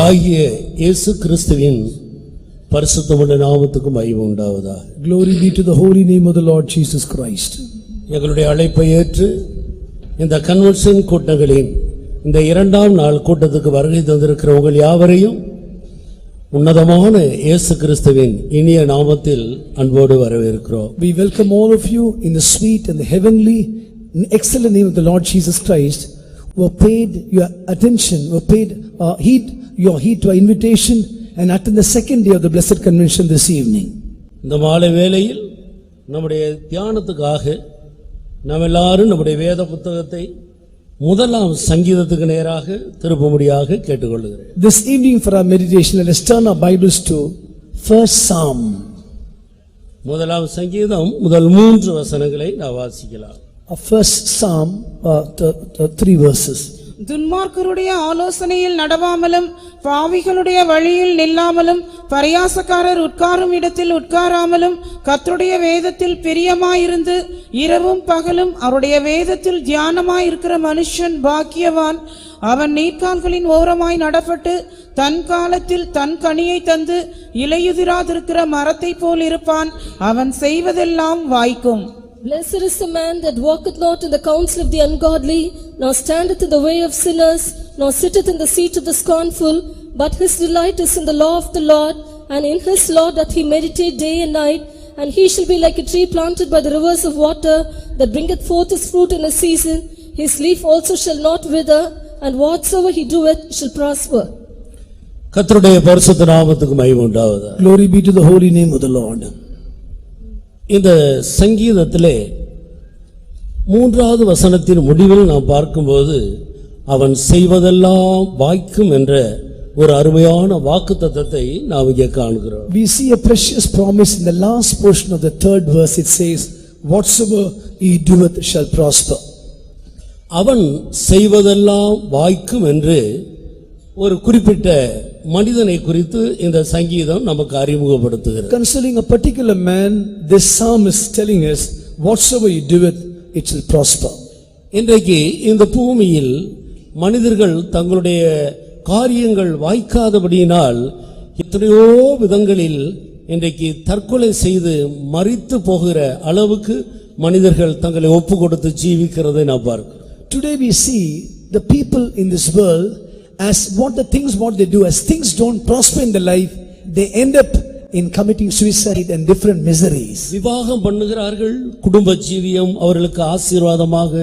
கர்த்தராகிய இயேசு கிறிஸ்துவின் பரிசுத்தமுள்ள நாமத்துக்கு மகிமை உண்டாவதாக. Glory be to the holy name of the Lord Jesus Christ. எங்களுடைய அழைப்பை ஏற்று இந்த கன்வென்ஷன் கூட்டங்களின் இந்த இரண்டாம் நாள் கூட்டத்துக்கு வருகை தந்திருக்கிற உங்கள் யாவரையும் உன்னதமான இயேசு கிறிஸ்துவின் இனிய நாமத்தில் அன்போடு வரவேற்கிறோம். We welcome all of you in the sweet and the heavenly excellent name of the Lord Jesus Christ, who have paid your attention, who have paid heed to our invitation and attend the second day of the blessed convention this evening. இந்த மாலை வேளையில் நம்முடைய தியானத்துக்காக நாம் எல்லாரும் நம்முடைய வேத புத்தகத்தை முதலாம் சங்கீதத்துக்கு நேராக திருப்பும்படியாக கேட்டுக்கொள்கிறேன். This evening for our meditation, let us turn our Bibles to First Psalm. முதலாம் சங்கீதம் முதல் 3 வசனங்களை நாம் வாசிக்கலாம். First Psalm, the 3 verses. துன்மார்க்கருடைய ஆலோசனையில் நடவாமலும் பாவிகளுடைய வழியில் நில்லாமலும் பரியாசக்காரர் உட்காரும் இடத்தில் உட்காராமலும் கர்த்தருடைய வேதத்தில் பிரியமாயிருந்து இரவும் பகலும் அவருடைய வேதத்தில் தியானமாயிருக்கிற மனுஷன் பாக்கியவான். அவன் நீர்க்கால்களின் ஓரமாய் நடப்பட்டு தன் காலத்தில் தன் கனியை தந்து இலையுதிராதிருக்கிற மரத்தை போல் இருப்பான். அவன் செய்வதெல்லாம் வாய்க்கும். Blessed is the man that walketh not in the counsel of the ungodly, nor standeth in the way of sinners, nor sitteth in the seat of the scornful, but his delight is in the law of the Lord, and in his law doth he meditate day and night. And he shall be like a tree planted by the rivers of water, that bringeth forth his fruit in his season. His leaf also shall not wither, and whatsoever he doeth shall prosper. கர்த்தருடைய பரிசுத்த நாமத்துக்கு மகிமை உண்டாவதாக. Glory be to the holy name of the Lord. இந்த சங்கீதத்திலே 3வது வசனத்தின் முடிவில் நாம் பார்க்கும்போது அவன் செய்வதெல்லாம் வாய்க்கும் என்ற ஒரு அருமையான வாக்குத்தத்தத்தை நாம் இங்கே காண்கிறோம். We see a precious promise in the last portion of the 3rd verse. It says, whatsoever he doeth shall prosper. அவன் செய்வதெல்லாம் வாய்க்கும் என்று ஒரு குறிப்பிட்ட மனிதனை குறித்து இந்த சங்கீதம் நமக்கு அறிமுகப்படுத்துகிறது. Concerning a particular man, this psalm is telling us, whatsoever you do it shall prosper. இன்றைக்கு இந்த பூமியில் மனிதர்கள் தங்களுடைய காரியங்கள் வாய்க்காதபடியினால் எத்தனையோ விதங்களில் இன்றைக்கு தற்கொலை செய்து மரித்து போகிற அளவுக்கு மனிதர்கள் தங்களை ஒப்பு கொடுத்து ஜீவிக்கிறதை நாம் பார்க்கிறோம். Today we see the people in this world as what they do, as things don't prosper in their life, they end up in committing suicide and different miseries. விவாகம் பண்ணுகிறார்கள், குடும்ப ஜீவியம் அவர்களுக்கு ஆசீர்வாதமாக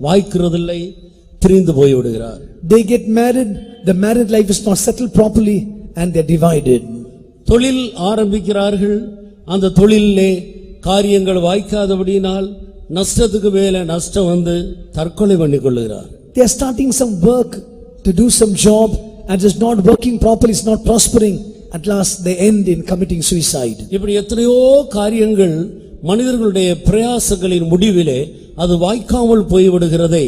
வாய்க்கிறதில்லை, பிரிந்து போய் விடுகிறார். They get married, the married life is not settled properly and they are divided. தொழில் ஆரம்பிக்கிறார்கள், அந்த தொழிலிலே காரியங்கள் வாய்க்காதபடியினால் நஷ்டத்துக்கு மேல நஷ்டம் வந்து தற்கொலை பண்ணிக் கொள்ளுகிறார். They are starting some work to do some job and it's not working properly, it's not prospering. At last they end in committing suicide. இப்படி எத்தனையோ காரியங்கள் மனிதர்களுடைய பிரயாசங்களின் முடிவிலே அது வாய்க்காமல் போய்விடுகிறதை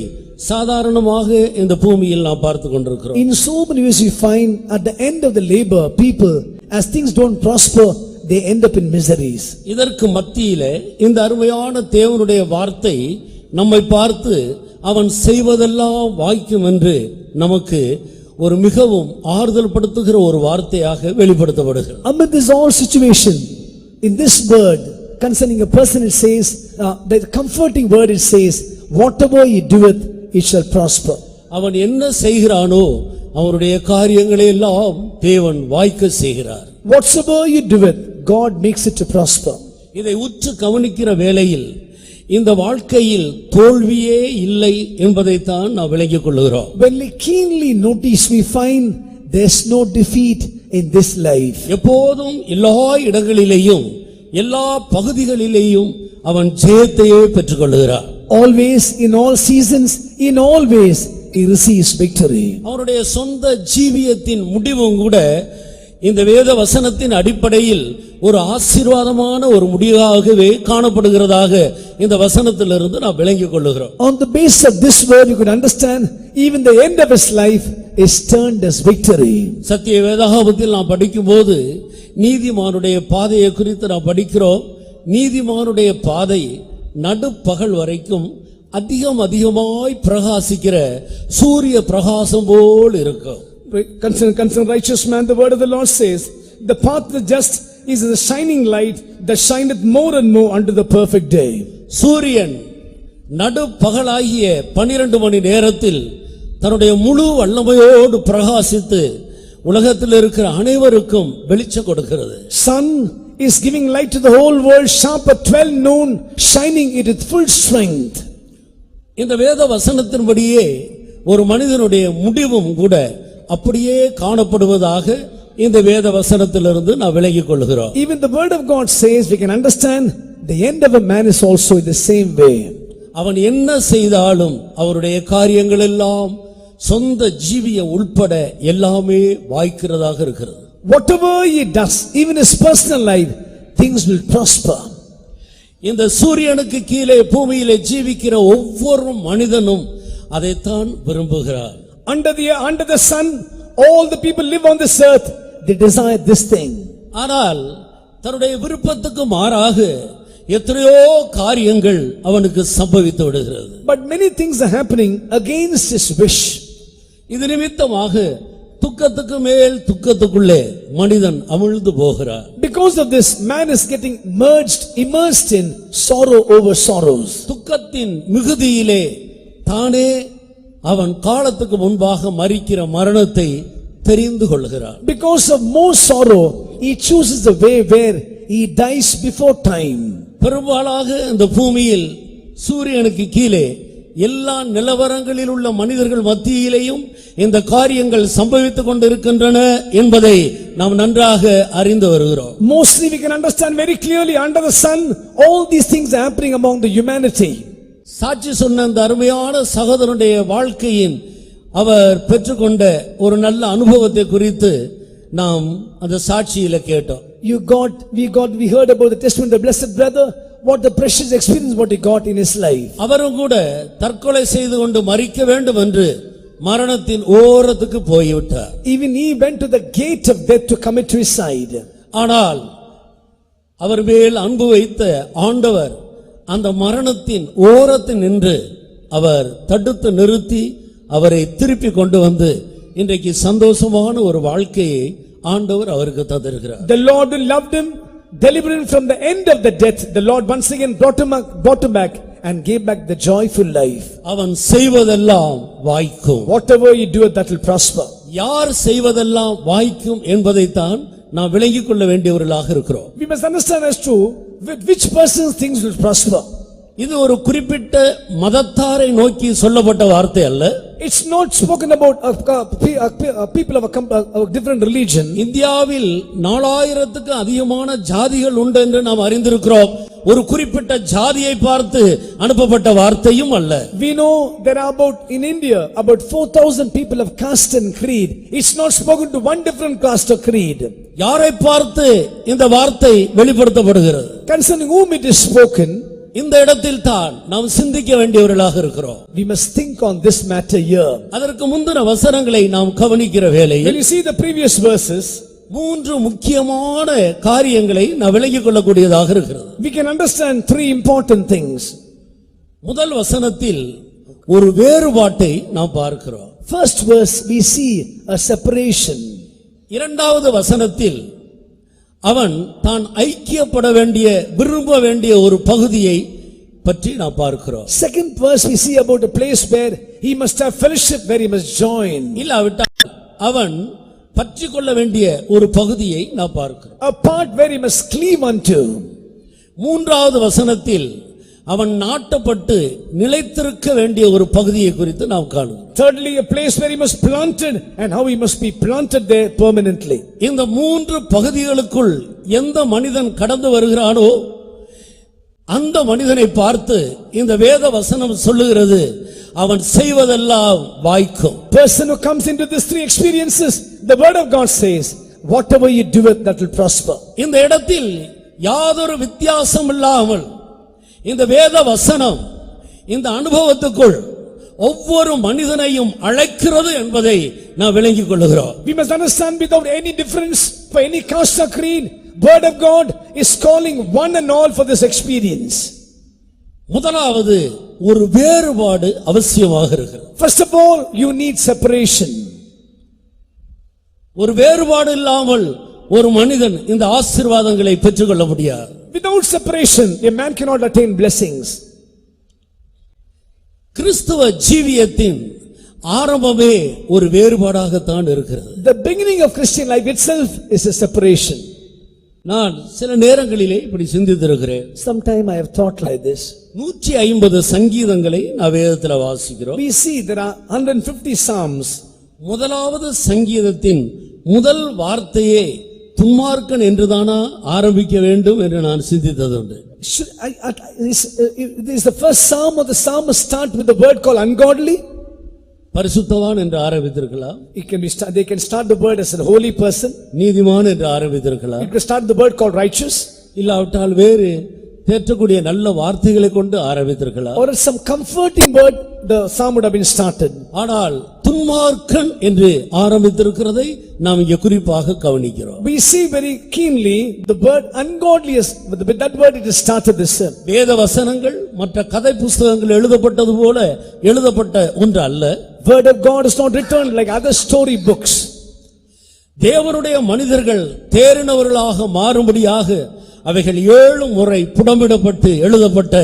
சாதாரணமாக இந்த பூமியில் நாம் பார்த்து கொண்டிருக்கிறோம். In so many ways we find at the end of the labor, people, as things don't prosper, they end up in miseries. இதற்கு மத்தியிலே இந்த அருமையான தேவனுடைய வார்த்தை நம்மை பார்த்து அவன் செய்வதெல்லாம் வாய்க்கும் என்று நமக்கு ஒரு மிகவும் ஆறுதல் படுத்துகிற ஒரு வார்த்தையாக வெளிப்படுத்தப்படுகிறது. Amid this all situation, in this word concerning a person, it says, the comforting word, it says, whatever he doeth it shall prosper. அவன் என்ன செய்கிறானோ அவருடைய காரியங்களை எல்லாம் தேவன் வாய்க்க செய்கிறார். Whatsoever you doeth, God makes it to prosper. இதை உற்று கவனிக்கிற வேளையில் இந்த வாழ்க்கையில் தோல்வியே இல்லை என்பதைத்தான் நாம் விளங்கிக் கொள்கிறோம். When we keenly notice, we find there's no defeat in this life. எப்போதும் எல்லா இடங்களிலேயும் எல்லா பகுதிகளிலேயும் அவன் ஜெயத்தையே பெற்றுக்கொள்கிறார். Always, in all seasons, in all ways he receives victory. அவருடைய சொந்த ஜீவியத்தின் முடிவும் கூட இந்த வேத வசனத்தின் அடிப்படையில் ஒரு ஆசீர்வாதமான ஒரு முடிவாகவே காணப்படுகிறதாக இந்த வசனத்திலிருந்து நாம் விளங்கிக் கொள்ளுகிறோம். On the basis of this word you could understand even the end of his life is turned as victory. சத்திய வேதாகமத்தில் நாம் படிக்கும்போது நீதிமானுடைய பாதையை குறித்து நாம் படிக்கிறோம். நீதிமானுடைய பாதை நடுப்பகல் வரைக்கும் அதிகமாய் பிரகாசிக்கிற சூரிய பிரகாசம் போல் இருக்கும். concerning righteous man, the word of the Lord says, the path of the just is as a shining light that shineth more and more unto the perfect day. சூரியன் நடுப்பகலாகிய 12 மணி நேரத்தில் தன்னுடைய முழு வல்லமையோடு பிரகாசித்து உலகத்தில் இருக்கிற அனைவருக்கும் வெளிச்சம் கொடுக்கிறது. Sun is giving light to the whole world sharp at 12 noon, shining it with full strength. இந்த வேத வசனத்தின்படியே ஒரு மனிதனுடைய முடிவும் கூட அப்படியே காணப்படுவதாக இந்த வேத வசனத்திலிருந்து நான் விலகிக் கொள்கிறோம். Even the word of God says, we can understand the end of a man is also in the same way. அவன் என்ன செய்தாலும் அவருடைய காரியங்கள் எல்லாம் சொந்த ஜீவிய உள்பட எல்லாமே வாய்க்கிறதாக இருக்கிறது. Whatever he does, even his personal life, things will prosper. இந்த சூரியனுக்கு கீழே பூமியிலே ஜீவிக்கிற ஒவ்வொரு மனிதனும் அதைத்தான் விரும்புகிறார். Under the sun, all the people live on this earth, they desire this thing. ஆனால் தன்னுடைய விருப்பத்துக்கு மாறாக எத்தனையோ காரியங்கள் அவனுக்கு சம்பவித்து விடுகிறது. But many things are happening against his wish. இது நிமித்தமாக துக்கத்துக்கு மேல் துக்கத்துக்குள்ளே மனிதன் அமிழ்ந்து போகிறார். Because of this, man is getting immersed in sorrow over sorrows. துக்கத்தின் மிகுதியிலே தானே அவன் காலத்துக்கு முன்பாக மரிக்கிற மரணத்தை தெரிந்து கொள்கிறான். Because of more sorrow, he chooses the way where he dies before time. பெரும்பாலாக இந்த பூமியில் சூரியனுக்கு கீழே எல்லா நிலவரங்களில் உள்ள மனிதர்கள் மத்தியிலேயும் இந்த காரியங்கள் சம்பவித்துக் கொண்டிருக்கின்றன என்பதை நாம் நன்றாக அறிந்து வருகிறோம். Mostly we can understand very clearly under the sun, all these things are happening among the humanity. சாட்சி சொன்ன அந்த அருமையான சகோதரனுடைய வாழ்க்கையின் அவர் பெற்றுக்கொண்ட ஒரு நல்ல அனுபவத்தை குறித்து நாம் அந்த சாட்சியில கேட்டோம். We heard about the testimony of the blessed brother, what the precious experience what he got in his life. அவரும் கூட தற்கொலை செய்து கொண்டு மரிக்க வேண்டும் என்று மரணத்தின் ஓரத்துக்கு போய்விட்டார். Even he went to the gate of death to commit suicide. ஆனால் அவர் மேல் அன்பு வைத்த ஆண்டவர் அந்த மரணத்தின் ஓரத்தில் நின்று அவர் தடுத்து நிறுத்தி அவரை திருப்பி கொண்டு வந்து இன்றைக்கு சந்தோஷமான ஒரு வாழ்க்கையை ஆண்டவர் அவருக்கு தந்திருக்கிறார். The Lord who loved him, delivered him from the end of the death, the Lord once again brought him back and gave back the joyful life. அவன் செய்வதெல்லாம் வாய்க்கும். Whatever you do, that will prosper. யார் செய்வதெல்லாம் வாய்க்கும் என்பதைத்தான் நாம் விளங்கிக் கொள்ள வேண்டியவர்களாக இருக்கிறோம். We must understand as to which person's things will prosper. இது ஒரு குறிப்பிட்ட மதத்தாரை நோக்கி சொல்லப்பட்ட வார்த்தை அல்ல. It's not spoken about people of a different religion. இந்தியாவில் 4000க்கு அதிகமான ஜாதிகள் உண்டு என்று நாம் அறிந்திருக்கிறோம். ஒரு குறிப்பிட்ட ஜாதியை பார்த்து அனுப்பப்பட்ட வார்த்தையும் அல்ல. We know there are in India about 4000 people of caste and creed. It's not spoken to one different caste or creed. யாரை பார்த்து இந்த வார்த்தை வெளிப்படுத்தப்படுகிறது? Concerning whom it is spoken, இந்த இடத்தில் தான் நாம் சிந்திக்க வேண்டியவர்களாக இருக்கிறோம். We must think on this matter here. அதற்கு முந்தின வசனங்களை நாம் கவனிக்கிற வேளையில் When you see the previous verses, 3 முக்கியமான காரியங்களை நாம் விளங்கிக் கொள்ளக்கூடியதாக இருக்கிறது. We can understand 3 important things. முதல் வசனத்தில் ஒரு வேறுபாட்டை நாம் பார்க்கிறோம். First verse we see a separation. இரண்டாவது வசனத்தில் அவன் தான் ஐக்கியப்பட வேண்டிய விரும்ப வேண்டிய ஒரு பகுதியை பற்றி நாம் பார்க்கிறோம். Second verse we see about a place where he must have fellowship, where he must join. இல்லாவிட்டால் அவன் பற்றிக் கொள்ள வேண்டிய ஒரு பகுதியை நாம் பார்க்கிறோம். A part where he must cleave unto. மூன்றாவது வசனத்தில் அவன் நாட்டப்பட்டு நிலைத்திருக்க வேண்டிய ஒரு பகுதியை குறித்து நாம் காணுகிறோம். Thirdly, a place where he must planted and how he must be planted there permanently. இந்த 3 பகுதிகளுக்குள் எந்த மனிதன் கடந்து வருகிறானோ அந்த மனிதனை பார்த்து இந்த வேத வசனம் சொல்லுகிறது, அவன் செய்வதெல்லாம் வாய்க்கும். Person who comes into these 3 experiences, the word of God says, whatever you do it, that will prosper. இந்த இடத்தில் யாதொரு வித்தியாசம் இல்லாமல் இந்த வேத வசனம் இந்த அனுபவத்துக்குள் ஒவ்வொரு மனிதனையும் அழைக்கிறது என்பதை நாம் விளங்கிக் கொள்கிறோம். We must understand without any difference for any caste or creed, word of God is calling one and all for this experience. முதலாவது ஒரு வேறுபாடு அவசியமாக இருக்கிறது. First of all, you need separation. ஒரு வேறுபாடு இல்லாமல் ஒரு மனிதன் இந்த ஆசீர்வாதங்களை பெற்றுக்கொள்ள முடியாது. Without separation, a man cannot attain blessings. கிறிஸ்துவ ஜீவியத்தின் ஆரம்பமே ஒரு வேறுபாடாகத்தான் இருக்கிறது. The beginning of Christian life itself is a separation. நான் சில நேரங்களிலே இப்படி சிந்தித்திருக்கிறேன். Sometime I have thought like this. 150 சங்கீதங்களை நான் வேதத்தில் வாசிக்கிறோம். We see there are 150 psalms. முதலாவது சங்கீதத்தின் முதல் வார்த்தையே துன்மார்க்கன் என்றுதானா ஆரம்பிக்க வேண்டும் என்று நான் சிந்தித்ததுண்டு. Is the first psalm of the psalmist start with the word called ungodly? பரிசுத்தவான் என்று ஆரம்பித்திருக்கலாம். They can start the word as a holy person. நீதிமான் என்று ஆரம்பித்திருக்கலாம். You can start the word called righteous. இல்லாவிட்டால் வேறு தேற்றக்கூடிய நல்ல வார்த்தைகளை கொண்டு ஆரம்பித்திருக்கலாம். Or some comforting word the psalm would have been started. ஆனால் துன்மார்க்கன் என்று ஆரம்பித்திருக்கிறதை நாம் இங்கே குறிப்பாக கவனிக்கிறோம். We see very keenly the word ungodly is with that word it is started this psalm. வேத வசனங்கள் மற்ற கதை புத்தகங்கள் எழுதப்பட்டது போல எழுதப்பட்ட ஒன்று அல்ல. Word of God is not written like other story books. தேவனுடைய மனிதர்கள் தேறினவர்களாக மாறும்படியாக அவைகள் 7 முறை புடமிடப்பட்டு எழுதப்பட்ட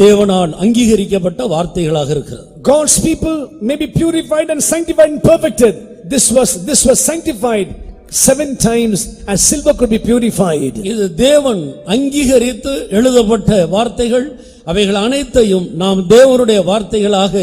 தேவனால் அங்கீகரிக்கப்பட்ட வார்த்தைகளாக இருக்கிறது. God's people may be purified and sanctified and perfected. This was sanctified 7 times as silver could be purified. இது தேவன் அங்கீகரித்து எழுதப்பட்ட வார்த்தைகள். அவைகள் அனைத்தையும் நாம் தேவனுடைய வார்த்தைகளாக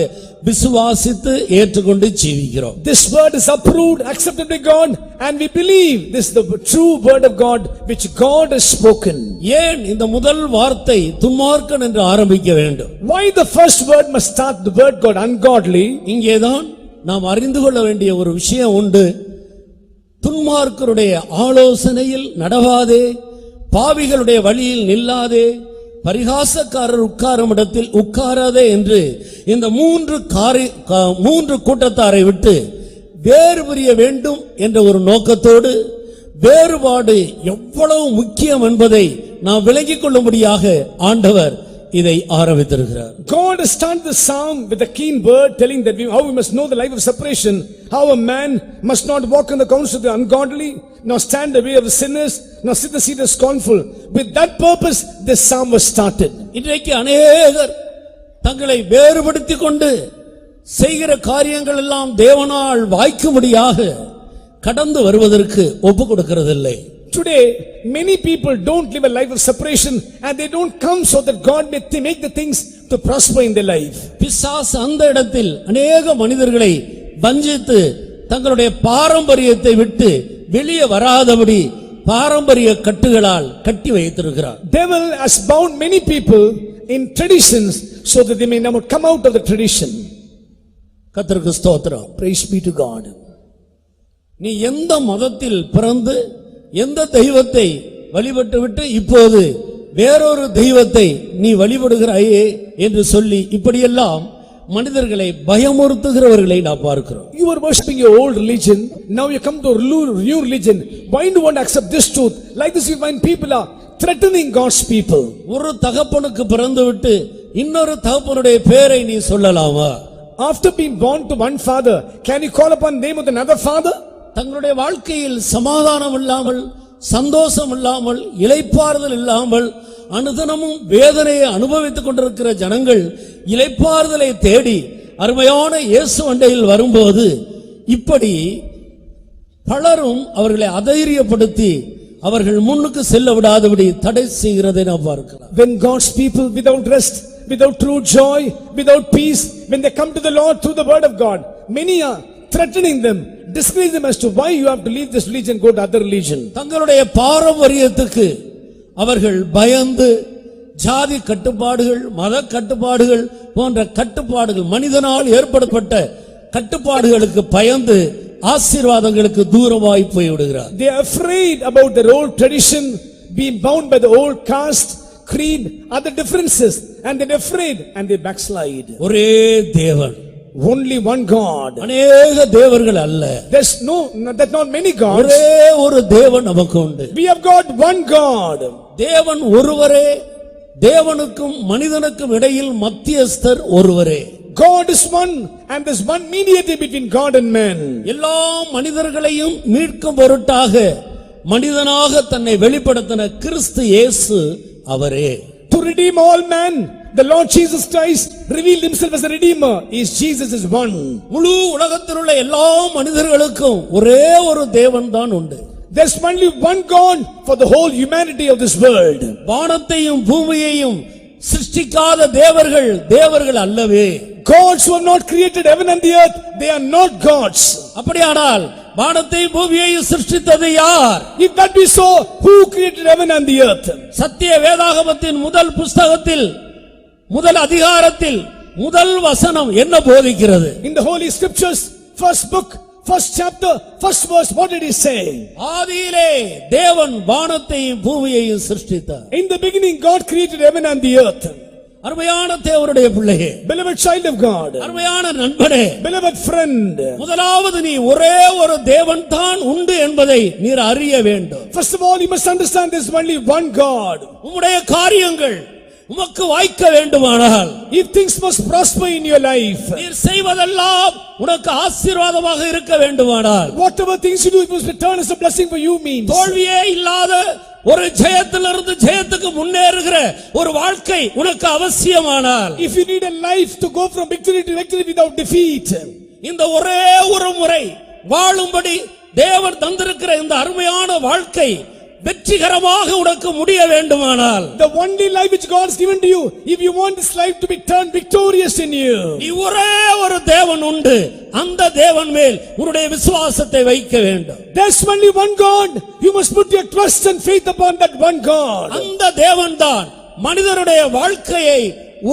விசுவாசித்து ஏற்றுக்கொண்டு ஜீவிக்கிறோம். This word is approved, accepted by God, and we believe this is the true word of God which God has spoken. ஏன் இந்த முதல் வார்த்தை துன்மார்க்கன் என்று ஆரம்பிக்க வேண்டும்? Why the first word must start the word called ungodly? இங்கேதான் நாம் அறிந்து கொள்ள வேண்டிய ஒரு விஷயம் உண்டு. துன்மார்க்கருடைய ஆலோசனையில் நடவாதே, பாவிகளுடைய வழியில் நில்லாதே, பரிகாசக்காரர் உட்காரும் இடத்தில் உட்காராதே என்று இந்த மூன்று கூட்டத்தாரை விட்டு வேறு பிரிய வேண்டும் என்ற ஒரு நோக்கத்தோடு வேறுபாடு எவ்வளவு முக்கியம் என்பதை நாம் விளங்கிக் கொள்ளும்படியாக ஆண்டவர் இதை ஆரம்பித்திருக்கிறார். God has started the psalm with a keen word telling that how we must know the life of separation, how a man must not walk in the counsel of the ungodly, nor stand the way of the sinners, nor sit the seat of scornful. With that purpose this psalm was started. இன்றைக்கு அநேகர் தங்களை வேறுபடுத்திக் கொண்டு செய்கிற காரியங்கள் எல்லாம் தேவனால் வாய்க்கும்படியாக கடந்து வருவதற்கு ஒப்பு கொடுக்கிறதில்லை. Today many people don't live a life of separation and they don't come so that God may make the things to prosper in their life. பிசாசு அந்த இடத்தில் அநேக மனிதர்களை வஞ்சித்து தங்களுடைய பாரம்பரியத்தை விட்டு வெளியே வராதபடி பாரம்பரிய கட்டுகளால் கட்டி வைத்திருக்கிறார். Devil has bound many people in traditions so that they may not come out of the tradition. கர்த்தருக்கு ஸ்தோத்திரம். Praise be to God. நீ எந்த மதத்தில் பிறந்து எந்த தெய்வத்தை வழிபட்டு விட்டு இப்போது வேறொரு தெய்வத்தை நீ வழிபடுகிறாயே என்று சொல்லி இப்படியெல்லாம் மனிதர்களை பயமுறுத்துகிறவர்களை நாம் பார்க்கிறோம். You are worshipping your old religion, now you come to a new religion. Why do you want to accept this truth? Like this you find people are threatening God's people. ஒரு தகப்பனுக்கு பிறந்து விட்டு இன்னொரு தகப்பனுடைய பெயரை நீ சொல்லலாமா? After being born to one father, can you call upon the name of another father? தங்களுடைய வாழ்க்கையில் சமாதானம் இல்லாமல், சந்தோஷம் இல்லாமல், இளைப்பாறுதல் இல்லாமல் அனுதினமும் வேதனையை அனுபவித்துக் கொண்டிருக்கிற ஜனங்கள் இளைப்பாறுதலை தேடி அருமையான இயேசு அண்டையில் வரும்போது இப்படி பலரும் அவர்களை அதைரியப்படுத்தி அவர்கள் முன்னுக்கு செல்ல விடாதபடி தடை செய்கிறதை நாம் பார்க்கிறோம். When God's people without rest, without true joy, without peace, when they come to the Lord through the word of God, many are threatening them, discourage them as to why you have to leave this religion, go to other religion. தங்களுடைய பாரம்பரியத்துக்கு அவர்கள் பயந்து ஜாதி கட்டுப்பாடுகள், மத கட்டுப்பாடுகள் போன்ற கட்டுப்பாடுகள், மனிதனால் ஏற்படுத்தப்பட்ட கட்டுப்பாடுகளுக்கு பயந்து ஆசீர்வாதங்களுக்கு தூரமாய் போய் விடுகிறார். They are afraid about their old tradition, being bound by the old caste, creed, other differences, and they're afraid and they backslide. ஒரே தேவன், only one God. அநேக தேவர்கள் அல்ல. There's not many gods. ஒரே ஒரு தேவன் நமக்கு உண்டு. We have got one God. தேவன் ஒருவரே. தேவனுக்கும் மனிதனுக்கும் இடையில் மத்தியஸ்தர் ஒருவரே. God is one and there's one mediator between God and man. எல்லா மனிதர்களையும் மீட்கும் பொருட்டாக மனிதனாக தன்னை வெளிப்படுத்தின கிறிஸ்து இயேசு அவரே. To redeem all men, the Lord Jesus Christ revealed himself as a redeemer. Jesus is one. முழு உலகத்தில் உள்ள எல்லா மனிதர்களுக்கும் ஒரே ஒரு தேவன் தான் உண்டு. There's only one God for the whole humanity of this world. வானத்தையும் பூமியையும் சிருஷ்டிக்காத தேவர்கள் அல்லவே. Gods who have not created heaven and the earth, they are not gods. அப்படியானால் வானத்தையும் பூமியையும் சிருஷ்டித்தது யார்? If that be so, who created heaven and the earth? சத்திய வேதாகமத்தின் முதல் புஸ்தகத்தில் முதல் அதிகாரத்தில் முதல் வசனம் என்ன போதிக்கிறது? In the holy scriptures, first book, first chapter, first verse, what did he say? ஆதியிலே தேவன் வானத்தையும் பூமியையும் சிருஷ்டித்தார். In the beginning God created heaven and the earth. அருமையான தேவனுடைய பிள்ளையே, Beloved child of God, அருமையான நண்பனே, beloved friend, முதலாவது நீ ஒரே ஒரு தேவன் தான் உண்டு என்பதை நீர் அறிய வேண்டும். first of all you must understand there's only one God. உம்முடைய காரியங்கள் உமக்கு வாய்க்க வேண்டுமானால், If things must prosper in your life, நீர் செய்வதெல்லாம் உனக்கு ஆசீர்வாதமாக இருக்க வேண்டுமானால், whatever things you do, it must return as a blessing for you means. தோல்வியே இல்லாத ஒரு ஜெயத்திலிருந்து ஜெயத்துக்கு முன்னேறுகிற ஒரு வாழ்க்கை உனக்கு அவசியமானால், If you need a life to go from victory to victory without defeat, இந்த ஒரே ஒரு முறை வாழும்படி தேவன் தந்திருக்கிற இந்த அருமையான வாழ்க்கை வெற்றிகரமாக உனக்கு முடிய வேண்டுமானால், the only life which God has given to you, if you want this life to be turned victorious in you, நீ ஒரே ஒரு தேவன் உண்டு, அந்த தேவன் மேல் உன்னுடைய விசுவாசத்தை வைக்க வேண்டும். there's only one God. You must put your trust and faith upon that one God. அந்த தேவன் தான் மனிதனுடைய வாழ்க்கையை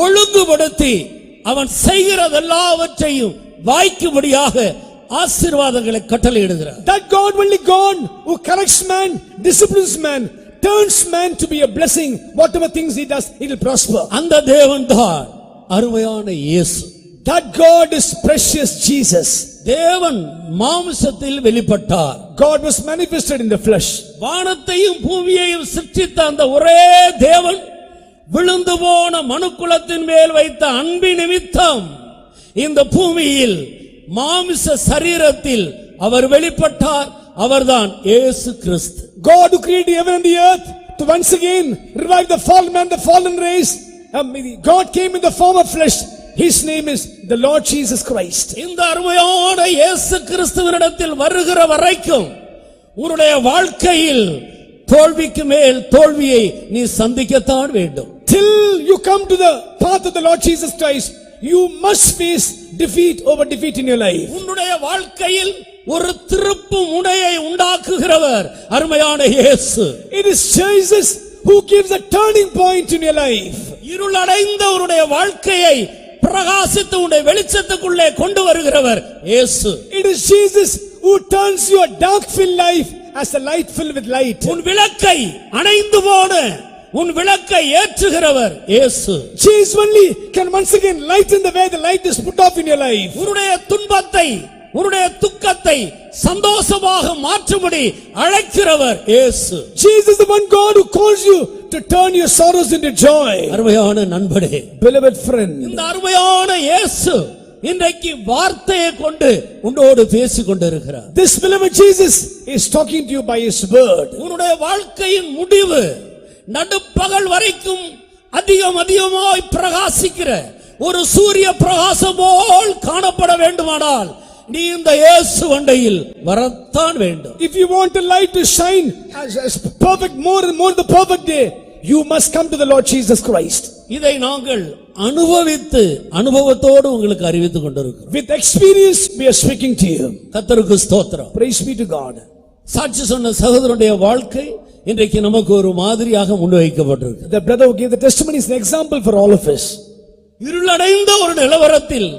ஒழுங்குபடுத்தி அவன் செய்கிறதெல்லாவற்றையும் வாய்க்கும்படியாக ஆசீர்வாதங்களை கட்டளையிடுகிறார். That God, only God who corrects man, disciplines man, turns man to be a blessing. Whatever things he does, it will prosper. அந்த தேவன் தான் அருமையான இயேசு. That God is precious Jesus. தேவன் மாம்சத்தில் வெளிப்பட்டார். God was manifested in the flesh. வானத்தையும் பூமியையும் சிருஷ்டித்த அந்த ஒரே தேவன் விழுந்து போன மனுக்குலத்தின் மேல் வைத்த அன்பின் நிமித்தம் இந்த பூமியில் மாமிச சரீரத்தில் அவர் வெளிப்பட்டார். அவர்தான் இயேசு கிறிஸ்து. God who created heaven and the earth to once again revive the fallen man, the fallen race. God came in the form of flesh. His name is the Lord Jesus Christ. இந்த அருமையான இயேசு கிறிஸ்துவினிடத்தில் வருகிற வரைக்கும் உன்னுடைய வாழ்க்கையில் தோல்விக்கு மேல் தோல்வியை நீ சந்திக்கத்தான் வேண்டும். Till you come to the path of the Lord Jesus Christ, you must face defeat over defeat in your life. உன்னுடைய வாழ்க்கையில் ஒரு திருப்பு முனையை உண்டாக்குகிறவர் அருமையான இயேசு. It is Jesus who gives a turning point in your life. இருளடைந்த உன்னுடைய வாழ்க்கையை பிரகாசித்து உன்னுடைய வெளிச்சத்துக்குள்ளே கொண்டு வருகிறவர் இயேசு. It is Jesus who turns your dark filled life as a light filled with light. உன் விளக்கை அணைந்து போன உன் விளக்கை ஏற்றுகிறவர் இயேசு. Jesus only can once again lighten the way the light is put off in your life. உன்னுடைய துன்பத்தை உன்னுடைய துக்கத்தை சந்தோஷமாக மாற்றும்படி அழைக்கிறவர் இயேசு. Jesus is the one God who calls you to turn your sorrows into joy. அருமையான நண்பனே, Beloved friend, இந்த அருமையான இயேசு இன்றைக்கு வார்த்தையை கொண்டு உன்னோடு பேசிக் கொண்டிருக்கிறார். this beloved Jesus is talking to you by his word. உன்னுடைய வாழ்க்கையின் முடிவு நடுப்பகல் வரைக்கும் அதிகமாய் பிரகாசிக்கிற ஒரு சூரிய பிரகாசம் போல் காணப்பட வேண்டுமானால் நீ இந்த இயேசு வண்டையில் வரத்தான் வேண்டும். If you want the light to shine as perfect, more the perfect day, you must come to the Lord Jesus Christ. இதை நாங்கள் அனுபவத்தோடு உங்களுக்கு அறிவித்துக் கொண்டிருக்கிறோம். With experience we are speaking to you. கர்த்தருக்கு ஸ்தோத்திரம். Praise be to God. சாட்சி சொன்ன சகோதரனுடைய வாழ்க்கை இன்றைக்கு நமக்கு ஒரு மாதிரியாக முன்வைக்கப்பட்டிருக்கு. The brother who gave the testimony is an example for all of us. இருளடைந்த ஒரு நிலவரத்தில்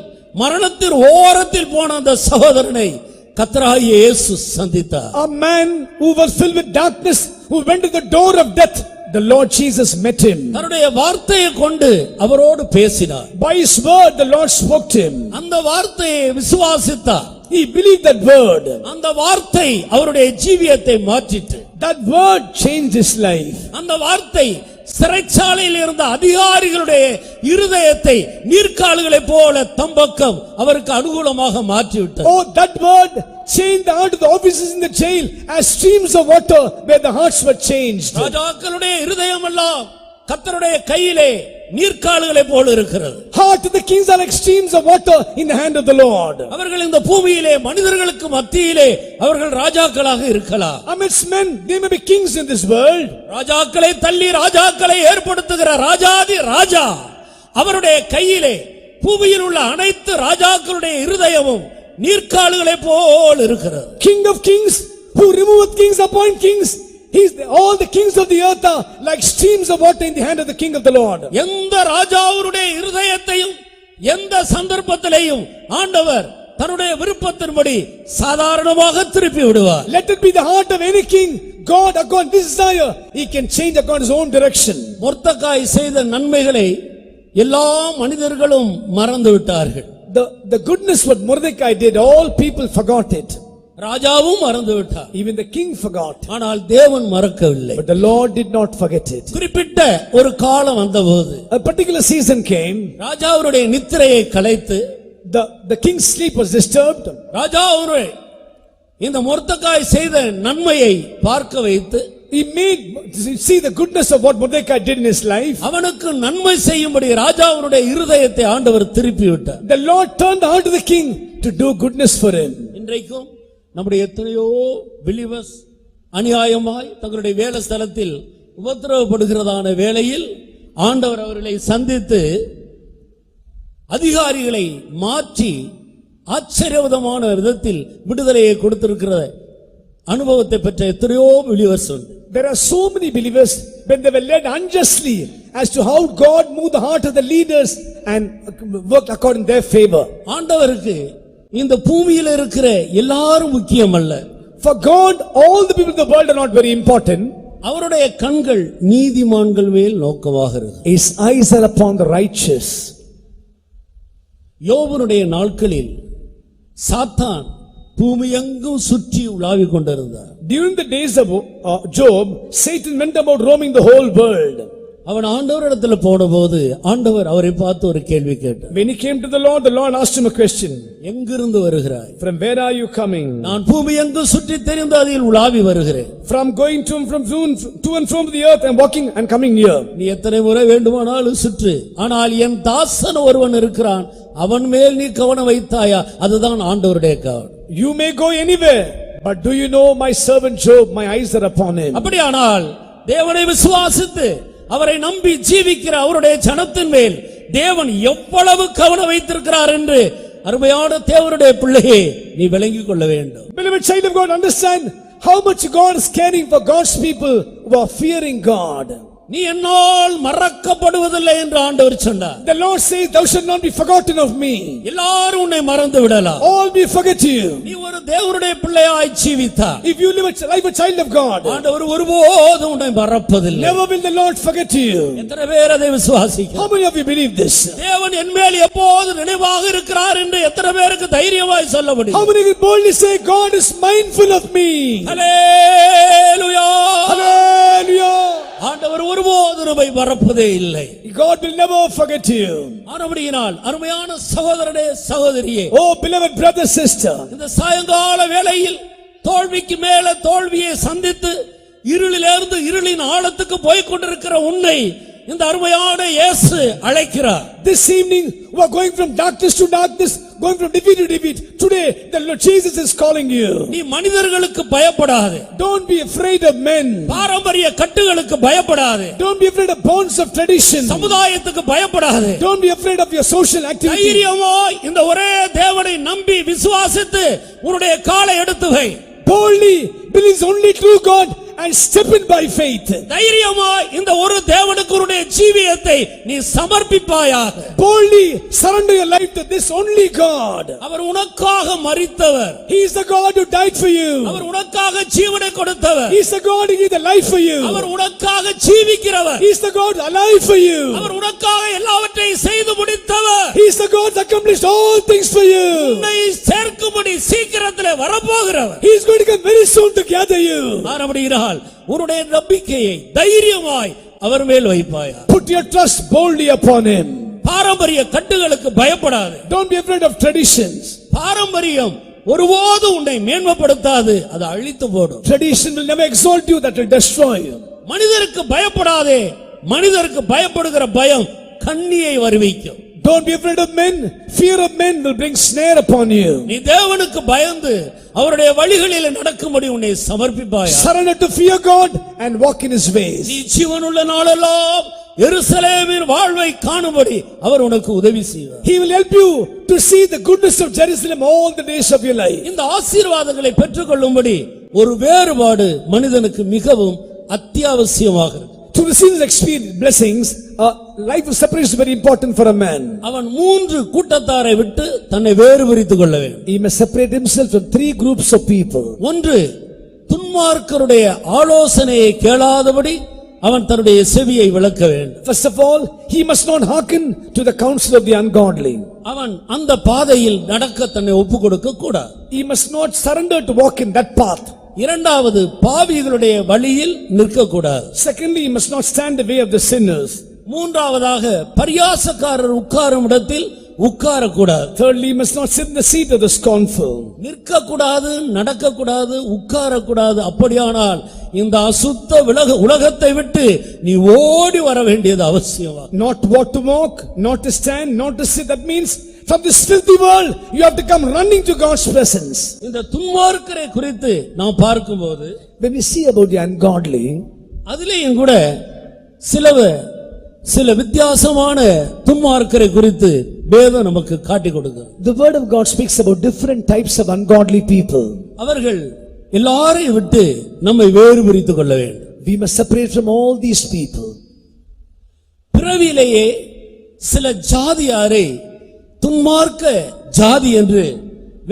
மரணத்தின் ஓரத்தில் போன அந்த சகோதரனை கர்த்தராகிய இயேசு சந்தித்தார். A man who was filled with darkness, who went to the door of death, the Lord Jesus met him. தன்னுடைய வார்த்தையை கொண்டு அவரோடு பேசினார். By his word the Lord spoke to him. அந்த வார்த்தையை விசுவாசித்தார். He believed that word. அந்த வார்த்தை அவருடைய ஜீவியத்தை மாற்றிற்று. That word changed his life. அந்த வார்த்தை சிறைச்சாலையில் இருந்த அதிகாரிகளுடைய இருதயத்தை நீர்க்கால்களைப் போல தம்பக்கம் அவருக்கு அனுகூலமாக மாற்றிவிட்டது. Oh, that word changed the heart of the officers in the jail as streams of water where the hearts were changed. ராஜாக்களுடைய இருதயம் எல்லாம் கர்த்தருடைய கையிலே நீர்க்கால்களைப் போல இருக்கிறது. Heart of the kings are like streams of water in the hand of the Lord. அவர்கள் இந்த பூமியிலே மனிதர்களுக்கு மத்தியிலே அவர்கள் ராஜாக்களாக இருக்கலாம். Amidst men, they may be kings in this world. ராஜாக்களை தள்ளி ராஜாக்களை ஏற்படுத்துகிற ராஜாதி ராஜா அவருடைய கையிலே பூமியில் உள்ள அனைத்து ராஜாக்களுடைய இருதயமும் நீர்க்கால்களைப் போல் இருக்கிறது. King of kings, who removeth kings, appoint kings. All the kings of the earth are like streams of water in the hand of the king of the Lord. எந்த ராஜாவுடைய இருதயத்தையும் எந்த சந்தர்ப்பத்திலேயும் ஆண்டவர் தன்னுடைய விருப்பத்தின்படி சாதாரணமாக திருப்பி விடுவார். Let it be the heart of any king. God, according to his desire, he can change according to his own direction. மொர்தெகாய் செய்த நன்மைகளை எல்லா மனிதர்களும் மறந்து விட்டார்கள். The goodness what Mordecai did, all people forgot it. ராஜாவும் மறந்து விட்டார். Even the king forgot. ஆனால் தேவன் மறக்கவில்லை. But the Lord did not forget it. குறிப்பிட்ட ஒரு காலம் வந்தபோது A particular season came. ராஜாவுடைய நித்திரையை கலைத்து the king's sleep was disturbed. ராஜா இந்த மொர்தெகாய் செய்த நன்மையை பார்க்க வைத்து He made see the goodness of what Mordecai did in his life. அவனுக்கு நன்மை செய்யும்படி ராஜாவுடைய இருதயத்தை ஆண்டவர் திருப்பி விட்டார். The Lord turned the heart of the king to do goodness for him. இன்றைக்கும் நம்முடைய எத்தனையோ பிலீவர்ஸ் அநியாயமாய் தங்களுடைய வேலை ஸ்தலத்தில் உபத்திரவப்படுகிறதான வேளையில் ஆண்டவர் அவர்களை சந்தித்து அதிகாரிகளை மாற்றி ஆச்சரியமான விதத்தில் விடுதலையை கொடுத்திருக்கிற அனுபவத்தை பெற்ற எத்தனையோ பிலீவர்ஸ் உண்டு. There are so many believers when they were led unjustly as to how God moved the heart of the leaders and worked according to their favor. ஆண்டவருக்கு இந்த பூமியில் இருக்கிற எல்லாரும் முக்கியம் அல்ல. For God, all the people in the world are not very important. அவருடைய கண்கள் நீதிமான்கள் மேல் நோக்கமாக இருக்கு. His eyes are upon the righteous. யோபுடைய நாட்களில் சாத்தான் பூமியெங்கும் சுற்றி உலாவிக் கொண்டிருந்தார். During the days of Job, Satan went about roaming the whole world. அவன் ஆண்டவரிடத்தில் போனபோது ஆண்டவர் அவரை பார்த்து ஒரு கேள்வி கேட்டார். When he came to the Lord asked him a question. எங்கிருந்து வருகிறாய்? From where are you coming? நான் பூமியெங்கும் சுற்றி திரிந்து அதில் உலாவி வருகிறேன். From going to and from the earth and walking and coming near. நீ எத்தனை முறை வேண்டுமானாலும் சுற்று, ஆனால் என் தாசன் ஒருவன் இருக்கிறான், அவன் மேல் நீ கவனம் வைத்தாயா? அதுதான் ஆண்டவருடைய கவனம். You may go anywhere, but do you know my servant Job? My eyes are upon him. அப்படியானால் தேவனை விசுவாசித்து அவரை நம்பி ஜீவிக்கிற அவருடைய ஜனத்தின் மேல் தேவன் எவ்வளவு கவனம் வைத்திருக்கிறார் என்று அருமையான தேவனுடைய பிள்ளையே நீ விளங்கிக் கொள்ள வேண்டும். Beloved child of God, understand how much God is caring for God's people who are fearing God. நீ என்னால் மறக்கப்படுவதில்லை என்று ஆண்டவர் சொன்னார். The Lord says, thou shalt not be forgotten of me. எல்லாரும் உன்னை மறந்து விடலாம். All will forget you. நீ ஒரு தேவனுடைய பிள்ளையாய் ஜீவித்தாய். If you live a life a child of God, ஆண்டவர் ஒருபோதும் உன்னை மறப்பதில்லை. never will the Lord forget you. எத்தனை பேர் அதை விசுவாசிக்கிறார்கள்? How many of you believe this? தேவன் என் மேல் எப்போது நினைவாக இருக்கிறார் என்று எத்தனை பேருக்கு தைரியமாய் சொல்ல முடியும்? How many will boldly say, God is mindful of me? Hallelujah. Hallelujah. ஆண்டவர் ஒருபோதும் நம்மை மறப்பதே இல்லை. God will never forget you. ஆனபடியினால் அருமையான சகோதரனே சகோதரியே, Oh beloved brother sister, இந்த சாயங்கால வேளையில் தோல்விக்கு மேல தோல்வியை சந்தித்து இருளிலிருந்து இருளின் ஆழத்துக்கு போய் கொண்டிருக்கிற உன்னை இந்த அருமையான இயேசு அழைக்கிறார். This evening we are going from darkness to darkness, going from defeat to defeat. Today the Lord Jesus is calling you. நீ மனிதர்களுக்கு பயப்படாதே. Don't be afraid of men. பாரம்பரிய கட்டுகளுக்கு பயப்படாதே. Don't be afraid of bonds of tradition. சமுதாயத்துக்கு பயப்படாதே. Don't be afraid of your social activity. தைரியமாய் இந்த ஒரே தேவனை நம்பி விசுவாசித்து உன்னுடைய காலை எடுத்து வை. Boldly believe only true God and step in by faith. தைரியமாய் இந்த ஒரு தேவனுக்கு உன்னுடைய ஜீவியத்தை நீ சமர்ப்பிப்பாயாக. Boldly surrender your life to this only God. அவர் உனக்காக மரித்தவர். He is the God who died for you. அவர் உனக்காக ஜீவனை கொடுத்தவர். He is the God who gave the life for you. அவர் உனக்காக ஜீவிக்கிறவர். He is the God alive for you. அவர் உனக்காக எல்லாவற்றையும் செய்து முடித்தவர். He is the God that accomplished all things for you. உன்னை சேர்க்கும்படி சீக்கிரத்திலே வரப்போகிறவர். He is going to come very soon to gather you. ஆனபடியால் உன்னுடைய நம்பிக்கையை தைரியமாய் அவர் மேல் வைப்பாயா. Put your trust boldly upon him. பாரம்பரிய கட்டுகளுக்கு பயப்படாது. Don't be afraid of traditions. பாரம்பரியம் ஒருபோது உன்னை மேன்மைப்படுத்தாது, அது அழித்து போடும். Tradition will never exalt you, that will destroy you. மனிதருக்கு பயப்படாதே. மனிதருக்கு பயப்படுகிற பயம் கண்ணியை வருவிக்கும். Don't be afraid of men. Fear of men will bring snare upon you. நீ தேவனுக்கு பயந்து அவருடைய வழிகளில் நடக்கும்படி உன்னை சமர்ப்பிப்பாயா. Surrender to fear God and walk in his ways. நீ ஜீவனுள்ள நாளெல்லாம் எருசலேமின் வாழ்வை காணும்படி அவர் உனக்கு உதவி செய்வார். He will help you to see the goodness of Jerusalem all the days of your life. இந்த ஆசீர்வாதங்களை பெற்றுக்கொள்ளும்படி ஒரு வேறுபாடு மனிதனுக்கு மிகவும் அத்தியாவசியமாக இருக்கு. To receive these experience blessings, life of separation is very important for a man. அவன் 3 கூட்டத்தாரை விட்டு தன்னை வேறுபிரித்துக் கொள்ள வேண்டும். He must separate himself from 3 groups of people. ஒன்று, துன்மார்க்கருடைய ஆலோசனையை கேளாதபடி அவன் தன்னுடைய செவியை விலக்க வேண்டும். First of all, he must not hearken to the counsel of the ungodly. அவன் அந்த பாதையில் நடக்க தன்னை ஒப்புக்கொடுக்க கூடாது. He must not surrender to walk in that path. இரண்டாவது, பாவிகளுடைய வழியில் நிற்க கூடாது. Secondly, he must not stand the way of the sinners. மூன்றாவதாக, பரியாசக்காரர் உட்காரும் இடத்தில் உட்காரக்கூடாது. Thirdly, he must not sit in the seat of the scornful. நிற்க கூடாது, நடக்க கூடாது, உட்காரக்கூடாது. அப்படியானால் இந்த அசுத்த உலகத்தை விட்டு நீ ஓடி வர வேண்டியது அவசியமா. Not what to walk, not to stand, not to sit. That means from this filthy world you have to come running to God's presence. இந்த துன்மார்க்கரை குறித்து நாம் பார்க்கும்போது, When we see about the ungodly, அதிலேயும் கூட சில வித்தியாசமான துன்மார்க்கரை குறித்து வேதம் நமக்கு காட்டி கொடுக்கிறது. the word of God speaks about different types of ungodly people. அவர்கள் எல்லாரையும் விட்டு நம்மை வேறுபிரித்துக் கொள்ள வேண்டும். We must separate from all these people. பிறவியிலேயே சில ஜாதியாரை துன்மார்க்க ஜாதி என்று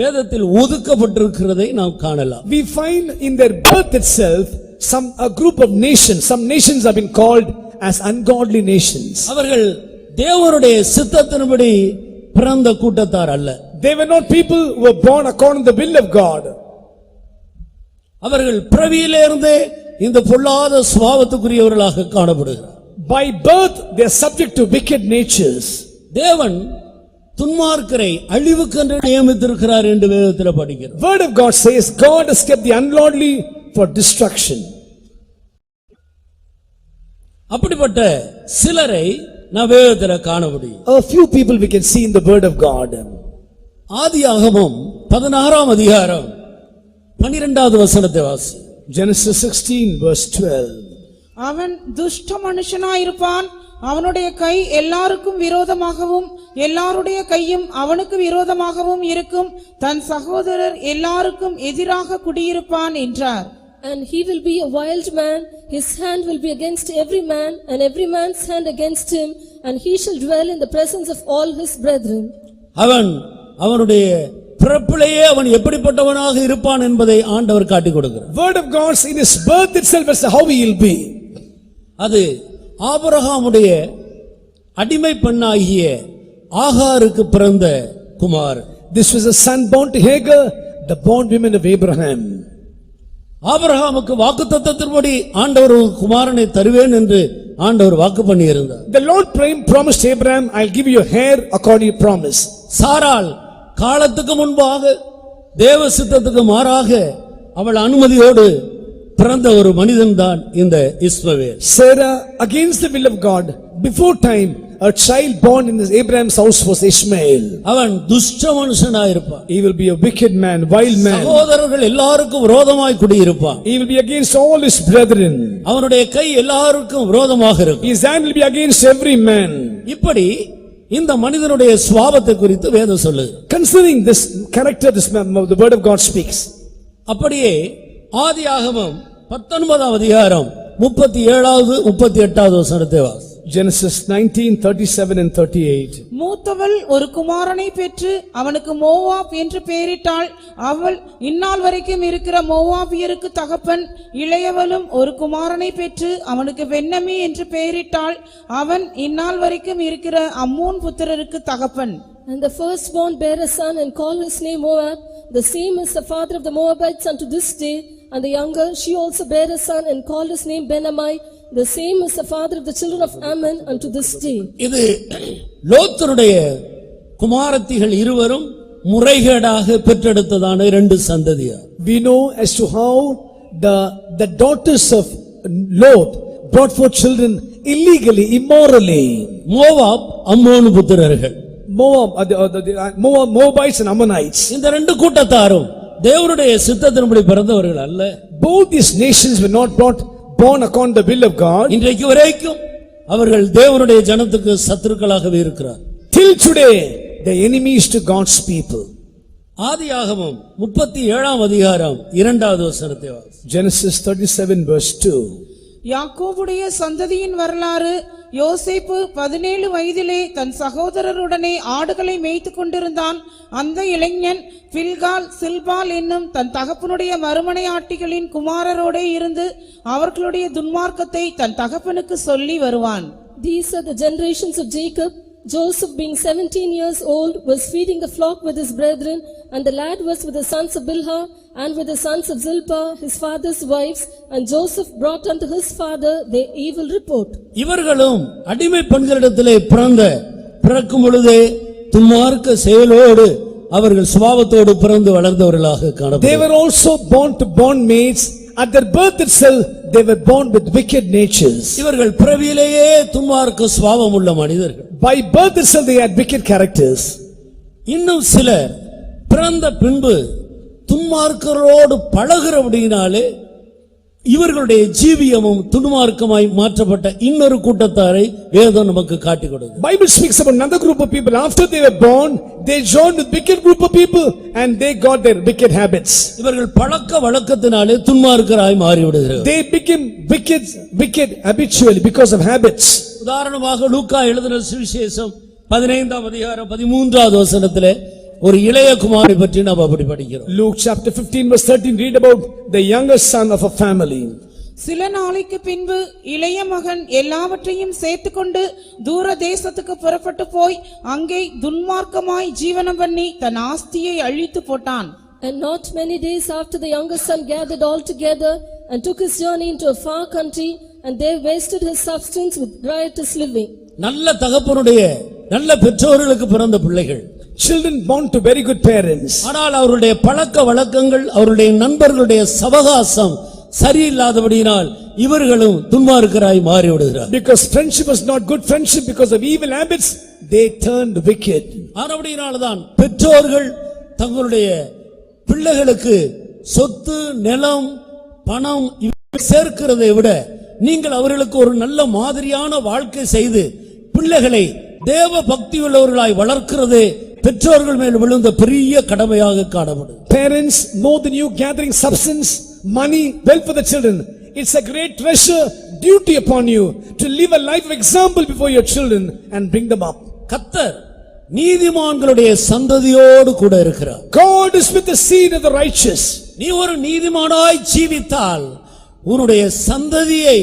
வேதத்தில் ஒதுக்கப்பட்டிருக்கிறதை நாம் காணலாம். We find in their birth itself a group of nations. Some nations have been called as ungodly nations. அவர்கள் தேவனுடைய சித்தத்தின்படி பிறந்த கூட்டத்தார் அல்ல. They were not people who were born according to the will of God. அவர்கள் பிறவியிலிருந்தே இந்த பொல்லாத சுபாவத்துக்குரியவர்களாக காணப்படுகிறார். By birth they are subject to wicked natures. தேவன் துன்மார்க்கரை அழிவுக்கென்று நியமித்திருக்கிறார் என்று வேதத்தில் படிக்கிறோம். Word of God says God has kept the ungodly for destruction. அப்படிப்பட்ட சிலரை நாம் வேதத்தில் காண முடியும். A few people we can see in the word of God. ஆதியாகமம் 16ஆம் அதிகாரம் 12வது வசனத்தை வாசி. Genesis 16 verse 12. அவன் துஷ்ட மனுஷனாயிருப்பான், அவனுடைய கை எல்லாருக்கும் விரோதமாகவும் எல்லாருடைய கையும் அவனுக்கு விரோதமாகவும் இருக்கும், தன் சகோதரர் எல்லாருக்கும் எதிராக குடியிருப்பான் என்றார். And he will be a wild man, his hand will be against every man, and every man's hand against him, and he shall dwell in the presence of all his brethren. அவனுடைய பிறப்பிலேயே அவன் எப்படிப்பட்டவனாக இருப்பான் என்பதை ஆண்டவர் காட்டிக் கொடுக்கிறார். Word of God in his birth itself as to how he will be. அது ஆபிரகாமுடைய அடிமை பெண்ணாகிய ஆகாருக்கு பிறந்த Kumar. This was a son born to Hagar, the bondwoman of Abraham. ஆபிரகாமுக்கு வாக்குத்தத்தத்தின்படி ஆண்டவர் ஒரு குமாரனை தருவேன் என்று ஆண்டவர் வாக்கு பண்ணியிருந்தார். The Lord promised Abraham, I'll give you a heir according to promise. சாராள் காலத்துக்கு முன்பாக தேவ சித்தத்துக்கு மாறாக அவள் அனுமதியோடு பிறந்த ஒரு மனிதன் தான் இந்த இஸ்மவேல். Sarah, against the will of God, before time, a child born in Abraham's house was Ishmael. அவன் துஷ்ட மனுஷனாயிருப்பான். He will be a wicked man, wild man. சகோதரர்கள் எல்லாருக்கும் விரோதமாய் குடியிருப்பான். He will be against all his brethren. அவனுடைய கை எல்லாருக்கும் விரோதமாக இருக்கும். His hand will be against every man. இப்படி இந்த மனிதனுடைய சுபாவத்தை குறித்து வேதம் சொல்லுது. Considering this character, this man, the word of God speaks. அப்படியே ஆதியாகமம் 19ஆம் அதிகாரம் 37வது 38வது வசனத்தை வாசி. Genesis 19:37 and 38. மூத்தவள் ஒரு குமாரனை பெற்று அவனுக்கு மோவாப் என்று பெயரிட்டாள். அவள் இந்நாள் வரைக்கும் இருக்கிற மோவாபியருக்கு தகப்பன். இளையவளும் ஒரு குமாரனை பெற்று அவனுக்கு வென்னமி என்று பெயரிட்டாள். அவன் இந்நாள் வரைக்கும் இருக்கிற அம்மோன் புத்திரருக்கு தகப்பன். And the firstborn bare a son and called his name Moab. The same is the father of the Moabites unto this day. And the younger, she also bare a son and called his name Ben-ammi. the same is the father of the children of Ammon unto this day. இது லோத்தருடைய குமாரத்திகள் இருவரும் முறைகேடாக பெற்றெடுத்ததான இரண்டு சந்ததியார். We know as to how the daughters of Lot brought forth children illegally, immorally. Moab Ammon புத்திரர்கள். Moabites and Ammonites. இந்த ரெண்டு கூட்டத்தாரும் தேவனுடைய சித்தத்தின்படி பிறந்தவர்கள் அல்ல. Both these nations were not born according to the will of God. இன்றைக்கு வரைக்கும் அவர்கள் தேவனுடைய ஜனத்துக்கு சத்துருக்களாகவே இருக்கிறார். Till today they are enemies to God's people. ஆதியாகமம் 37ஆம் அதிகாரம் 2வது வசனத்தை வாசி. Genesis 37 verse 2. யாக்கோபுடைய சந்ததியின் வரலாறு. யோசேப்பு 17 வயதிலே தன் சகோதரருடனே ஆடுகளை மேய்த்துக் கொண்டிருந்தான். அந்த இளைஞன் பில்கால் சில்பால் என்னும் தன் தகப்பனுடைய மறுமனையாட்டிகளின் குமாரரோடே இருந்து அவர்களுடைய துன்மார்க்கத்தை தன் தகப்பனுக்கு சொல்லி வருவான். These are the generations of Jacob. Joseph, being 17 years old, was feeding a flock with his brethren, and the lad was with the sons of Bilhah and with the sons of Zilpah, his father's wives, and Joseph brought unto his father their evil report. இவர்களும் அடிமை பெண்களிடத்திலே பிறக்கும் பொழுதே துன்மார்க்க செயலோடு அவர்கள் சுபாவத்தோடு பிறந்து வளர்ந்தவர்களாக காணப்பட்டார்கள். They were also born to bondmaids. At their birth itself, they were born with wicked natures. இவர்கள் பிறவியிலேயே துன்மார்க்க சுபாவம் உள்ள மனிதர்கள். By birth itself, they had wicked characters. இன்னும் சிலர் பிறந்த பின்பு துன்மார்க்கரோடு பழகுறபடியினாலே இவர்களுடைய ஜீவியமும் துன்மார்க்கமாய் மாற்றப்பட்ட இன்னொரு கூட்டத்தாரை வேதம் நமக்கு காட்டிக் கொடுக்கிறது. Bible speaks about another group of people. After they were born, they joined with wicked group of people and they got their wicked habits. இவர்கள் பழக்க வழக்கத்தினாலே துன்மார்க்கராய் மாறிவிடுகிறார்கள். They became wicked habitually because of habits. உதாரணமாக லூக்கா எழுதின சுவிசேஷம் 15ஆம் அதிகாரம் 13வது வசனத்திலே ஒரு இளைய குமாரை பற்றி நாம் அப்படி படிக்கிறோம். Luke chapter 15 verse 13 read about the younger son of a family. சில நாளைக்கு பின்பு இளைய மகன் எல்லாவற்றையும் சேர்த்துக்கொண்டு தூர தேசத்துக்கு புறப்பட்டு போய் அங்கே துன்மார்க்கமாய் ஜீவனம் பண்ணி தன் ஆஸ்தியை அழித்து போட்டான். And not many days after, the younger son gathered all together and took his journey into a far country, and there wasted his substance with riotous living. நல்ல தகப்பனுடைய நல்ல பெற்றோர்களுக்கு பிறந்த பிள்ளைகள், Children born to very good parents. ஆனால் அவருடைய பழக்க வழக்கங்கள் அவருடைய நண்பர்களுடைய சவகாசம் சரியில்லாதபடியினால் இவர்களும் துன்மார்க்கராய் மாறிவிடுகிறார். Because friendship was not good friendship, because of evil habits, they turned wicked. ஆனபடியினால்தான் பெற்றோர்கள் தங்களுடைய பிள்ளைகளுக்கு சொத்து, நிலம், பணம் சேர்க்கிறதை விட நீங்கள் அவர்களுக்கு ஒரு நல்ல மாதிரியான வாழ்க்கை செய்து பிள்ளைகளை தேவ பக்தி உள்ளவர்களாய் வளர்க்கிறதே பெற்றோர்கள் மேல் விழுந்த பெரிய கடமையாக காணப்படும். Parents, more than you gathering substance, money, wealth for the children, it's a great treasure, duty upon you to live a life of example before your children and bring them up. கர்த்தர் நீதிமான்களுடைய சந்ததியோடு கூட இருக்கிறார். God is with the seed of the righteous. நீ ஒரு நீதிமானாய் ஜீவித்தால் உன்னுடைய சந்ததியை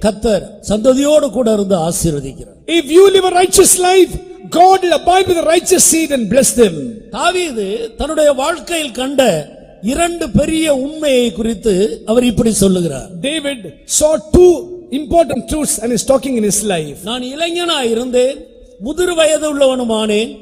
கர்த்தர் சந்ததியோடு கூட இருந்து ஆசீர்வதிக்கிறார். If you live a righteous life, God will abide with the righteous seed and bless them. தாவீது தன்னுடைய வாழ்க்கையில் கண்ட இரண்டு பெரிய உண்மையை குறித்து அவர் இப்படி சொல்லுகிறார். David saw two important truths and is talking in his life. நான் இளைஞனாய் இருந்தேன், முதிர் வயது உள்ளவனுமானேன்,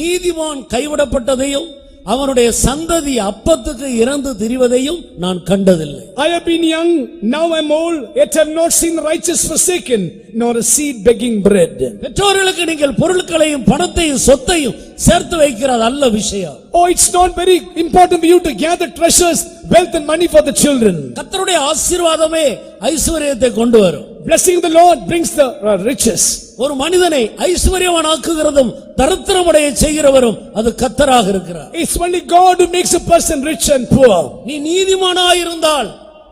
நீதிமான் கைவிடப்பட்டதையும் அவனுடைய சந்ததி அப்பத்துக்கு இறந்து திரிவதையும் நான் கண்டதில்லை. I have been young, now I am old, yet have not seen the righteous forsaken, nor a seed begging bread. பெற்றோர்களுக்கு நீங்கள் பொருட்களையும் பணத்தையும் சொத்தையும் சேர்த்து வைக்கிறது அல்ல விஷயம். Oh, it's not very important for you to gather treasures, wealth and money for the children. கர்த்தருடைய ஆசீர்வாதமே ஐஸ்வரியத்தை கொண்டு வரும். Blessing of the Lord brings the riches. ஒரு மனிதனை ஐஸ்வரியவானாக்குகிறதும் தரித்திரமடைய செய்கிறவரும் அது கர்த்தராக இருக்கிறார். It's only God who makes a person rich and poor. நீ நீதிமானாய் இருந்தால்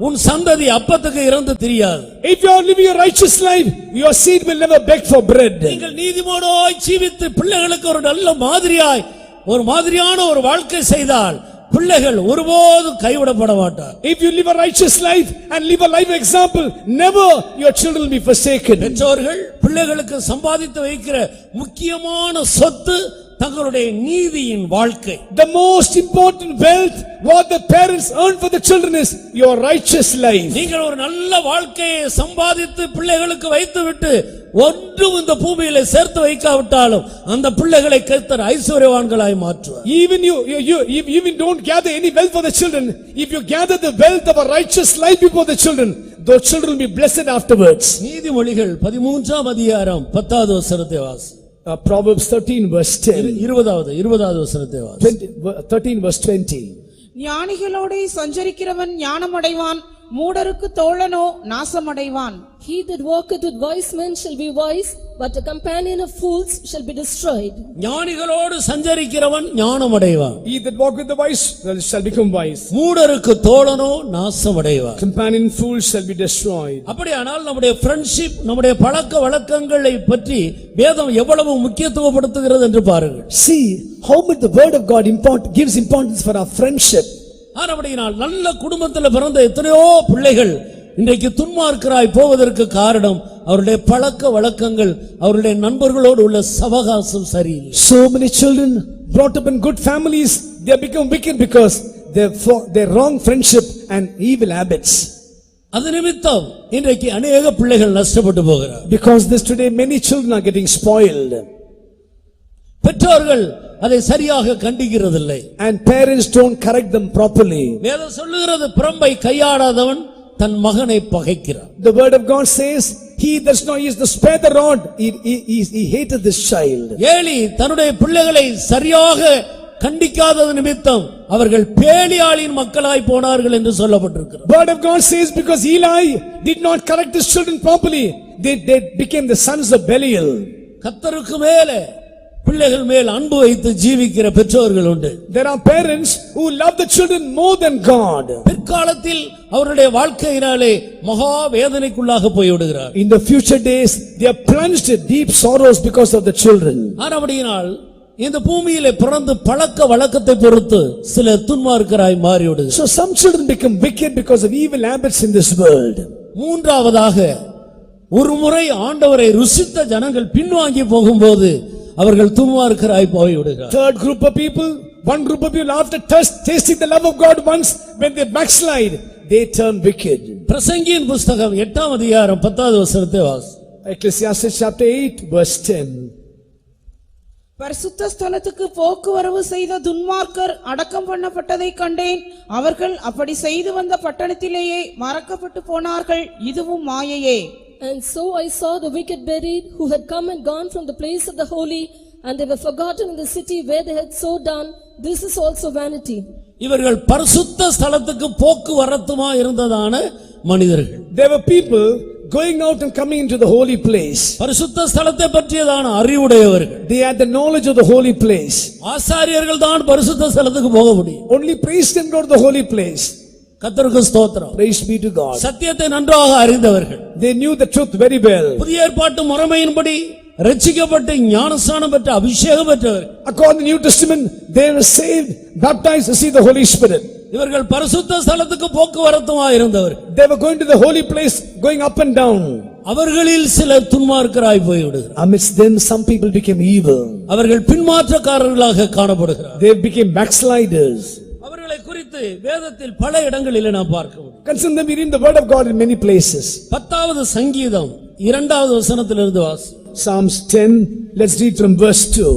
உன் சந்ததி அப்பத்துக்கு இறந்து திரியாது. If you are living a righteous life, your seed will never beg for bread. நீங்கள் நீதிமானாய் ஜீவித்து பிள்ளைகளுக்கு ஒரு நல்ல மாதிரியான ஒரு வாழ்க்கை செய்தால் பிள்ளைகள் ஒருபோதும் கைவிடப்பட மாட்டார். If you live a righteous life and live a life example, never your children will be forsaken. பெற்றோர்கள் பிள்ளைகளுக்கு சம்பாதித்து வைக்கிற முக்கியமான சொத்து தங்களுடைய நீதியின் வாழ்க்கை. The most important wealth what the parents earn for the children is your righteous life. நீங்கள் ஒரு நல்ல வாழ்க்கையை சம்பாதித்து பிள்ளைகளுக்கு வைத்துவிட்டு ஒன்றும் இந்த பூமியிலே சேர்த்து வைக்காவிட்டாலும் அந்த பிள்ளைகளை கர்த்தர் ஐஸ்வர்யவான்களாய் மாற்றுவார். Even don't gather any wealth for the children. If you gather the wealth of a righteous life before the children, those children will be blessed afterwards. நீதிமொழிகள் 13ஆம் அதிகாரம் 10வது வசனத்தை வாசி. Proverbs 13 verse 10. 20வது வசனத்தை வாசி. 13 verse 20. ஞானிகளோடே சஞ்சரிக்கிறவன் ஞானமடைவான், மூடருக்கு தோழனோ நாசமடைவான். He that walketh with wise men shall be wise, but a companion of fools shall be destroyed. ஞானிகளோடு சஞ்சரிக்கிறவன் ஞானமடைவான். He that walketh with the wise shall become wise. மூடருக்கு தோழனோ நாசமடைவான். Companion fools shall be destroyed. அப்படியானால் நம்முடைய friendship, நம்முடைய பழக்க வழக்கங்களை பற்றி வேதம் எவ்வளவு முக்கியத்துவப்படுத்துகிறது என்று பாருங்கள். See how much the word of God gives importance for our friendship. அப்படினால் நல்ல குடும்பத்தில் பிறந்த எத்தனையோ பிள்ளைகள் இன்றைக்கு துன்மார்க்கராய் போவதற்கு காரணம் அவருடைய பழக்க வழக்கங்கள், அவருடைய நண்பர்களோடு உள்ள சவகாசம் சரியில்லை. So many children brought up in good families, they have become wicked because their wrong friendship and evil habits. அது நிமித்தம் இன்றைக்கு அநேக பிள்ளைகள் நஷ்டப்பட்டு போகிறார். Because this today many children are getting spoiled. பெற்றோர்கள் அதை சரியாக கண்டிக்கிறதில்லை. And parents don't correct them properly. வேதம் சொல்லுகிறது பிரம்பை கையாடாதவன் தன் மகனை பகைக்கிறான். The word of God says he does not use the spare the rod, he hated this child. Eli தன்னுடைய பிள்ளைகளை சரியாக கண்டிக்காதது நிமித்தம் அவர்கள் பேலியாளின் மக்களாய் போனார்கள் என்று சொல்லப்பட்டிருக்கிறது. Word of God says because Eli did not correct his children properly, they became the sons of Belial. கர்த்தருக்கு மேலே பிள்ளைகள் மேல் அன்பு வைத்து ஜீவிக்கிற பெற்றோர்கள் உண்டு. There are parents who love the children more than God. பிற்காலத்தில் அவருடைய வாழ்க்கையினாலே மகா வேதனைக்குள்ளாக போய்விடுகிறார். In the future days they are plunged in deep sorrows because of the children. ஆனபடியினால் இந்த பூமியிலே பிறந்து பழக்க வழக்கத்தை பொறுத்து சில துன்மார்க்கராய் மாறிவிடுகிறார். So some children become wicked because of evil habits in this world. மூன்றாவதாக ஒரு முறை ஆண்டவரை ருசித்த ஜனங்கள் பின்வாங்கி போகும்போது அவர்கள் துன்மார்க்கராய் போய்விடுகிறார். Third group of people, one group of people after tasting the love of God once, when they backslide, they turn wicked. பிரசங்கியின் புஸ்தகம் 8ஆம் அதிகாரம் 10வது வசனத்தை வாசி. Ecclesiastes chapter 8 verse 10. பரிசுத்த ஸ்தலத்துக்கு போக்குவரவு செய்த துன்மார்க்கர் அடக்கம் பண்ணப்பட்டதை கண்டேன். அவர்கள் அப்படி செய்து வந்த பட்டணத்திலேயே மறக்கப்பட்டு போனார்கள். இதுவும் மாயையே. And so I saw the wicked buried, who had come and gone from the place of the holy, and they were forgotten in the city where they had so done. This is also vanity. இவர்கள் பரிசுத்த ஸ்தலத்துக்கு போக்குவரத்துமா இருந்ததான மனிதர்கள். There were people going out and coming into the holy place. பரிசுத்த ஸ்தலத்தை பற்றியதான அறிவுடையவர்கள். They had the knowledge of the holy place. ஆசாரியர்கள் தான் பரிசுத்த ஸ்தலத்துக்கு போக முடியும். Only priests can go to the holy place. கர்த்தருக்கு ஸ்தோத்திரம். Praise be to God. சத்தியத்தை நன்றாக அறிந்தவர்கள். They knew the truth very well. புதிய ஏற்பாட்டு முறைமையின்படி ரட்சிக்கப்பட்டு ஞானஸ்நானம் பெற்ற அபிஷேகம் பெற்றவர். According to the New Testament, they were saved, baptized, received the Holy Spirit. இவர்கள் பரிசுத்த ஸ்தலத்துக்கு போக்குவரத்துமா இருந்தவர். They were going to the holy place, going up and down. அவர்களில் சிலர் துன்மார்க்கராய் போய்விடுகிறார். Amidst them some people became evil. அவர்கள் பின்மாற்றக்காரர்களாக காணப்படுகிறார். They became backsliders. அவர்களை குறித்து வேதத்தில் பல இடங்களில் நாம் பார்க்க முடியும். Concerning them we read the word of God in many places. 10வது சங்கீதம் 2வது வசனத்திலிருந்து வாசி. Psalms 10, let's read from verse 2.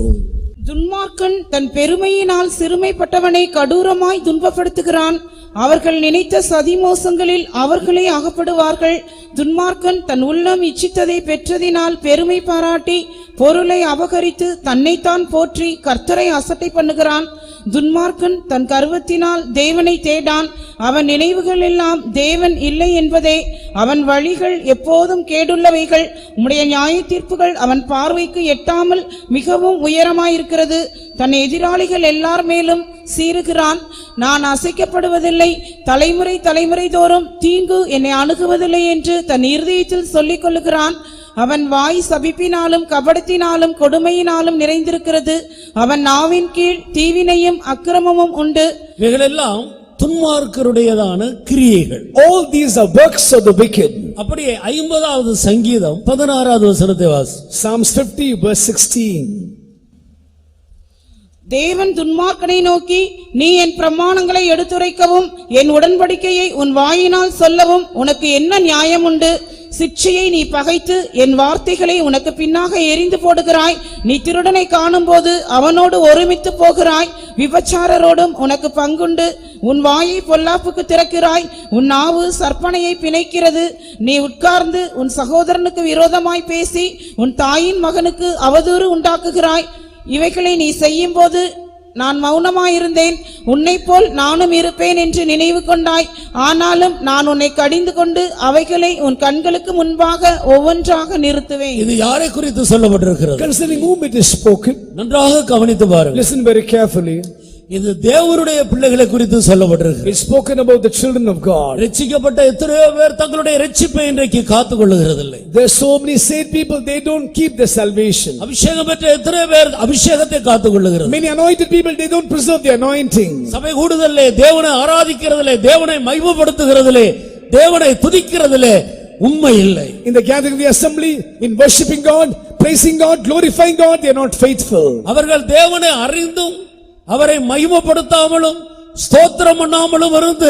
துன்மார்க்கன் தன் பெருமையினால் சிறுமைப்பட்டவனை கடூரமாய் துன்பப்படுத்துகிறான். அவர்கள் நினைத்த சதிமோசங்களில் அவர்களே அகப்படுவார்கள். துன்மார்க்கன் தன் உள்ளம் இச்சித்ததை பெற்றதினால் பெருமை பாராட்டி பொருளை அபகரித்து தன்னைத்தான் போற்றி கர்த்தரை அசட்டை பண்ணுகிறான். துன்மார்க்கன் தன் கர்வத்தினால் தேவனை தேடான். அவன் நினைவுகள் எல்லாம் தேவன் இல்லை என்பதே. அவன் வழிகள் எப்போதும் கேடுள்ளவைகள். உம்முடைய நியாய தீர்ப்புகள் அவன் பார்வைக்கு எட்டாமல் மிகவும் உயரமாயிருக்கிறது. தன் எதிராளிகள் எல்லார் மேலும் சீறுகிறான். நான் அசைக்கப்படுவதில்லை, தலைமுறை தலைமுறை தோறும் தீங்கு என்னை அணுகுவதில்லை என்று தன் இருதயத்தில் சொல்லிக் கொள்ளுகிறான். அவன் வாய் சபிப்பினாலும் கபடத்தினாலும் கொடுமையினாலும் நிறைந்திருக்கிறது. அவன் நாவின் கீழ் தீவினையும் அக்கிரமமும் உண்டு. இவைகளெல்லாம் துன்மார்க்கருடையதான கிரியைகள். All these are works of the wicked. அப்படியே 50வது சங்கீதம் 16வது வசனத்தை வாசி. Psalms 50 verse 16. தேவன் துன்மார்க்கனை நோக்கி, நீ என் பிரமாணங்களை எடுத்துரைக்கவும் என் உடன்படிக்கையை உன் வாயினால் சொல்லவும் உனக்கு என்ன நியாயம் உண்டு? சிட்சையை நீ பகைத்து என் வார்த்தைகளை உனக்கு பின்னாக எறிந்து போடுகிறாய். நீ திருடனை காணும்போது அவனோடு ஒருமித்து போகிறாய். விபச்சாரரோடும் உனக்கு பங்குண்டு. உன் வாயை பொல்லாப்புக்கு திறக்கிறாய். உன் நாவு சற்பனையை பிணைக்கிறது. நீ உட்கார்ந்து உன் சகோதரனுக்கு விரோதமாய் பேசி உன் தாயின் மகனுக்கு அவதூறு உண்டாக்குகிறாய். இவைகளை நீ செய்யும்போது நான் மௌனமாயிருந்தேன். உன்னைப் போல் நானும் இருப்பேன் என்று நினைவு கொண்டாய். ஆனாலும் நான் உன்னை கடிந்து கொண்டு அவைகளை உன் கண்களுக்கு முன்பாக ஒவ்வொன்றாக நிறுத்துவேன். இது யாரை குறித்து சொல்லப்பட்டிருக்கிறது? Concerning whom it is spoken. நன்றாக கவனித்து பாருங்கள். Listen very carefully. இது தேவனுடைய பிள்ளைகளை குறித்து சொல்லப்பட்டிருக்கிறது. It's spoken about the children of God. ரட்சிக்கப்பட்ட எத்தனையோ பேர் தங்களுடைய ரட்சிப்பை இன்றைக்கு காத்துக் கொள்ளுகிறதில்லை. There are so many saved people, they don't keep their salvation. அபிஷேகம் பெற்ற எத்தனையோ பேர் அபிஷேகத்தை காத்துக் கொள்ளுகிறது. Many anointed people, they don't preserve the anointing. சபை கூடுதலே, தேவனை ஆராதிக்கிறதிலே, தேவனை மகிமைப்படுத்துகிறதிலே, தேவனை துதிக்கிறதிலே உண்மை இல்லை. In the gathering of the assembly, in worshiping God, praising God, glorifying God, they are not faithful. அவர்கள் தேவனை அறிந்தும் அவரை மகிமைப்படுத்தாமலும் ஸ்தோத்திரம் பண்ணாமலும் இருந்து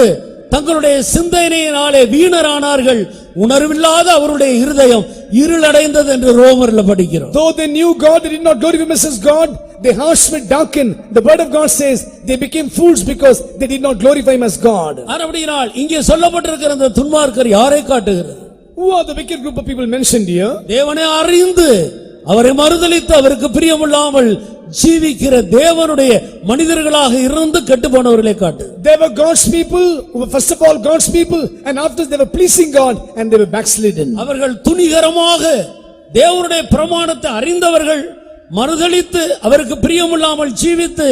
தங்களுடைய சிந்தனையினாலே வீணரானார்கள். உணர்வில்லாத அவருடைய இருதயம் இருளடைந்தது என்று ரோமர்ல படிக்கிறோம். Though they knew God, they did not glorify Him as God. Their hearts were darkened. The word of God says they became fools because they did not glorify Him as God. அப்படினால் இங்கே சொல்லப்பட்டிருக்கிற இந்த துன்மார்க்கர் யாரை காட்டுகிறது? Who are the wicked group of people mentioned here? தேவனை அறிந்து அவரை மறுதலித்து அவருக்கு பிரியமில்லாமல் ஜீவிக்கிற தேவனுடைய மனிதர்களாக இருந்து கெட்டு போனவர்களை காட்டு. They were God's people, first of all God's people, and after they were pleasing God and they were backslidden. அவர்கள் துணிகரமாக தேவனுடைய பிரமாணத்தை அறிந்தவர்கள் மறுதலித்து அவருக்கு பிரியமில்லாமல் ஜீவித்து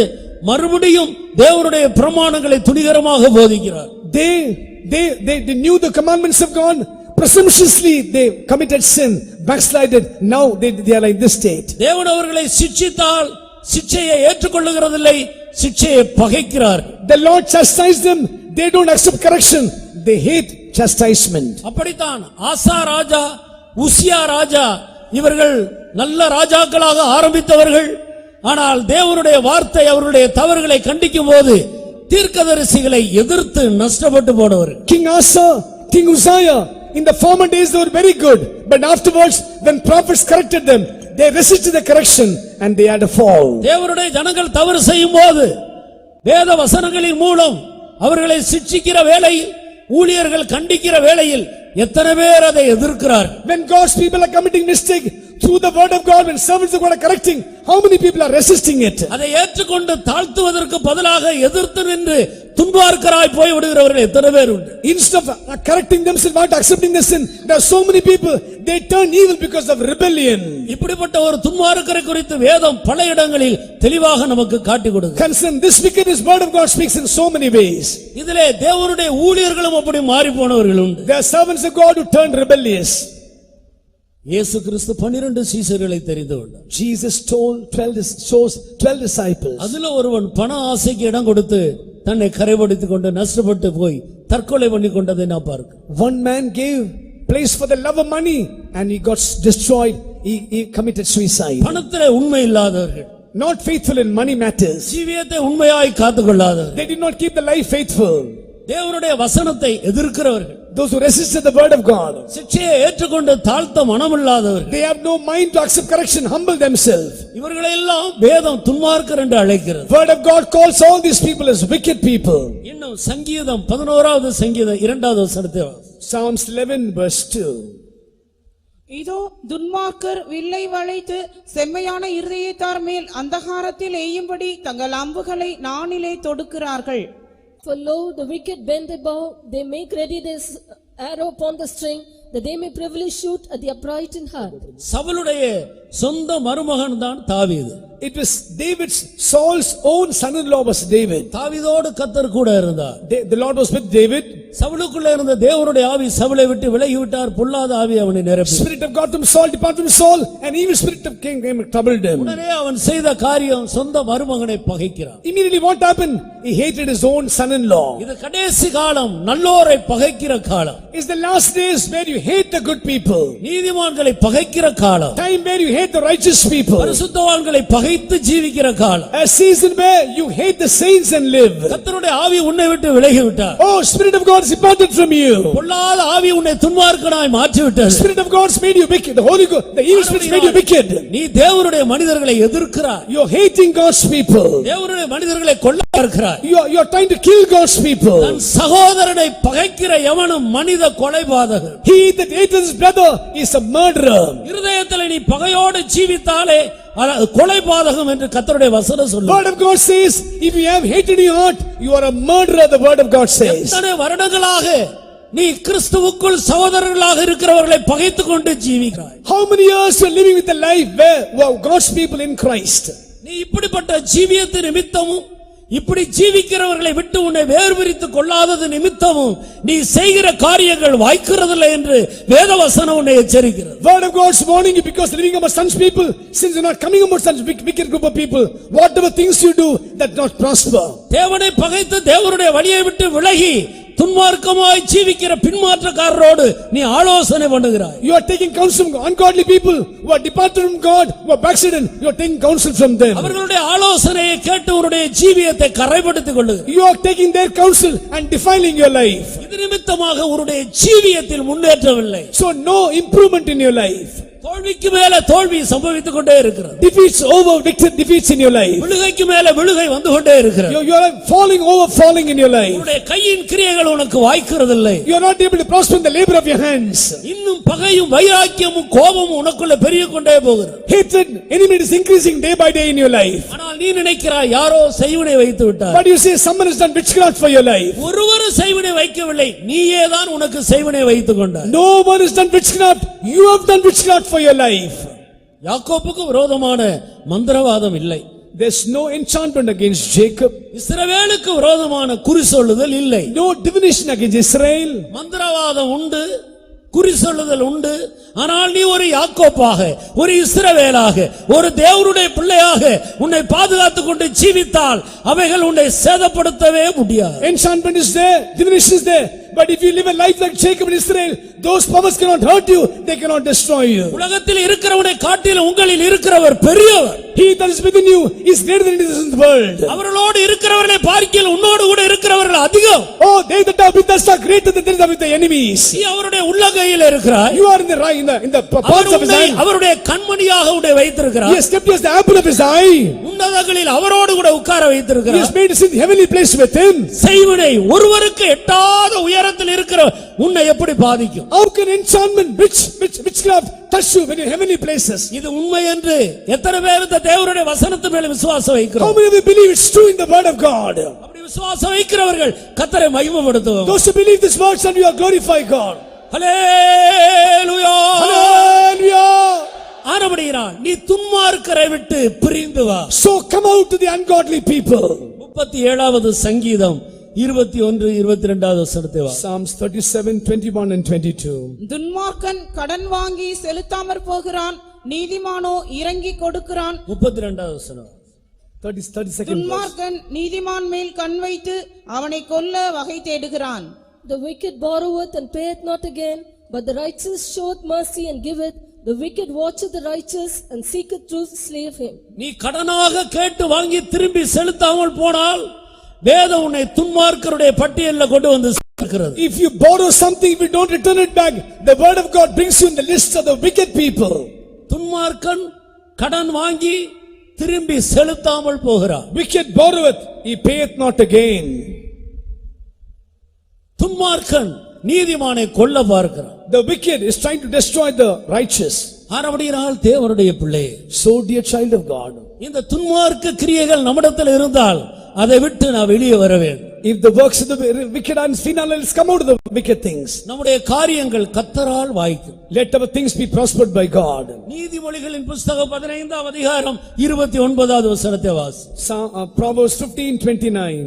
மறுபடியும் தேவனுடைய பிரமாணங்களை துணிகரமாக போதிக்கிறார். They knew the commandments of God. Presumptuously they committed sin, backslided. Now they are like this state. தேவன் அவர்களை சிட்சித்தால் சிட்சையை ஏற்றுக்கொள்ளுகிறதில்லை, சிட்சையை பகைக்கிறார். The Lord chastised them, they don't accept correction, they hate chastisement. அப்படித்தான் ஆசா ராஜா, உசியா ராஜா இவர்கள் நல்ல ராஜாக்களாக ஆரம்பித்தவர்கள். ஆனால் தேவனுடைய வார்த்தை அவருடைய தவறுகளை கண்டிக்கும் போது தீர்க்கதரிசிகளை எதிர்த்து நஷ்டப்பட்டு போனவர்கள். King Asa, King Uzziah, in the former days they were very good, but afterwards when prophets corrected them, they resisted the correction and they had a fall. தேவனுடைய ஜனங்கள் தவறு செய்யும் போது வேத வசனங்களின் மூலம் அவர்களை சிட்சிக்கிற வேளையில், ஊழியர்கள் கண்டிக்கிற வேளையில் எத்தனை பேர் அதை எதிர்க்கிறார்? When God's people are committing mistake through the word of God, when servants of God are correcting, how many people are resisting it? அதை ஏற்றுக்கொண்டு தாழ்த்துவதற்கு பதிலாக எதிர்த்து நின்று துன்மார்க்கராய் போய் விடுகிறவர்கள் எத்தனை பேர் உண்டு? Instead of correcting themselves, not accepting the sin, there are so many people, they turn evil because of rebellion. இப்படிப்பட்ட ஒரு துன்மார்க்கரை குறித்து வேதம் பல இடங்களில் தெளிவாக நமக்கு காட்டிக் கொடுக்கிறது. Concern this wickedness, word of God speaks in so many ways. இதிலே தேவனுடைய ஊழியர்களும் அப்படி மாறி போனவர்கள் உண்டு. There are servants of God who turned rebellious. இயேசு கிறிஸ்து 12 சீஷர்களை தெரிந்து கொண்டார். Jesus chose 12 disciples. அதுல ஒருவன் பண ஆசைக்கு இடம் கொடுத்து தன்னை கரைப்படுத்திக் கொண்டு நஷ்டப்பட்டு போய் தற்கொலை பண்ணி கொண்டதை நான் பார்க்கிறேன். One man gave place for the love of money and he got destroyed. He committed suicide. பணத்திலே உண்மை இல்லாதவர்கள், Not faithful in money matters. ஜீவியத்தை உண்மையாய் காத்துக்கொள்ளாதவர்கள், They did not keep the life faithful. தேவனுடைய வசனத்தை எதிர்க்கிறவர்கள், Those who resisted the word of God. சிட்சையை ஏற்றுக்கொண்டு தாழ்த்த மனமில்லாதவர்கள், They have no mind to accept correction, humble themselves. இவர்களை எல்லாம் வேதம் துன்மார்க்கர் என்று அழைக்கிறது. Word of God calls all these people as wicked people. இன்னும் சங்கீதம் 11வது சங்கீதம் 2வது வசனத்தை வாசி. Psalms 11 verse 2. இதோ துன்மார்க்கர் வில்லை வளைத்து செம்மையான இருதயத்தார் மேல் அந்தகாரத்தில் எய்யும்படி தங்கள் அம்புகளை நாணிலே தொடுக்கிறார்கள். For lo, the wicked bend a bow, they make ready this arrow upon the string, that they may privily shoot at the upright in heart. சவுலுடைய சொந்த மருமகன் தான் தாவீது. It was Saul's own son-in-law was David. தாவீதோடு கர்த்தர் கூட இருந்தார். The Lord was with David. சவுலுக்குள்ள இருந்த தேவனுடைய ஆவி சவுலை விட்டு விலகி விட்டார், பொல்லாத ஆவி அவனை நிரப்பி. Spirit of God from Saul departed from Saul, and evil spirit of king came and troubled him. உடனே அவன் செய்த காரியம் சொந்த மருமகனை பகைக்கிறான். Immediately what happened? He hated his own son-in-law. இது கடைசி காலம், நல்லோரை பகைக்கிற காலம். It's the last days where you hate the good people. நீதிமான்களை பகைக்கிற காலம். Time where you hate the righteous people. பரிசுத்தவான்களை பகைத்து ஜீவிக்கிற காலம். A season where you hate the saints and live. கர்த்தருடைய ஆவி உன்னை விட்டு விலகி விட்டார். Oh, Spirit of God has departed from you. பொல்லாத ஆவி உன்னை துன்மார்க்கனாய் மாற்றி விட்டது. Spirit of God has made you wicked. The Holy Ghost, the evil spirit has made you wicked. நீ தேவனுடைய மனிதர்களை எதிர்க்கிறாய். You're hating God's people. தேவனுடைய மனிதர்களை கொல்ல பார்க்கிறாய். You're trying to kill God's people. தன் சகோதரனை பகைக்கிற எவனும் மனித கொலைபாதகன். He that hates his brother is a murderer. இருதயத்தில் நீ பகையோடு ஜீவித்தாலே கொலைபாதகம் என்று கர்த்தருடைய வசனம் சொல்லுது. Word of God says, if you have hated in your heart, you are a murderer, the word of God says. எத்தனை வருடங்களாக நீ கிறிஸ்துவுக்குள் சகோதரர்களாக இருக்கிறவர்களை பகைத்துக் கொண்டு ஜீவிக்கிறாய். How many years you are living with a life where God's people in Christ? நீ இப்படிப்பட்ட ஜீவியத்தின் நிமித்தமும் இப்படி ஜீவிக்கிறவர்களை விட்டு உன்னை வேறுபிரித்துக் கொள்ளாதது நிமித்தமும் நீ செய்கிற காரியங்கள் வாய்க்கிறதில்லை என்று வேதவசனம் உன்னை எச்சரிக்கிறது. Word of God is warning you because living among such people, since you're not coming among such wicked group of people, whatever things you do that not prosper. தேவனை பகைத்து தேவனுடைய வழியை விட்டு விலகி துன்மார்க்கமாய் ஜீவிக்கிற பின்மாற்றக்காரரோடு நீ ஆலோசனை பண்ணுகிறாய். You are taking counsel from ungodly people who are departed from God, who are backslidden. You are taking counsel from them. அவர்களுடைய ஆலோசனையை கேட்டு உன்னுடைய ஜீவியத்தை கரைப்படுத்திக் கொள்ளுகிறாய். You are taking their counsel and defiling your life. இது நிமித்தமாக உன்னுடைய ஜீவியத்தில் முன்னேற்றமில்லை. So no improvement in your life. தோல்விக்கு மேல தோல்வி சம்பவித்துக் கொண்டே இருக்கிறது. Defeats over defeats in your life. விழுகைக்கு மேல விழுகை வந்து கொண்டே இருக்கிறது. You are falling over falling in your life. உன்னுடைய கையின் கிரியைகள் உனக்கு வாய்க்கிறதில்லை. You are not able to prosper in the labor of your hands. இன்னும் பகையும் வைராக்கியமும் கோபமும் உனக்குள்ள பெருகிக் கொண்டே போகிறது. Hatred, enemy is increasing day by day in your life. ஆனால் நீ நினைக்கிறாய் யாரோ செய்வினை வைத்து விட்டார். But you say someone has done witchcraft for your life. ஒருவரும் செய்வினை வைக்கவில்லை, நீயே தான் உனக்கு செய்வினை வைத்துக் கொண்டாய். No one has done witchcraft. You have done witchcraft for your life. யாக்கோபுக்கு விரோதமான மந்திரவாதம் இல்லை. There's no enchantment against Jacob. இஸ்ரவேலுக்கு விரோதமான குறி சொல்லுதல் இல்லை. No divination against Israel. மந்திரவாதம் உண்டு, குறி சொல்லுதல் உண்டு. ஆனால் நீ ஒரு யாக்கோப்பாக, ஒரு இஸ்ரவேலாக, ஒரு தேவனுடைய பிள்ளையாக உன்னை பாதுகாத்துக் கொண்டு ஜீவித்தால் அவைகள் உன்னை சேதப்படுத்தவே முடியாது. Enchantment is there, divination is there. But if you live a life like Jacob in Israel, those powers cannot hurt you, they cannot destroy you. உலகத்தில் இருக்கிறவனை காட்டிலும் உங்களில் இருக்கிறவர் பெரியவர். He that is within you is greater than it is in the world. அவர்களோடு இருக்கிறவர்களை பார்க்கில் உன்னோடு கூட இருக்கிறவர்கள் அதிகம். Oh, they that are with us are greater than they that are with the enemies. நீ அவருடைய உள்ளங்கையில் இருக்கிறாய். You are in the right, in the parts of his hand. அவருடைய கண்மணியாக உன்னை வைத்திருக்கிறார். He has kept you as the apple of his eye. உன்னதங்களில் அவரோடு கூட உட்கார He வைத்திருக்கிறார். has made us in the heavenly place with him. செய்வினை ஒருவருக்கு எட்டாத உயரத்தில் இருக்கிற உன்னை எப்படி பாதிக்கும்? How can enchantment, witchcraft touch you when you're in heavenly places? இது உண்மை என்று எத்தனை பேர் இந்த தேவனுடைய வசனத்து மேல விசுவாசம் How வைக்கிறோம்? many of you believe it's true in the word of God? அப்படி விசுவாசம் வைக்கிறவர்கள் கர்த்தரை மகிமைப்படுத்துவாங்க. Those who believe this word and you are glorify God. Hallelujah. Hallelujah. ஆனபடியால் நீ துன்மார்க்கரை விட்டு பிரிந்து வா. So come out to the ungodly people. 37வது சங்கீதம் 21 22வது வசனத்தை வா. Psalms 37, 21 and 22. துன்மார்க்கன் கடன் வாங்கி செலுத்தாமற் போகிறான், நீதிமானோ இறங்கி கொடுக்கிறான். 32வது வசனம். 32nd verse. துன்மார்க்கன் நீதிமான் மேல் கண் வைத்து அவனை கொல்ல வகை தேடுகிறான். The wicked borroweth and payeth not again, but the righteous showeth mercy and giveth. The wicked watcheth the righteous and seeketh to slay him. நீ கடனாக கேட்டு வாங்கி திரும்பி செலுத்தாமல் போனால் வேதம் உன்னை துன்மார்க்கருடைய பட்டியலில் கொண்டு வந்து சேர்க்கிறது. If you borrow something, if you don't return it back, the word of God brings you in the list of the wicked people. துன்மார்க்கன் கடன் வாங்கி திரும்பி செலுத்தாமல் போகிறான். Wicked borroweth, he payeth not again. துன்மார்க்கன் நீதிமானை கொல்ல பார்க்கிறான். The wicked is trying to destroy the righteous. ஆனபடியால் தேவனுடைய பிள்ளையே, So dear child of God, இந்த துன்மார்க்க கிரியைகள் நம்மிடத்தில் இருந்தால் அதை விட்டு நான் வெளியே வர வேண்டும். if the works of the wicked and finally come out of the wicked things, நம்முடைய காரியங்கள் கர்த்தரால் வாய்க்கும். let our things be prospered by God. நீதிமொழிகளின் புத்தகம் 15வது அதிகாரம் 29வது வசனத்தை வாசி. Proverbs 15:29.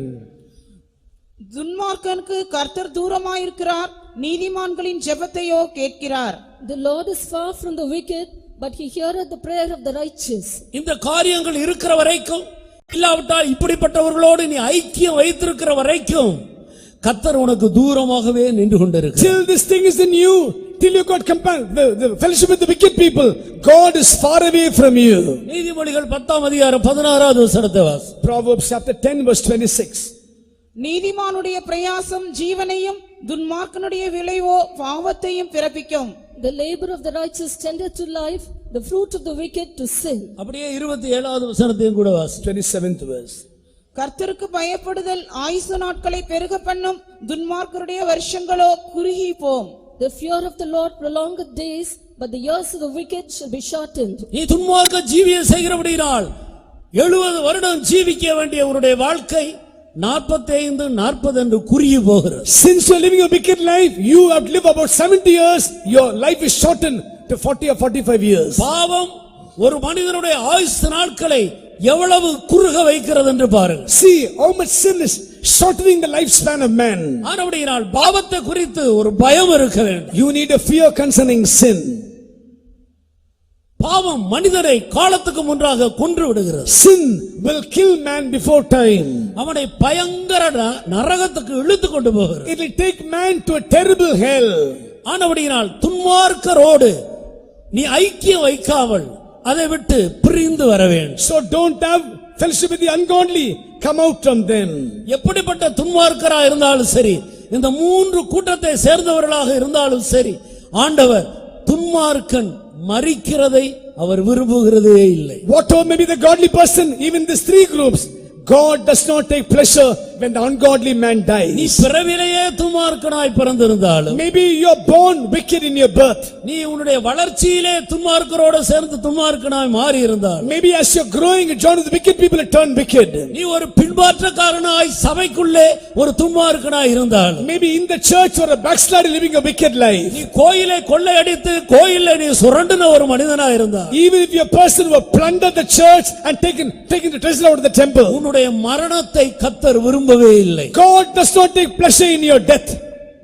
துன்மார்க்கனுக்கு கர்த்தர் தூரமாயிருக்கிறார், நீதிமான்களின் ஜெபத்தையோ கேட்கிறார். The Lord is far from the wicked, but he heareth the prayer of the righteous. இந்த காரியங்கள் இருக்கிற வரைக்கும், இல்லாவிட்டால் இப்படிப்பட்டவர்களோடு நீ ஐக்கியம் வைத்திருக்கிற வரைக்கும் கர்த்தர் உனக்கு தூரமாகவே நின்று கொண்டிருக்கிறார். Till this thing is in you, till you got the fellowship with the wicked people, God is far away from you. நீதிமொழிகள் 10:16 வசனத்தை வாசி. Proverbs chapter 10 verse 26. நீதிமானுடைய பிரயாசம் ஜீவனையும், துன்மார்க்கனுடைய விளைவோ பாவத்தையும் பிறப்பிக்கும். The labor of the righteous tendeth to life, the fruit of the wicked to sin. அப்படியே 27வது வசனத்தையும் கூட வாசி. 27th verse. கர்த்தருக்கு பயப்படுதல் ஆயுசு நாட்களை பெருக பண்ணும், துன்மார்க்கருடைய வருஷங்களோ குறுகி போம். The fear of the Lord prolongeth days, but the years of the wicked shall be shortened. நீ துன்மார்க்க ஜீவியம் செய்கிறபடியால் 70 வருடம் ஜீவிக்க வேண்டிய உன்னுடைய வாழ்க்கை 45-40 என்று குறுகி போகிறது. Since you are living a wicked life, you have to live about 70 years, your life is shortened to 40 or 45 years. பாவம் ஒரு மனிதனுடைய ஆயுசு நாட்களை எவ்வளவு குறுக வைக்கிறது என்று பாருங்கள். See how much sin is shortening the lifespan of man. ஆனபடியால் பாவத்தை குறித்து ஒரு பயம் இருக்க வேண்டும். You need a fear concerning sin. பாவம் மனிதரை காலத்துக்கு முன்பாக கொன்று விடுகிறது. Sin will kill man before time. அவனை பயங்கர நரகத்துக்கு இழுத்து கொண்டு போகிறது. It will take man to a terrible hell. ஆனபடியால் துன்மார்க்கரோடு நீ ஐக்கியம் வைக்காமல் அதை விட்டு பிரிந்து வர வேண்டும். So don't have fellowship with the ungodly, come out from them. எப்படிப்பட்ட துன்மார்க்கரா இருந்தாலும் சரி, இந்த 3 கூட்டத்தை சேர்ந்தவர்களாக இருந்தாலும் சரி, ஆண்டவர் துன்மார்க்கன் மரிக்கிறதை அவர் விரும்புகிறதே இல்லை. Whatever may be the godly person, even these 3 groups, God does not take pleasure when the ungodly man நீ dies. பிறவிலேயே துன்மார்க்கனாய் பிறந்திருந்தாலும், Maybe you are born wicked in your birth. நீ உன்னுடைய வளர்ச்சியிலே துன்மார்க்கரோடு சேர்ந்து துன்மார்க்கனாய் மாறி இருந்தால், Maybe as you're growing, you join with the wicked people and turn wicked. நீ ஒரு பின்பாற்றக்காரனாய் சபைக்குள்ளே ஒரு துன்மார்க்கனாய் இருந்தால், Maybe in the church or a backslider living a wicked life. நீ கோயிலை கொள்ளையடித்து கோயிலை நீ சுரண்டின ஒரு மனிதனாய் இருந்தால், Even if you're a person who have plundered the church and taken the treasure out of the temple, உன்னுடைய மரணத்தை கர்த்தர் விரும்பவே இல்லை. God does not take pleasure in your death.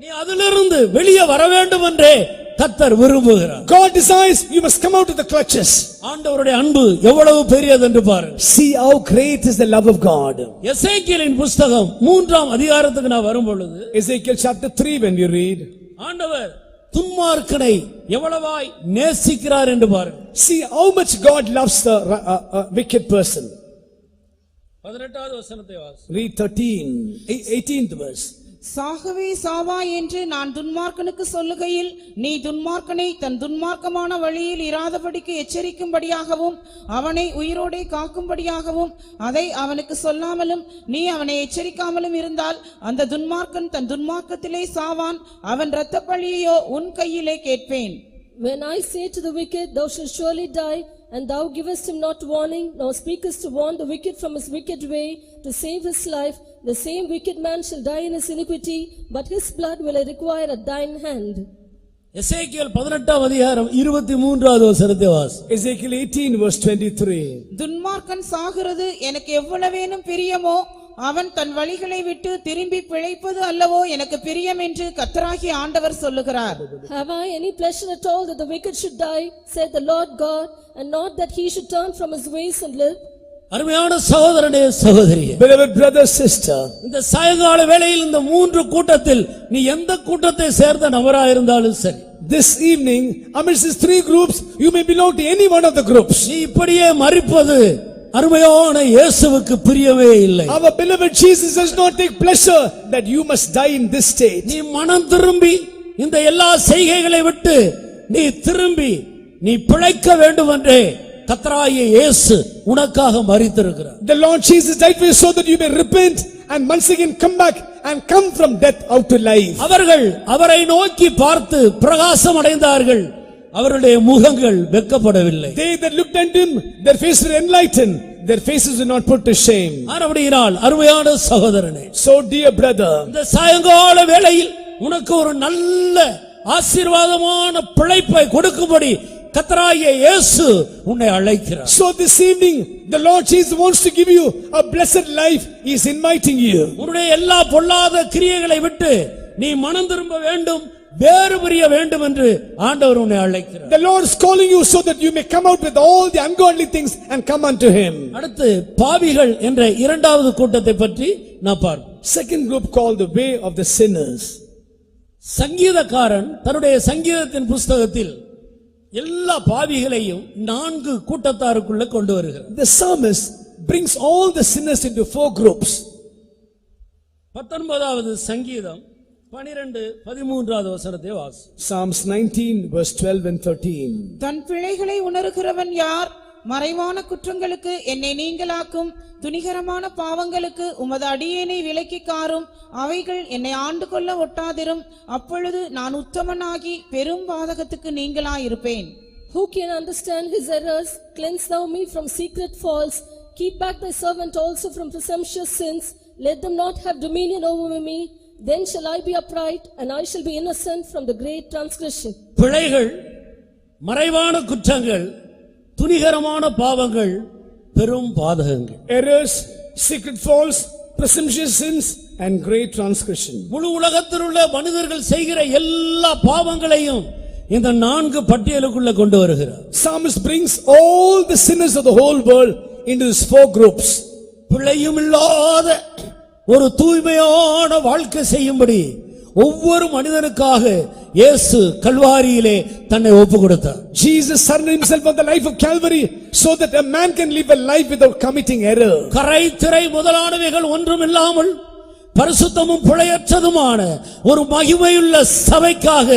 நீ அதிலிருந்து வெளியே வர வேண்டும் என்றே கர்த்தர் விரும்புகிறார். God desires you must come out of the clutches. ஆண்டவருடைய அன்பு எவ்வளவு பெரியது என்று பாருங்கள். See how great is the love of God. எசேக்கியேலின் புத்தகம் 3ஆம் அதிகாரத்துக்கு நான் வரும் பொழுது, Ezekiel chapter 3 when you read, ஆண்டவர் துன்மார்க்கனை எவ்வளவாய் நேசிக்கிறார் என்று பாருங்கள். see how much God loves the wicked person. 18வது வசனத்தை வாசி. Read 18th verse. சாகவே சாவாய் என்று நான் துன்மார்க்கனுக்கு சொல்லுகையில், நீ துன்மார்க்கனை தன் துன்மார்க்கமான வழியில் இராதபடிக்கு எச்சரிக்கும்படியாகவும் அவனை உயிரோடே காக்கும்படியாகவும் அதை அவனுக்கு சொல்லாமலும் நீ அவனை எச்சரிக்காமலும் இருந்தால், அந்த துன்மார்க்கன் தன் துன்மார்க்கத்திலே சாவான், அவன் இரத்தப் பழியையோ உன் கையிலே கேட்பேன். When I say to the wicked, thou shalt surely die, and thou givest him not warning, nor speakest to warn the wicked from his wicked way, to save his life, the same wicked man shall die in his iniquity, but his blood will I require at thine hand. எசேக்கியேல் 18ஆம் அதிகாரம் 23வது வசனத்தை வாசி. Ezekiel 18 verse 23. துன்மார்க்கன் சாகிறது எனக்கு எவ்வளவேனும் பிரியமோ, அவன் தன் வழிகளை விட்டு திரும்பி பிழைப்பது அல்லவோ எனக்கு பிரியம் என்று கர்த்தராகிய ஆண்டவர் சொல்லுகிறார். Have I any pleasure at all that the wicked should die, said the Lord God, and not that he should turn from his ways and live? அருமையான சகோதரனே சகோதரியே, Beloved brother sister, இந்த சாயங்கால வேளையில் இந்த 3 கூட்டத்தில் நீ எந்த கூட்டத்தை சேர்ந்த நபராக இருந்தாலும் சரி, this evening amidst these 3 groups you may belong to any one of the groups. நீ இப்படியே மரிப்பது அருமையான இயேசுவுக்கு பிரியமே இல்லை. Our beloved Jesus does not take pleasure that you must die in this state. நீ மனம் திரும்பி இந்த எல்லா செய்கைகளை விட்டு நீ திரும்பி நீ பிழைக்க வேண்டும் என்றே கர்த்தராகிய இயேசு உனக்காக மரித்திருக்கிறார். The Lord Jesus died for you so that you may repent and once again come back and come from death out to life. அவர்கள் அவரை நோக்கி பார்த்து பிரகாசம் அடைந்தார்கள், அவருடைய முகங்கள் வெட்கப்படவில்லை. They that looked at him, their faces were enlightened, their faces were not put to shame. ஆனபடியினால் அருமையான சகோதரனே, So dear brother, இந்த சாயங்கால வேளையில் உனக்கு ஒரு நல்ல ஆசீர்வாதமான பிழைப்பை கொடுக்கும்படி கர்த்தராகிய இயேசு உன்னை அழைக்கிறார். So this evening, the Lord Jesus wants to give you a blessed life. He is inviting you. உன்னுடைய எல்லா பொல்லாத கிரியைகளை விட்டு நீ மனம் திரும்ப வேண்டும், வேறு பிரிய வேண்டும் என்று ஆண்டவர் உன்னை அழைக்கிறார். The Lord is calling you so that you may come out with all the ungodly things and come unto Him. அடுத்து பாவிகள் என்ற இரண்டாவது கூட்டத்தை பற்றி நான் பார்ப்போம். Second group called the way of the sinners. சங்கீதக்காரன் தன்னுடைய சங்கீதத்தின் புஸ்தகத்தில் எல்லா பாவிகளையும் 4 கூட்டத்தாருக்குள்ள கொண்டு வருகிறார். The psalmist brings all the sinners into 4 groups. 19வது சங்கீதம் 12-13வது வசனத்தை வாசி. Psalms 19 verse 12 and 13. தன் பிழைகளை உணர்கிறவன் யார்? மறைவான குற்றங்களுக்கு என்னை நீங்களாக்கும், துணிகரமான பாவங்களுக்கு உமது அடியேனை விலக்கி காரும். அவைகள் என்னை ஆண்டு கொள்ள ஒட்டாதிரும். அப்பொழுது நான் உத்தமனாகி பெரும் பாதகத்துக்கு நீங்களாயிருப்பேன். Who can understand his errors? Cleanse thou me from secret faults. Keep back thy servant also from presumptuous sins. Let them not have dominion over me. Then shall I be upright, and I shall be innocent from the great transgression. பிழைகள், மறைவான குற்றங்கள், துணிகரமான பாவங்கள், பெரும் பாதகங்கள். Errors, secret faults, presumptuous sins and great transgression. முழு உலகத்தில் உள்ள மனிதர்கள் செய்கிற எல்லா பாவங்களையும் இந்த 4 பட்டியலுக்குள்ள கொண்டு வருகிறார். Psalmist brings all the sinners of the whole world into these 4 groups. பிழையும் இல்லாத ஒரு தூய்மையான வாழ்க்கை செய்யும்படி ஒவ்வொரு மனிதனுக்காக இயேசு கல்வாரியிலே தன்னை ஒப்புக்கொடுத்தார். Jesus surrendered himself on the life of Calvary so that a man can live a life without committing error. கரை திரை முதலானவைகள் ஒன்றுமில்லாமல் பரிசுத்தமும் பிழையற்றதுமான ஒரு மகிமையுள்ள சபைக்காக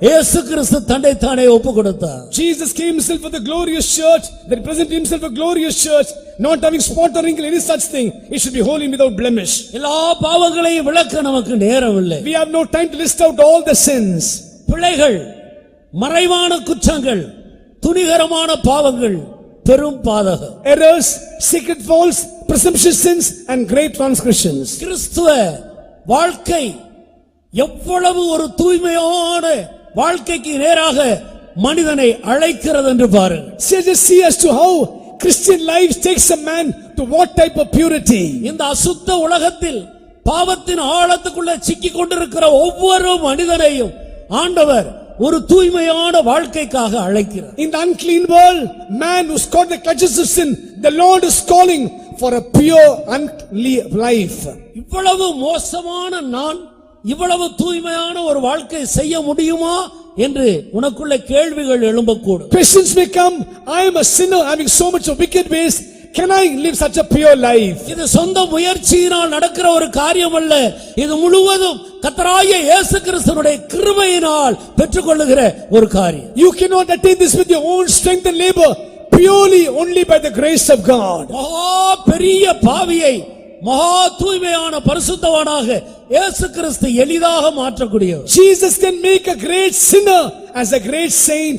இயேசு கிறிஸ்து தன்னை தானே ஒப்புக்கொடுத்தார். Jesus gave himself for the glorious church, that he presented himself a glorious church, not having spot or wrinkle, any such thing. It should be holy without blemish. எல்லா பாவங்களையும் விளக்க நமக்கு நேரம் இல்லை. We have no time to list out all the sins. பிழைகள், மறைவான குற்றங்கள், துணிகரமான பாவங்கள், பெரும் பாதகம். Errors, secret faults, presumptuous sins and great transgressions. கிறிஸ்துவ வாழ்க்கை எவ்வளவு ஒரு தூய்மையான வாழ்க்கைக்கு நேராக மனிதனை அழைக்கிறது என்று பாருங்கள். Just see as to how Christian life takes a man to what type of purity. இந்த அசுத்த உலகத்தில் பாவத்தின் ஆழத்துக்குள்ள சிக்கிக் கொண்டிருக்கிற ஒவ்வொரு மனிதனையும் ஆண்டவர் ஒரு தூய்மையான வாழ்க்கைக்காக அழைக்கிறார். In the unclean world, man who's caught the clutches of sin, the Lord is calling for a pure life. இவ்வளவு மோசமான நான் இவ்வளவு தூய்மையான ஒரு வாழ்க்கை செய்ய முடியுமா என்று உனக்குள்ள கேள்விகள் எழும்பக்கூடும். Questions may come. I am a sinner having so much of wicked ways. Can I live such a pure life? இது சொந்த முயற்சியினால் நடக்கிற ஒரு காரியம் அல்ல. இது முழுவதும் கர்த்தராகிய இயேசு கிறிஸ்துவினுடைய கிருபையினால் பெற்றுக்கொள்ளுகிற ஒரு காரியம். You cannot attain this with your own strength and labor. Purely only by the grace of God. மகா பெரிய பாவியை மகா தூய்மையான பரிசுத்தவானாக இயேசு கிறிஸ்து எளிதாக மாற்றக்கூடியவர். Jesus can make a great sinner as a great saint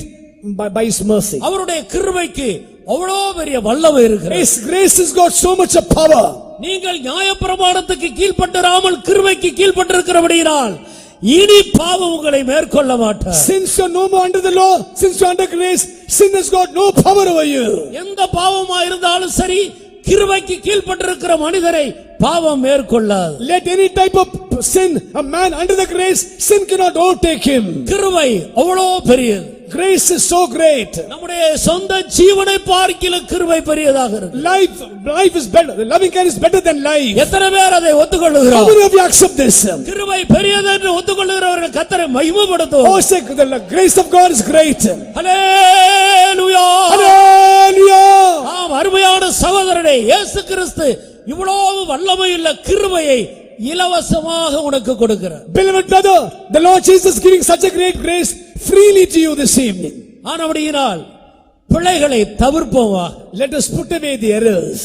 by his mercy. அவருடைய கிருபைக்கு அவ்வளவு பெரிய வல்லமை இருக்கிறது. His grace has got so much of power. நீங்கள் நியாயப்பிரமாணத்துக்கு கீழ்ப்பட்டிராமல் கிருபைக்கு கீழ்ப்பட்டிருக்கிறபடியால் இனி பாவம் உங்களை மேற்கொள்ள மாட்டார். Since you are no more under the law, since you are under grace, sin has got no power over you. எந்த பாவமா இருந்தாலும் சரி, கிருபைக்கு கீழ்ப்பட்டிருக்கிற மனிதரை பாவம் மேற்கொள்ளாது. Let any type of sin, a man under the grace, sin cannot overtake him. கிருபை அவ்வளவு பெரியது. Grace is so great. நம்முடைய சொந்த ஜீவனை பார்க்கிலும் கிருபை பெரியதாக இருக்கு. Life is better. The loving care is better than life. எத்தனை பேர் அதை How ஒத்துக்கொள்ளுகிறார்? many of you accept this? கிருபை பெரியது என்று ஒத்துக்கொள்ளுகிறவர்கள் கர்த்தரை மகிமைப்படுத்துவோம். Oh, say the grace of God is great. Hallelujah. Hallelujah. ஆம், அருமையான சகோதரனே, இயேசு கிறிஸ்து இவ்வளவு வல்லமையுள்ள கிருபையை இலவசமாக உனக்கு கொடுக்கிறார். Beloved brother, the Lord Jesus is giving such a great grace freely to you this evening. ஆனபடியினால் பிழைகளை தவிர்ப்போமாக. Let us put away the errors.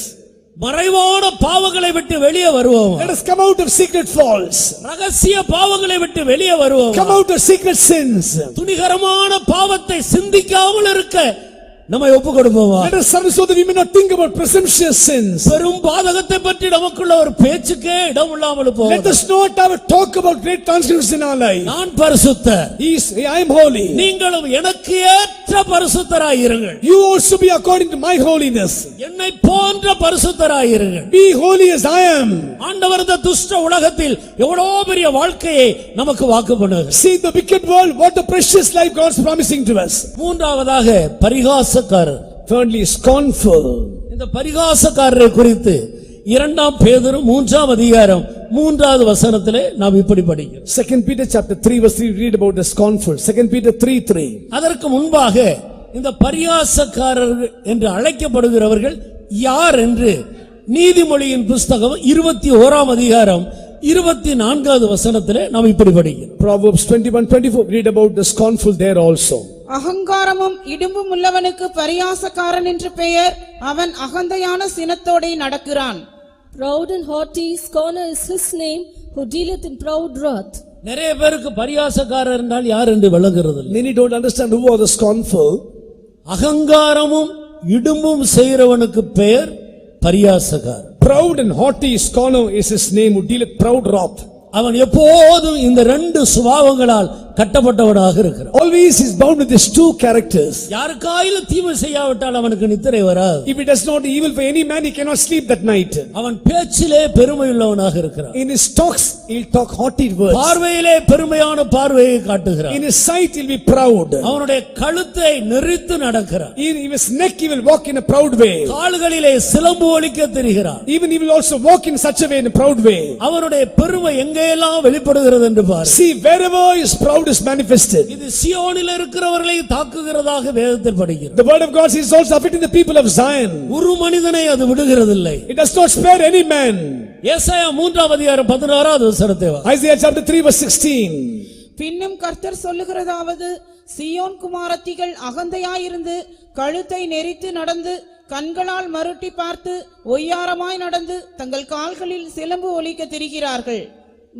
மறைவான பாவங்களை விட்டு வெளியே வருவோம். Let us come out of secret faults. ரகசிய பாவங்களை விட்டு வெளியே வருவோம். Come out of secret sins. துணிகரமான பாவத்தை சிந்திக்காமல் இருக்க நம்மை ஒப்பு கொடுப்போமா? Let us surrender so that we may not think about presumptuous sins. பெரும் பாதகத்தை பற்றி நமக்குள்ள ஒரு பேச்சுக்கே இடம் இல்லாமல் Let போகும். us not have a talk about great transgressions in our life. நான் பரிசுத்தர், I am holy. நீங்களும் எனக்கு ஏற்ற பரிசுத்தராயிருங்கள். You also be according to my holiness. என்னை போன்ற பரிசுத்தராயிருங்கள். Be holy as I am. ஆண்டவர் இந்த துஷ்ட உலகத்தில் எவ்வளவு பெரிய வாழ்க்கையை நமக்கு வாக்கு பண்ணுகிறார். See the wicked world, what a precious life God is promising to us. மூன்றாவதாக பரிகாசக்காரர். Thirdly, scornful. இந்த பரிகாசக்காரரை குறித்து 2 பேதுரு 3ஆம் அதிகாரம் 3வது வசனத்திலே நாம் இப்படி படிக்கிறோம். 2 Peter chapter 3 verse 3 read about the scornful. 2 Peter 3:3. அதற்கு முன்பாக இந்த பரிகாசக்காரர்கள் என்று அழைக்கப்படுகிறவர்கள் யார் என்று நீதிமொழியின் புஸ்தகம் 21ஆம் அதிகாரம் 24வது வசனத்திலே நாம் இப்படி படிக்கிறோம். Proverbs 21:24 read about the scornful there also. அகங்காரமும் இடும்பும் உள்ளவனுக்கு பரியாசக்காரன் என்று பெயர், அவன் அகந்தையான சினத்தோடே நடக்கிறான். Proud and haughty, scorner is his name, who dealeth in proud wrath. நிறைய பேருக்கு பரியாசக்காரர் என்றால் யார் என்று விளங்குறது இல்லை. Many don't understand who are the scornful. அகங்காரமும் இடும்பும் செய்கிறவனுக்கு பெயர் பரியாசக்காரர். Proud and haughty scorner is his name, who dealeth proud wrath. அவன் எப்போதும் இந்த 2 சுபாவங்களால் கட்டப்பட்டவனாக இருக்கிறான். Always is bound with these 2 characters. யாருக்காயிலும் தீமை செய்யாவிட்டால் அவனுக்கு நித்திரை வராது. If he does not evil for any man, he cannot sleep that night. அவன் பேச்சிலே பெருமை உள்ளவனாக இருக்கிறான். In his talks, he'll talk haughty words. பார்வையிலே பெருமையான பார்வையை காட்டுகிறான். In his sight, he'll be proud. அவனுடைய கழுத்தை நெரித்து நடக்கிறான். In his neck, he will walk in a proud way. கால்களிலே சிலம்பு ஒலிக்க தெரிகிறான். Even he will also walk in such a way, in a proud way. அவனுடைய பெருமை எங்கெல்லாம் வெளிப்படுகிறது என்று பார். See, wherever his proud is manifested. இது சியோனில் இருக்கிறவர்களை தாக்குகிறதாக வேதத்தில் படிக்கிறோம். The word of God is also affecting the people of Zion. ஒரு மனிதனை அது விடுகிறதில்லை. It does not spare any man. ஏசாயா 3ஆம் அதிகாரம் 16வது வசனத்தை வா. Isaiah chapter 3 verse 16. பின்னும் கர்த்தர் சொல்லுகிறதாவது, சீயோன் குமாரத்திகள் அகந்தையாயிருந்து கழுத்தை நெரித்து நடந்து கண்களால் மருட்டி பார்த்து ஒய்யாரமாய் நடந்து தங்கள் கால்களில் சிலம்பு ஒலிக்க திரிகிறார்கள்.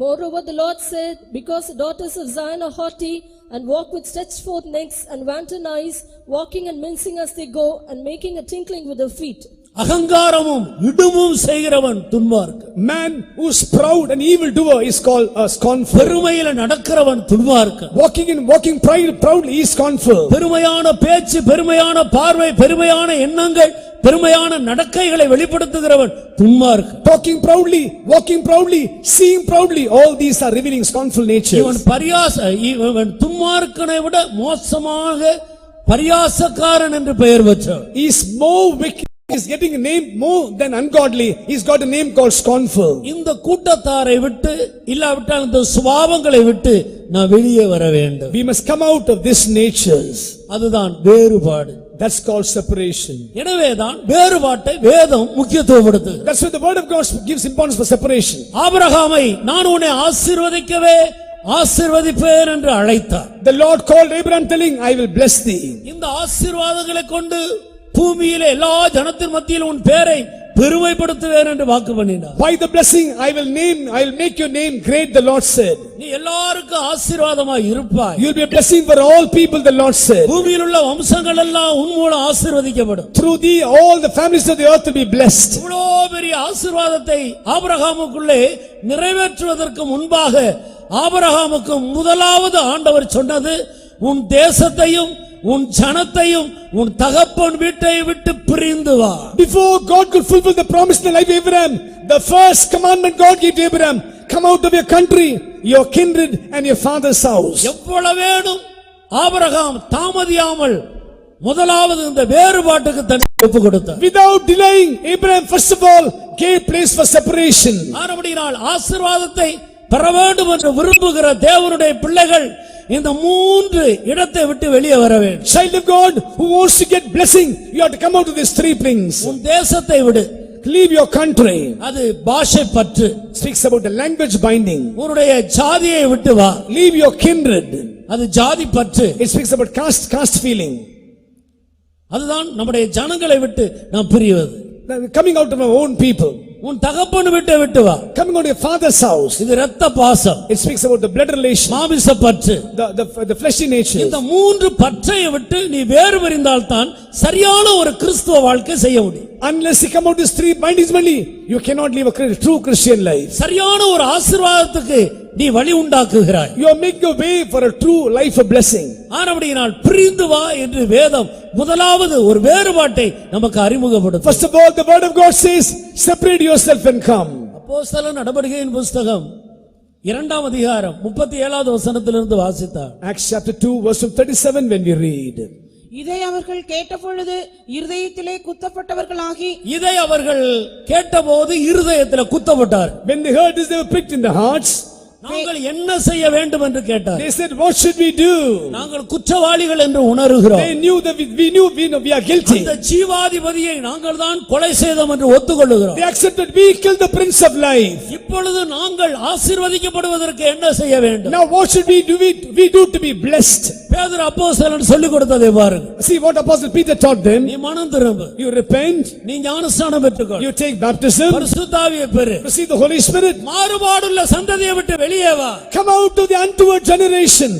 Moreover, the Lord said, because the daughters of Zion are haughty, and walk with stretched forth necks and wanton eyes, walking and mincing as they go, and making a tinkling with their feet. அகங்காரமும் இடும்பும் செய்கிறவன் துன்மார்க்கன். Man who is proud and evil doer is called a scornful. பெருமையில நடக்கிறவன் துன்மார்க்கன். Walking proudly is scornful. பெருமையான பேச்சு, பெருமையான பார்வை, பெருமையான எண்ணங்கள், பெருமையான நடக்கைகளை வெளிப்படுத்துகிறவன் துன்மார்க்கன். Talking proudly, walking proudly, seeing proudly, all these are revealing scornful natures. இவன் துன்மார்க்கனை விட மோசமாக பரியாசக்காரன் என்று பெயர் வச்சான். He is more wicked. He is getting a name more than ungodly. He's got a name called scornful. இந்த கூட்டத்தாரை விட்டு இல்லாவிட்டால் இந்த சுபாவங்களை விட்டு நான் வெளியே வர வேண்டும். We must come out of these natures. அதுதான் வேறுபாடு. That's called separation. எனவேதான் வேறுபாட்டை வேதம் முக்கியத்துவப்படுத்துகிறது. That's why the word of God gives importance for separation. ஆபிரகாமை நான் உன்னை ஆசீர்வதிக்கவே ஆசீர்வதிப்பேன் என்று அழைத்தார். The Lord called Abraham telling, I will bless thee. இந்த ஆசீர்வாதங்களை கொண்டு பூமியிலே எல்லா ஜனத்தின் மத்தியில் உன் பேரை பெருமைப்படுத்துவேன் என்று வாக்கு பண்ணினார். By the blessing I will make your name great, the Lord said. நீ எல்லாருக்கும் ஆசீர்வாதமாய் இருப்பாய். You will be a blessing for all people, the Lord said. பூமியில் உள்ள வம்சங்கள் எல்லாம் உன் மூலம் ஆசீர்வதிக்கப்படும். Through thee all the families of the earth will be blessed. இவ்வளவு பெரிய ஆசீர்வாதத்தை ஆபிரகாமுக்குள்ளே நிறைவேற்றுவதற்கு முன்பாக ஆபிரகாமுக்கு முதலாவது ஆண்டவர் சொன்னது, உன் தேசத்தையும் உன் ஜனத்தையும் உன் தகப்பன் வீட்டை விட்டு பிரிந்து வா. Before God could fulfill the promise in the life of Abraham, the first commandment God gave to Abraham, come out of your country, your kindred and your father's house. எவ்வளவேனும் ஆபிரகாம் தாமதியாமல் முதலாவது இந்த வேறுபாட்டுக்கு தன்னை ஒப்பு கொடுத்தார். Without delaying, Abraham first of all gave place for separation. ஆனபடியால் ஆசீர்வாதத்தை பெற வேண்டும் என்று விரும்புகிற தேவனுடைய பிள்ளைகள் இந்த 3 இடத்தை விட்டு வெளியே வர வேண்டும். Child of God who wants to get blessing, you have to come out of these 3 things. உன் தேசத்தை விடு. Leave your country. அது பாஷை பற்று. Speaks about the language binding. உன்னுடைய ஜாதியை விட்டு வா. Leave your kindred. அது ஜாதி பற்று. It speaks about caste feeling. அதுதான் நம்முடைய ஜனங்களை விட்டு நாம் பிரிவது. Coming out of our own people. உன் தகப்பன் விட்டு விட்டு வா. Coming on to your father's house. இது இரத்த பாசம், It speaks about the blood relation, மாமிச பற்று. the fleshy nature. இந்த மூன்று பற்றை விட்டு நீ வேறு பிரிந்தால் தான் சரியான ஒரு கிறிஸ்துவ வாழ்க்கை செய்ய முடியும். Unless you come out these three bindings only, you cannot live a true Christian life. சரியான ஒரு ஆசீர்வாதத்துக்கு நீ வழி உண்டாக்குகிறாய். You are making a way for a true life of blessing. ஆனபடியினால் பிரிந்து வா என்று வேதம் முதலாவது ஒரு வேறுபாட்டை நமக்கு அறிமுகப்படுத்தும். First of all, the word of God says, separate yourself and come. அப்போஸ்தலர் நடபடிகளின் புத்தகம் 2ஆம் அதிகாரம் 37வது வசனத்திலிருந்து வாசித்தார். Acts chapter 2 verse 37 when we read. இதை அவர்கள் கேட்டபொழுது இருதயத்திலே குத்தப்பட்டவர்களாகி, இதை அவர்கள் கேட்டபோது இருதயத்தில் குத்தப்பட்டார். When they heard this, they were pricked in the hearts. நாங்கள் என்ன செய்ய வேண்டும் என்று கேட்டார். They said, what should we do? நாங்கள் குற்றவாளிகள் என்று உணர்கிறோம். They knew that we are guilty. அந்த ஜீவாதிபதியை நாங்கள் தான் கொலை செய்தோம் என்று ஒத்துக்கொள்ளுகிறோம். They accepted we killed the prince of life. இப்பொழுது நாங்கள் ஆசீர்வதிக்கப்படுவதற்கு என்ன செய்ய வேண்டும்? Now what should we do to be blessed? பேதுரு அப்போஸ்தலன் சொல்லிக் கொடுத்ததை பாருங்க. See what Apostle Peter taught them. நீ மனம் திரும்பு, You repent, நீ ஞானஸ்நானம் பெற்றுக்கொள், you take baptism, பரிசுத்த ஆவியை பெறு, receive the Holy Spirit, மாறுபாடுள்ள சந்ததியை விட்டு வெளியே வா. come out of the untoward generation.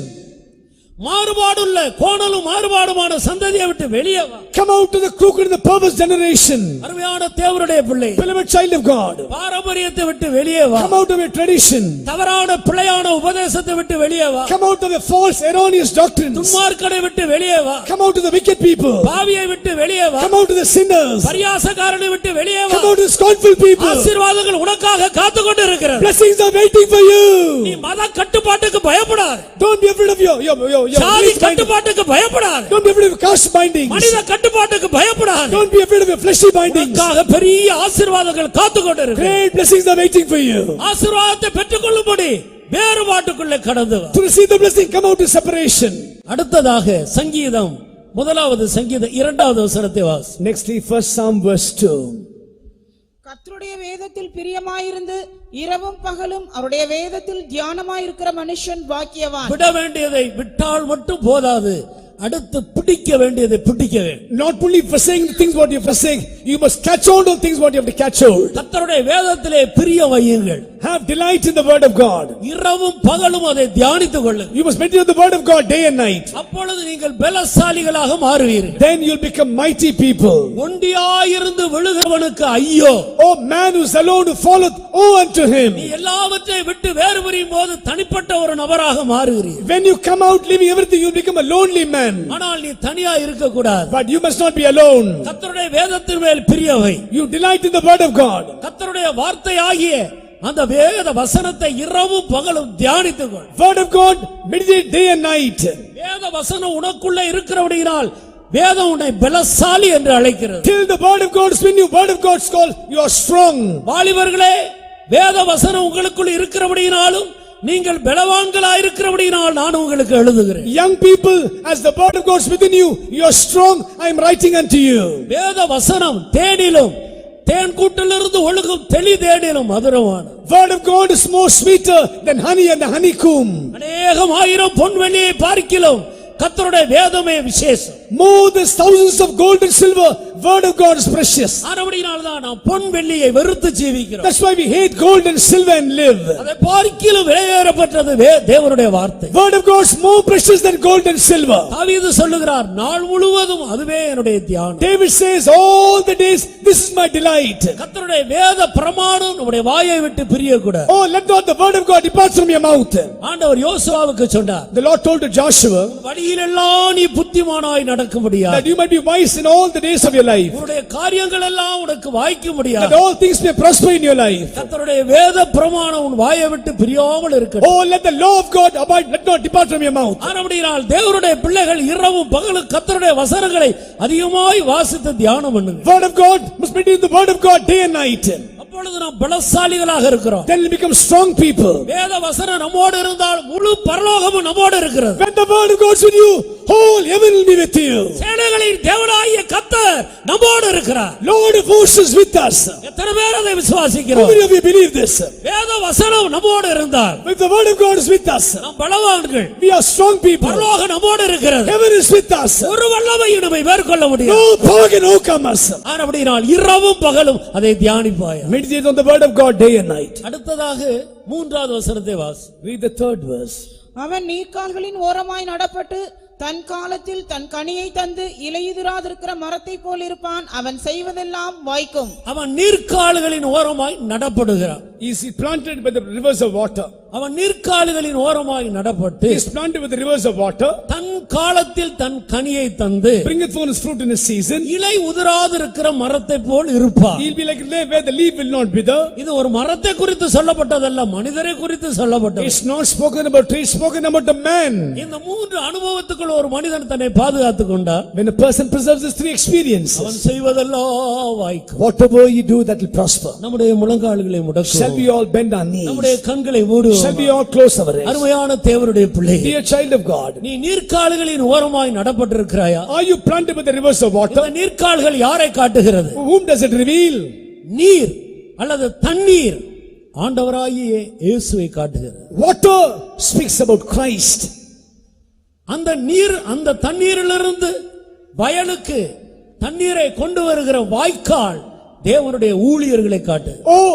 மாறுபாடுள்ள கோணலும் மாறுபாடுமான சந்ததியை விட்டு வெளியே வா. Come out to the crooked and the perverse generation. அருமையான தேவனுடைய பிள்ளை, Beloved child of God, பாரம்பரியத்தை விட்டு வெளியே வா. come out of your tradition. தவறான பிழையான உபதேசத்தை விட்டு வெளியே வா. Come out of the false erroneous doctrines. துன்மார்க்கனை விட்டு வெளியே வா. Come out of the wicked people. பாவியை விட்டு வெளியே வா. Come out of the sinners. பரியாசக்காரனை விட்டு வெளியே வா. Come out of the scornful people. ஆசீர்வாதங்கள் உனக்காக காத்து கொண்டு இருக்கிறது. Blessings are waiting for you. நீ மத கட்டுப்பாட்டுக்கு பயப்படாத. Don't be afraid of your சாதி religious binding. கட்டுப்பாட்டுக்கு பயப்படாத. Don't be afraid of caste bindings. மனித கட்டுப்பாட்டுக்கு பயப்படாத. Don't be afraid of your fleshly bindings. உனக்காக பெரிய ஆசீர்வாதங்கள் காத்து கொண்டு இருக்கிறது. Great blessings are waiting for you. ஆசீர்வாதத்தை பெற்றுக்கொள்ளும்படி வேறுபாட்டுக்குள்ளே கடந்து வா. To receive the blessing, come out of separation. அடுத்ததாக சங்கீதம் 1வது சங்கீதம் 2வது வசனத்தை வாசி. Nextly, first Psalm verse 2. கர்த்தருடைய வேதத்தில் பிரியமாயிருந்து இரவும் பகலும் அவருடைய வேதத்தில் தியானமாயிருக்கிற மனுஷன் பாக்கியவான். விட வேண்டியதை விட்டால் மட்டும் போதாது, அடுத்து பிடிக்க வேண்டியதை பிடிக்க வேண்டும். Not only forsake the things what you forsake, you must catch hold of things what you have to catch hold. கர்த்தருடைய வேதத்திலே பிரியம் வையுங்கள். Have delight in the word of God. இரவும் பகலும் அதை தியானித்துக் கொள்ளுங்கள். You must meditate on the word of God day and night. அப்பொழுது நீங்கள் பலசாலிகளாக மாறுவீர்கள். Then you'll become mighty people. ஒண்டியாயிருந்து விழுகிறவனுக்கு ஐயோ. Oh man who is alone, who falleth, woe unto him. நீ எல்லாவற்றையும் விட்டு வேறு பிரியும் போது தனிப்பட்ட ஒரு நபராக மாறுகிறீர்கள். When you come out leaving everything, you become a lonely man. ஆனால் நீ தனியா இருக்க கூடாது. But you must not be alone. கர்த்தருடைய வேதத்தின் மேல் பிரியவை. You delight in the word of God. கர்த்தருடைய வார்த்தையாகிய அந்த வேத வசனத்தை இரவும் பகலும் தியானித்துக்கொள். Word of God, meditate day and night. வேத வசனம் உனக்குள்ள இருக்கிறபடியினால் வேதம் உன்னை பலசாலி என்று அழைக்கிறது. Till the word of God is in you, word of God is called, you are strong. வாலிபர்களே, வேத வசனம் உங்களுக்குள் இருக்கிறபடியினாலும் நீங்கள் பலவான்களாய் இருக்கிறபடியினால் நான் உங்களுக்கு எழுதுகிறேன். Young people, as the word of God is within you, you are strong, I am writing unto you. வேத வசனம் தேனிலும் தேன் கூட்டிலிருந்து ஒழுகும் தெளி தேனிலும் மதுரமான. Word of God is more sweeter than honey and the honeycomb. அநேகம் ஆயிரம் பொன் வெள்ளியை பார்க்கிலும் கர்த்தருடைய வேதமே விசேஷம். More than thousands of gold and silver, word of God is precious. ஆனபடியினால்தான் நாம் பொன் வெள்ளியை வெறுத்து ஜீவிக்கிறோம். That's why we hate gold and silver and live. அதை பார்க்கிலும் விலையேறப்பட்டது தேவனுடைய வார்த்தை. Word of God is more precious than gold and silver. தாவீது சொல்லுகிறார், நாள் முழுவதும் அதுவே என்னுடைய தியானம். David says, all the days, this is my delight. கர்த்தருடைய வேத பிரமாணம் நம்முடைய வாயை விட்டு பிரியக்கூடாது. Oh, let not the word of God depart from your mouth. ஆண்டவர் யோசுவாவுக்கு சொன்னார், The Lord told to Joshua, வழியிலெல்லாம் நீ புத்திமானாய் நடக்க முடியாது. that you might be wise in all the days of your life. உன்னுடைய காரியங்கள் எல்லாம் உனக்கு வாய்க்க That முடியாது. all things may prosper in your life. கர்த்தருடைய வேத பிரமாணம் உன் வாயை விட்டு பிரியாமல் இருக்கட்டும். Oh, let the law of God abide, let not depart from your mouth. ஆனபடியால் தேவனுடைய பிள்ளைகள் இரவும் பகலும் கர்த்தருடைய வசனங்களை அதிகமாய் வாசித்து தியானம் பண்ணுங்க. Word of God must meditate the word of God day and night. அப்பொழுது நாம் பலசாலிகளாக இருக்கிறோம். Then we become strong people. வேத வசனம் நம்மோடு இருந்தால் முழு பரலோகமும் நம்மோடு இருக்கிறது. When the word of God is with you, whole heaven will be with you. சேனைகளின் தேவனாகிய கர்த்தர் கர்த்தர் நம்மோடு இருக்கிறார். Lord of hosts is with us. எத்தனை பேர் அதை How விசுவாசிக்கிறோம்? many of you believe this? வேத வசனம் நம்மோடு இருந்தால் If the word of God is with us, நாம் பலவான்கள். we are strong people. பரலோகம் நம்மோடு இருக்கிறது. Heaven is with us. ஒரு வல்லமையும் நம்மை மேற்கொள்ள முடியும். No power can overcome us. அப்படினால் இரவும் பகலும் அதை தியானிப்பாய். Meditate on the word of God day and night. அடுத்ததாக மூன்றாவது வசனத்தை வாசி. Read the third verse. அவன் நீர்க்கால்களின் ஓரமாய் நடப்பட்டு தன் காலத்தில் தன் கனியை தந்து இலையுதிராதிருக்கிற மரத்தை போல் இருப்பான். அவன் செய்வதெல்லாம் வாய்க்கும். அவன் நீர்க்கால்களின் ஓரமாய் நடப்படுகிறான். Is he planted by the rivers of water? அவன் நீர்க்கால்களின் ஓரமாய் நடப்பட்டு He is planted with the rivers of water. தன் காலத்தில் தன் கனியை தந்து Bringeth forth his fruit in his season. இலை உதிராதிருக்கிற மரத்தை போல் இருப்பான். He'll be like a leaf where the leaf will not wither. இது ஒரு மரத்தை குறித்து சொல்லப்பட்டதல்ல, மனிதரை குறித்து சொல்லப்பட்டது. It's not spoken about tree, it's spoken about the man. இந்த மூன்று அனுபவத்துக்குள்ள ஒரு மனிதன் தன்னை பாதுகாத்துக் கொண்டார். When a person preserves his three experiences, அவன் செய்வதெல்லாம் வாய்க்கும். whatever you do, that will prosper. நம்முடைய முழங்கால்களை முடக்குவோம். Shall we all bend our knees? நம்முடைய கண்களை மூடுவோம். Shall we all close our eyes? அருமையான தேவனுடைய பிள்ளையே, Dear child of God, நீ நீர்க்கால்களின் ஓரமாய் நடப்பட்டிருக்கிறாயா? are you planted with the rivers of water? இந்த நீர்க்கால்கள் யாரை காட்டுகிறது? Whom does it reveal? நீர் அல்லது தண்ணீர் ஆண்டவராகிய இயேசுவை காட்டுகிறது. Water speaks about Christ. அந்த நீர், அந்த தண்ணீரிலிருந்து வயலுக்கு தண்ணீரை கொண்டு வருகிற வாய்க்கால் தேவனுடைய ஊழியர்களை காட்டு. Oh,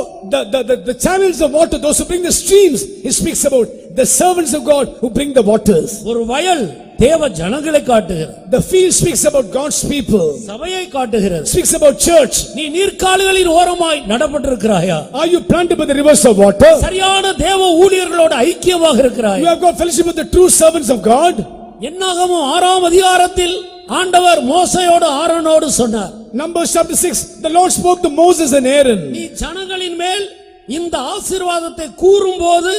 the channels of water, those who bring the streams, it speaks about the servants of God who bring the waters. ஒரு வயல் தேவ ஜனங்களை காட்டுகிறது. The field speaks about God's people. சபையை காட்டுகிறது. Speaks about church. நீ நீர்க்கால்களின் ஓரமாய் நடப்பட்டிருக்கிறாயா? Are you planted by the rivers of water? சரியான தேவ ஊழியர்களோடு ஐக்கியமாக You இருக்கிறாயா? have got fellowship with the true servants of God. என்னாகமம் 6ஆம் அதிகாரத்தில் ஆண்டவர் மோசேயோடு ஆரோனோடு சொன்னார். Numbers chapter 6, the Lord spoke to Moses and Aaron. நீ ஜனங்களின் மேல் இந்த ஆசீர்வாதத்தை கூறும்போது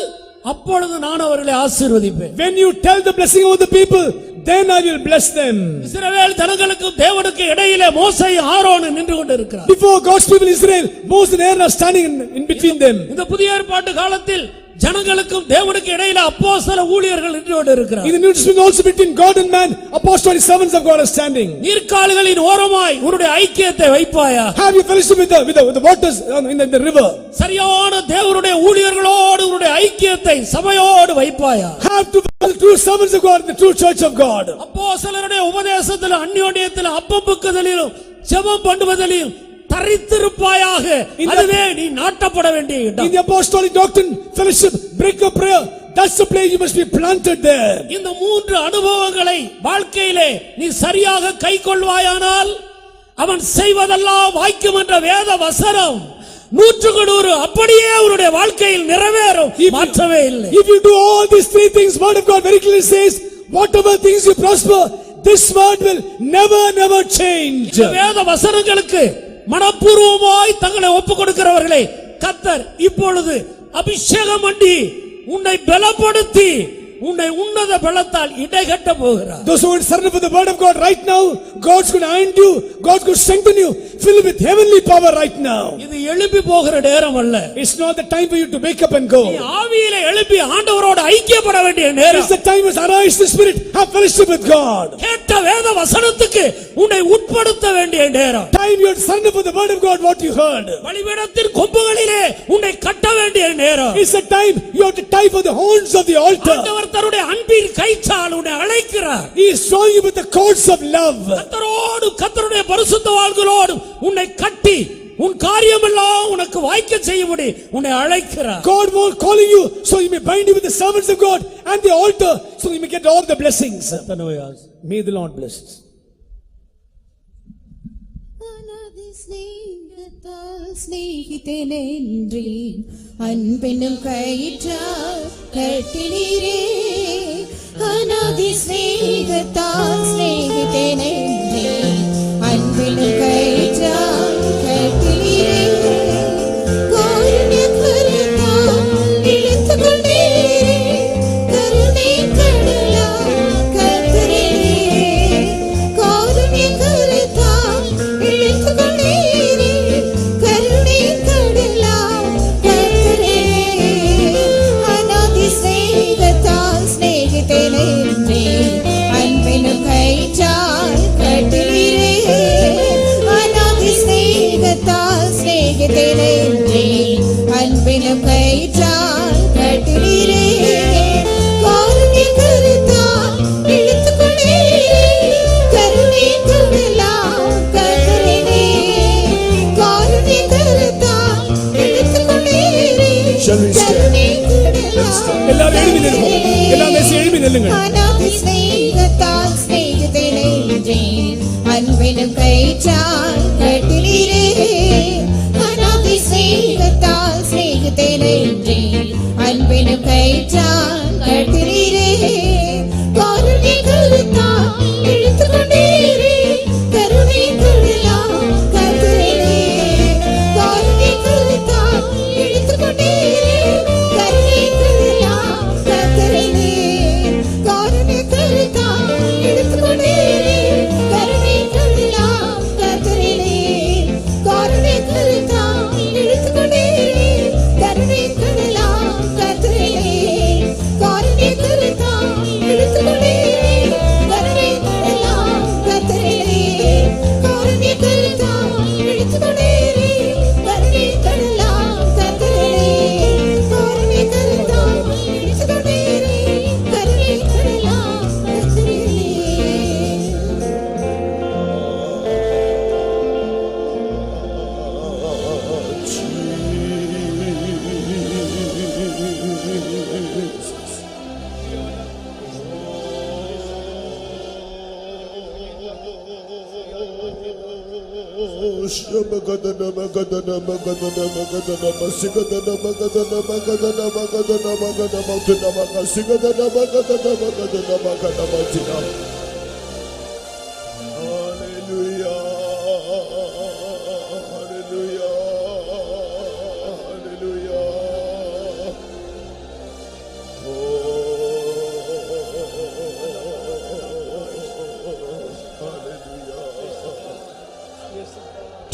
அப்பொழுது நான் அவர்களை ஆசீர்வதிப்பேன். When you tell the blessing over the people, then I will bless them. இஸ்ரவேல் ஜனங்களுக்கும் தேவனுக்கு இடையிலே மோசே ஆரோன் நின்று கொண்டிருக்கிறார். Before God's people Israel, Moses and Aaron are standing in between them. இந்த புதிய ஏற்பாட்டு காலத்தில் ஜனங்களுக்கும் தேவனுக்கு இடையில அப்போஸ்தல ஊழியர்கள் நின்று கொண்டிருக்கிறார். In the New Testament also between God and man, apostolic servants of God are standing. நீர்க்கால்களின் ஓரமாய் உன்னுடைய ஐக்கியத்தை வைப்பாயா? Have you fellowship with the waters in the river? சரியான தேவனுடைய ஊழியர்களோடு உன்னுடைய ஐக்கியத்தை சபையோடு வைப்பாயா? Have to the true servants of God in the true church of God. அப்போஸ்தலருடைய உபதேசத்திலும் அந்யோன்யத்திலும் அப்பப்புக்குதலிலும் ஜெபம் பண்ணுவதிலும் தரித்திருப்பாயாக. அதுவே நீ நாட்டப்பட வேண்டிய இடம். In the apostolic doctrine, fellowship, break of prayer, that's the place you must be planted there. இந்த மூன்று அனுபவங்களை வாழ்க்கையிலே நீ சரியாக கைக்கொள்வாயானால் அவன் செய்வதெல்லாம் வாய்க்கும் என்ற வேத வசனம் 100% அப்படியே அவருடைய வாழ்க்கையில் நிறைவேறும். மாற்றவே இல்லை. If you do all these three things, word of God very clearly says, whatever things you prosper, this word will never change. இந்த வேத வசனங்களுக்கு மனப்பூர்வமாய் தங்களை ஒப்புக் கொடுக்கிறவர்களே கர்த்தர் இப்பொழுது அபிஷேகம் பண்ணி உன்னை பலப்படுத்தி உன்னை உன்னத பலத்தால் இடைகட்ட போகிறார். Those who are surrender for the word of God right now, God's going to anoint you, God's going to strengthen you, fill with heavenly power right now. இது எழுப்பி போகிற நேரம் அல்ல. It's not the time for you to wake up and go. நீ ஆவியிலே எழுப்பி ஆண்டவரோடு ஐக்கியப்பட வேண்டிய நேரம். It's the time to arise the spirit, have fellowship with God. கேட்ட வேத வசனத்துக்கு உன்னை உட்படுத்த வேண்டிய நேரம். Time you have to surrender for the word of God what you heard. பலிபீடத்தின் கொம்புகளிலே உன்னை கட்ட வேண்டிய நேரம். It's the time you have to tie for the horns of the altar. ஆண்டவர் தன்னுடைய அன்பின் கயிற்றால் உன்னை அழைக்கிறார். He is drawing you with the cords of love. கர்த்தரோடு கர்த்தருடைய பரிசுத்த வாழ்களோடு உன்னை கட்டி உன் காரியமெல்லாம் உனக்கு வாய்க்க செய்யும்படி உன்னை அழைக்கிறார். God wants calling you so you may bind you with the servants of God and the altar so you may get all the blessings. May the Lord bless us. ஸ்நேகிதனென்றே அன்பெனும் கயிற்றால் கட்டினீரே அநாதி ஸ்நேகத்தால் ஸ்நேகிதனென்றே அன்பெனும் கயிற்றால் கட்டினீரே காருண்ய கரத்தால் இழுத்துக் கொண்டீரே கருணை கடலால் கர்த்தரே காருண்ய கரத்தால் இழுத்துக் கொண்டீரே கருணை கடலால் கர்த்தரே அநாதி ஸ்நேகத்தால் ஸ்நேகிதனென்றே அன்பெனும் கயிற்றால் அன்பினும் கயிற்றால் கட்டினீரே காருண்ய கருத்தால் இழுத்துக்கொண்டீரே கருணை கடலாம் கர்த்தரே காருண்ய கருத்தால் இழுத்துக்கொண்டீரே கருணை கடலாம் எல்லாரும் எழுப்பி நில்லுங்க. எல்லாரும் எழுப்பி நில்லுங்க. அநாதி ஸ்நேகத்தால் ஸ்நேகிதனை வென்றேன் அன்பினும் கயிற்றால் கட்டினீரே அநாதி ஸ்நேகத்தால் ஸ்நேகிதனை வென்றேன் அன்பினும் கயிற்றால் கட்டினீரே காருண்ய கருத்தால் இழுத்துக்கொண்டீரே கருணை கடலாம் கர்த்தரே காருண்ய கருத்தால் இழுத்துக்கொண்டீரே கருணை கடலாம் கர்த்தரே காருண்ய கருத்தால் இழுத்துக்கொண்டீரே கருணை கடலாம் கர்த்தரே காருண்ய கருத்தால் இழுத்துக்கொண்டீரே கருணை கடலாம் கர்த்தரே காருண்ய கருத்தால் இழுத்துக்கொண்டீரே கருணை கடலாம் கர்த்தரே காருண்ய கருத்தால் இழுத்துக்கொண்டீரே கருணை கடலாம் கர்த்தரே காருண்ய கருத்தால் இழுத்துக்கொண்டீரே கருணை கடலாம் கர்த்தரே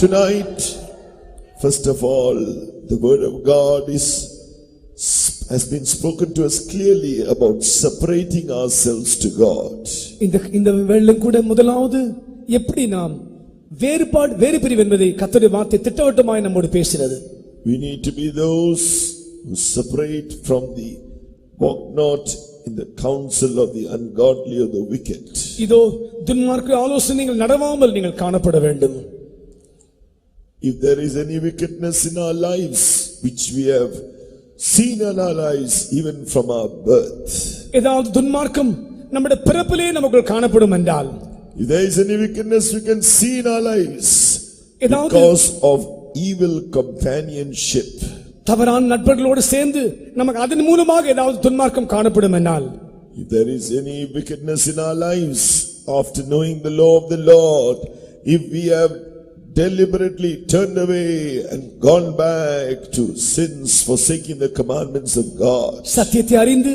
Tonight, first of all, the word of God has been spoken to us clearly about separating ourselves to God. இந்த வேளையிலும் கூட முதலாவது எப்படி நாம் வேறு பிரிவு என்பதை கர்த்தருடைய வார்த்தை திட்டவட்டமாய் நம்மோடு பேசுகிறது. We need to be those who separate from the walk not in the counsel of the ungodly or the wicked. இதோ துன்மார்க்க ஆலோசனைகள் நடவாமல் நீங்கள் காணப்பட வேண்டும். If there is any wickedness in our lives, which we have seen in our lives even from our birth, ஏதாவது துன்மார்க்கம் நம்முடைய பிறப்பிலே நமக்கு காணப்படும் என்றால், if there is any wickedness we can see in our lives ஏதாவது because of evil companionship, தவறான நட்பர்களோடு சேர்ந்து நமக்கு அதன் மூலமாக ஏதாவது துன்மார்க்கம் காணப்படும் என்றால், if there is any wickedness in our lives after knowing the law of the Lord, if we have deliberately turned away and gone back to sins, forsaking the commandments of God, சத்தியத்தை அறிந்து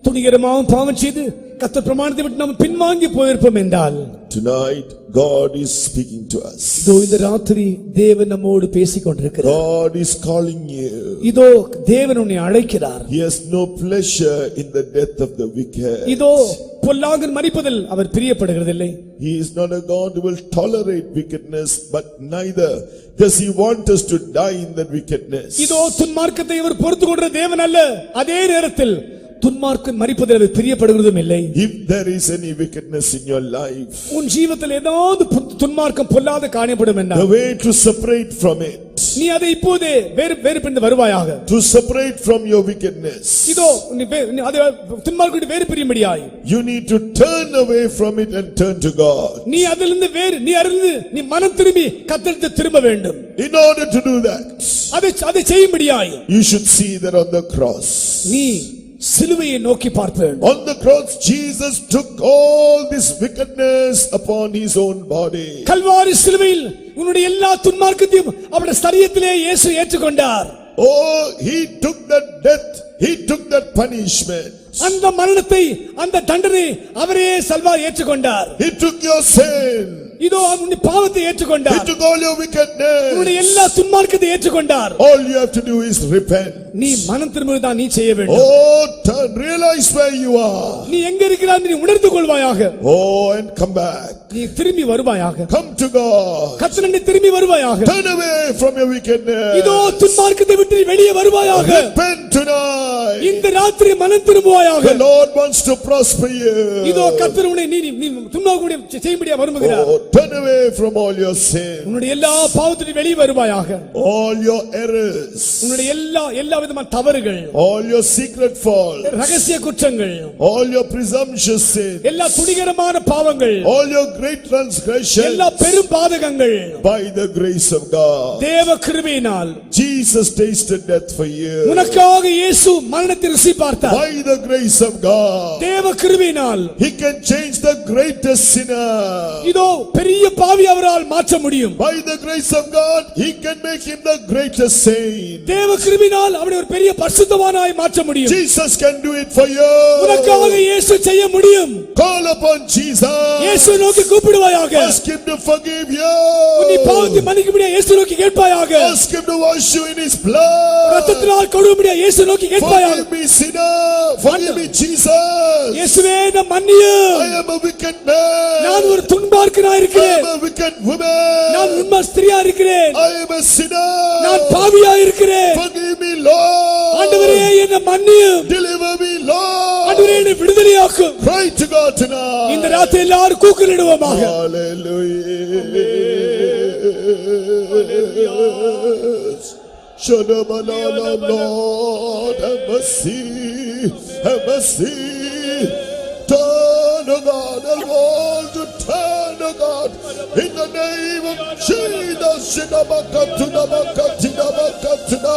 துணிகரமாக பாவம் செய்து கர்த்தர் பிரமாணத்தை விட்டு நாம் பின்வாங்கி போயிருப்போம் என்றால், tonight God is speaking to us. இதோ இந்த ராத்திரி தேவன் நம்மோடு பேசிக் கொண்டிருக்கிறார். God is calling you. இதோ தேவன் உன்னை அழைக்கிறார். He has no pleasure in the death of the wicked. இதோ பொல்லாங்கன் மரிப்பதில் அவர் பிரியப்படுகிறதில்லை. He is not a God who will tolerate wickedness, but neither does he want us to die in that wickedness. இதோ துன்மார்க்கத்தை அவர் பொறுத்துக் கொள்கிற தேவன் அல்ல, அதே நேரத்தில் துன்மார்க்கன் மரிப்பதில் அவர் பிரியப்படுகிறதும் இல்லை. If there is any wickedness in your life, உன் ஜீவிதத்தில் ஏதாவது துன்மார்க்கம் பொல்லாத காணப்படும் என்றால், the way to separate from it, நீ அதை இப்போதே வேறு பிரிந்து வருவாயாக. to separate from your wickedness, இதோ நீ அதை துன்மார்க்கத்தை வேறு பிரியும்படியாய், you need to turn away from it and turn to God. நீ அதிலிருந்து நீ அறிந்து நீ மனம் திரும்பி கர்த்தரிடத்தில் திரும்ப வேண்டும். In order to do that, அதை செய்யும்படியாய் you should see that on the cross. நீ சிலுவையை நோக்கி பார்க்க வேண்டும். On the cross, Jesus took all this wickedness upon his own body. Kalvari சிலுவையில் உன்னுடைய எல்லா துன்மார்க்கத்தையும் அவருடைய சரீரத்திலே இயேசு ஏற்றுக்கொண்டார். Oh, he took that death, he took that punishment. அந்த மரணத்தை அந்த தண்டனை அவரே சல்வா ஏற்றுக்கொண்டார். He took your sin. இதோ உன்னுடைய பாவத்தை He ஏற்றுக்கொண்டார். took all your wickedness. உன்னுடைய எல்லா துன்மார்க்கத்தை ஏற்றுக்கொண்டார். All you have to do is repent. நீ மனம் திரும்புவதுதான் நீ செய்ய வேண்டும். Oh, turn, realize where you are. நீ எங்க இருக்கிறாய் நீ உணர்ந்து கொள்வாயாக. Oh, and come back. நீ திரும்பி வருவாயாக. Come to God. கர்த்தரே திரும்பி வருவாயாக. Turn away from your wickedness. இதோ துன்மார்க்கத்தை விட்டு நீ வெளியே வருவாயாக. Repent tonight. இந்த ராத்திரி மனம் திரும்புவாயாக. The Lord wants to prosper you. இதோ கர்த்தர் உன்னை நீ துன்மார்க்கத்தை செய்யும்படியாக விரும்புகிறார். Oh, turn away from all your sin. உன்னுடைய எல்லா பாவத்திலிருந்து வெளியே வருவாயாக. All your errors. உன்னுடைய எல்லா விதமான தவறுகள். All your secret faults. ரகசிய குற்றங்கள். All your presumptuous sin. எல்லா துணிகரமான பாவங்கள். All your great transgressions. எல்லா பெரும் பாதகங்கள். By the grace of God. தேவ கிருபையினால் Jesus tasted death for you. உனக்காக இயேசு மரணத்தை ருசி பார்த்தார். By the grace of God. தேவ கிருபையினால் He can change the greatest sinner. இதோ பெரிய பாவி அவரால் மாற்ற முடியும். By the grace of God, He can make him the greatest saint. தேவ கிருபையினால் அவனை ஒரு பெரிய பரிசுத்தவானாய் மாற்ற முடியும். Jesus can do it for you. உனக்காக இயேசு செய்ய முடியும். Call upon Jesus. இயேசு நோக்கி கூப்பிடுவாயாக. Ask him to forgive you. உன்னை பாவத்தை மன்னிக்கும்படியாக இயேசு நோக்கி கேட்பாயாக. Ask him to wash you in his blood. இரத்தத்தினால் கழுவும்படியாக இயேசு நோக்கி கேட்பாயாக. Forgive me, sinner. Forgive me, Jesus. இயேசுவே என்னை மன்னியும். I am a wicked man. நான் ஒரு துன்மார்க்கனாய் I இருக்கிறேன். am a wicked woman. நான் உண்மை ஸ்திரியா இருக்கிறேன். I am a sinner. நான் பாவியா இருக்கிறேன். Forgive me, Lord. ஆண்டவரே என்னை மன்னியும். Deliver me, Lord. ஆண்டவரே என்னை விடுதலையாக்கும். Cry to God tonight. இந்த ராத்திரி எல்லாரும் கூக்குரலிடுவோமாக. Hallelujah. Shadabalala, Lord, have mercy, have mercy. Turn, O God, help all to turn, O God, in the name of Jesus. Shidabakatudabakatidabakatida.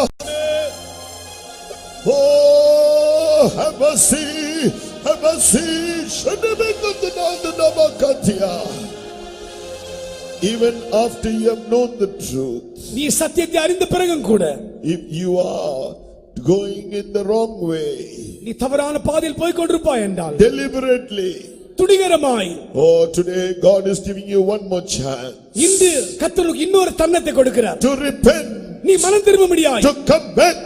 Oh, have mercy, have mercy. Shadabakatidabakatia. Even after you have known the truth, நீ சத்தியத்தை அறிந்த பிறகும் கூட if you are going in the wrong way, நீ தவறான பாதையில் போய் கொண்டிருப்பாய் என்றால் deliberately, துணிகரமாய் oh, today God is giving you one more chance இன்று கர்த்தர் இன்னொரு தருணத்தை கொடுக்கிறார். to repent, நீ மனம் திரும்பும்படியாய், to come back.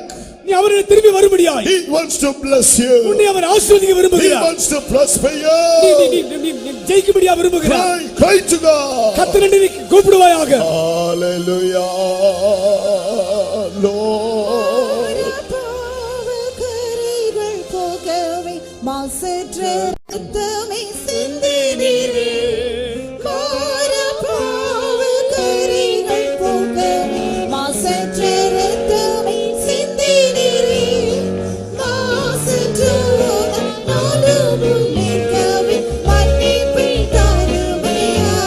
நீ அவரை திரும்பி வரும்படியாய், He wants to bless you. உன்னை அவர் ஆசீர்வதிக்க He விரும்புகிறார். wants to prosper நீ you. ஜெயிக்கும்படியா விரும்புகிறார். Cry to God. கர்த்தரை நீ கூப்பிடுவாயாக. Hallelujah, Lord. பாவக்கரைகள் போகவே மாசற்ற ரத்தமே சிந்தினீரே. பாவக்கரைகள் போகவே மாசற்ற ரத்தமே சிந்தினீரே. மாசற்ற நாளும் நிற்கவே மன்னிப்பை தருமையா.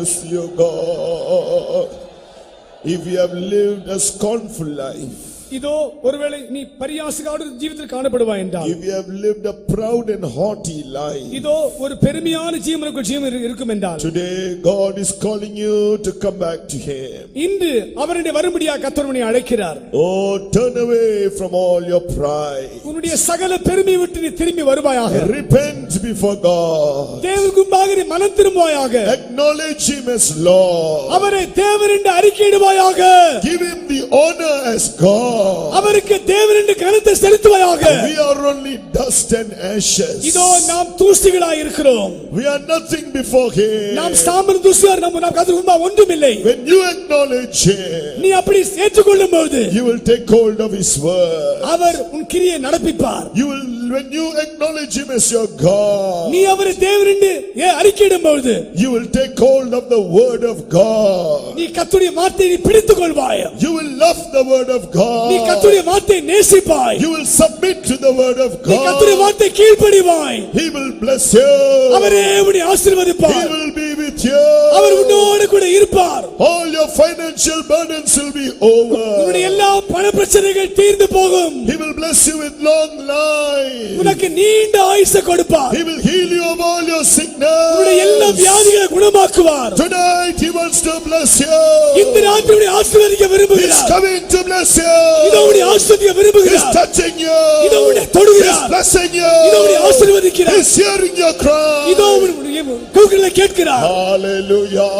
mercy, O God. If we have lived a scornful life, இதோ ஒருவேளை நீ பரியாசகார ஜீவிதத்தில் காணப்படுவாய் என்றால், if we have lived a proud and haughty life, இதோ ஒரு பெருமையான ஜீவன் இருக்கும் என்றால், today God is calling you to come back to Him. இன்று அவருடைய வரும்படியாக கர்த்தர் உன்னை அழைக்கிறார். Oh, turn away from all your pride. உன்னுடைய சகல பெருமையை விட்டு நீ திரும்பி வருவாயாக. Repent before God. தேவனுக்கு முன்பாக நீ மனம் திரும்புவாயாக. Acknowledge Him as Lord. அவரை தேவன் என்று அறிக்கையிடுவாயாக. Give Him the honor as God. அவருக்கு தேவன் என்று கனத்தை செலுத்துவாயாக. We are only dust and ashes. இதோ நாம் தூசிகளாய் இருக்கிறோம். We are nothing before Him. நாம் சாம்பல் தூசியார், நாம் கர்த்தருக்கு முன்பாக ஒன்றுமில்லை. When you acknowledge Him, நீ அப்படி ஏற்றுக்கொள்ளும்போது you will take hold of His word. அவர் உன் கிரியை நடப்பிப்பார். When you acknowledge Him as your God, நீ அவரை தேவன் என்று அறிக்கையிடும்போது you will take hold of the word of God. நீ கர்த்தருடைய வார்த்தையை நீ பிடித்துக் கொள்வாய். You will love the word of God. நீ கர்த்தருடைய வார்த்தையை நேசிப்பாய். You will submit to the word of நீ God. கர்த்தருடைய வார்த்தையை கீழ்ப்படிவாய். He will bless you. அவரே உன்னை He ஆசீர்வதிப்பார். will be with you. அவர் உன்னோடு கூட இருப்பார். All your financial burdens will be over. உன்னுடைய எல்லா பண பிரச்சனைகள் தீர்ந்து போகும். He will bless you with long life. உனக்கு நீண்ட ஆயுசை கொடுப்பார். He will heal you of all your sickness. உன்னுடைய எல்லா வியாதிகளை குணமாக்குவார். Tonight He wants to bless you. இந்த ராத்திரி உன்னை ஆசீர்வதிக்க He's விரும்புகிறார். coming to bless you. இதோ உன்னை ஆசீர்வதிக்க He's விரும்புகிறார். touching you. இதோ உன்னை He's தொடுகிறார். blessing you. இதோ உன்னை ஆசீர்வதிக்கிறார். He's hearing your cry. இதோ உன்னுடைய கூக்குரலை கேட்கிறார். Hallelujah.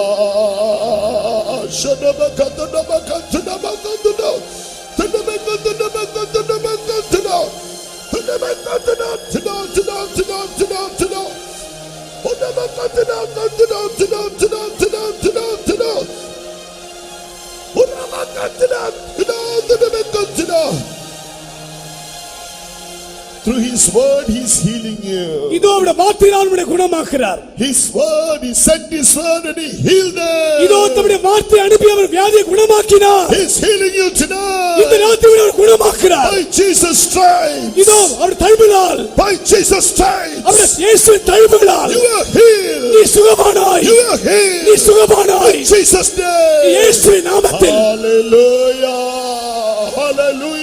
Through His word He's healing you. இதோ அவருடைய வார்த்தையால் உன்னை குணமாக்குறார். His word, He sent His word and He healed them. இதோ தம்முடைய வார்த்தை அனுப்பி அவர் வியாதியை குணமாக்கினார். He's healing you tonight. இந்த ராத்திரி அவர் குணமாக்குறார். By Jesus' stripes. இதோ அவர் தழும்பினார். By Jesus' stripes. அவர் இயேசுவின் தழும்பினார். You are healed. நீ சுகமானாய். You are healed. நீ சுகமானாய். In Jesus' name. இயேசுவின் நாமத்தில். Hallelujah. Hallelujah.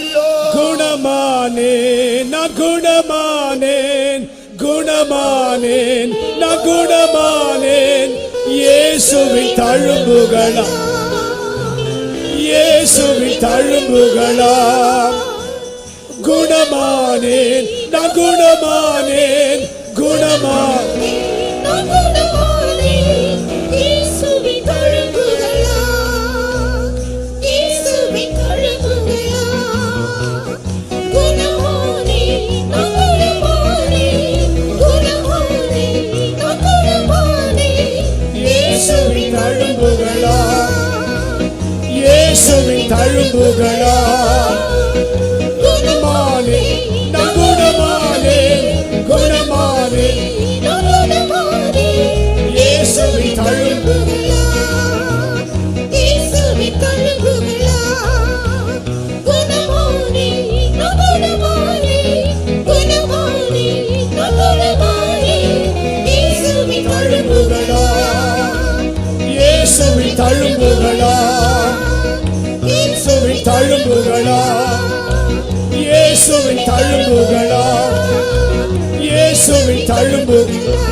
குணமானேன், நான் குணமானேன், குணமானேன், நான் குணமானேன். இயேசுவின் தழும்புகளா, இயேசுவின் தழும்புகளா. குணமானேன், நான் குணமானேன், குணமானேன். இயேசுவின் தழும்புகளா. குணமானேன், நான் குணமானேன், குணமானேன். இயேசுவின் தழும்புகளா. இயேசுவின் தழும்புகளா. இயேசுவின் தழும்புகளா. இயேசுவின் தழும்புகளா. இயேசுவின் தழும்புகளா.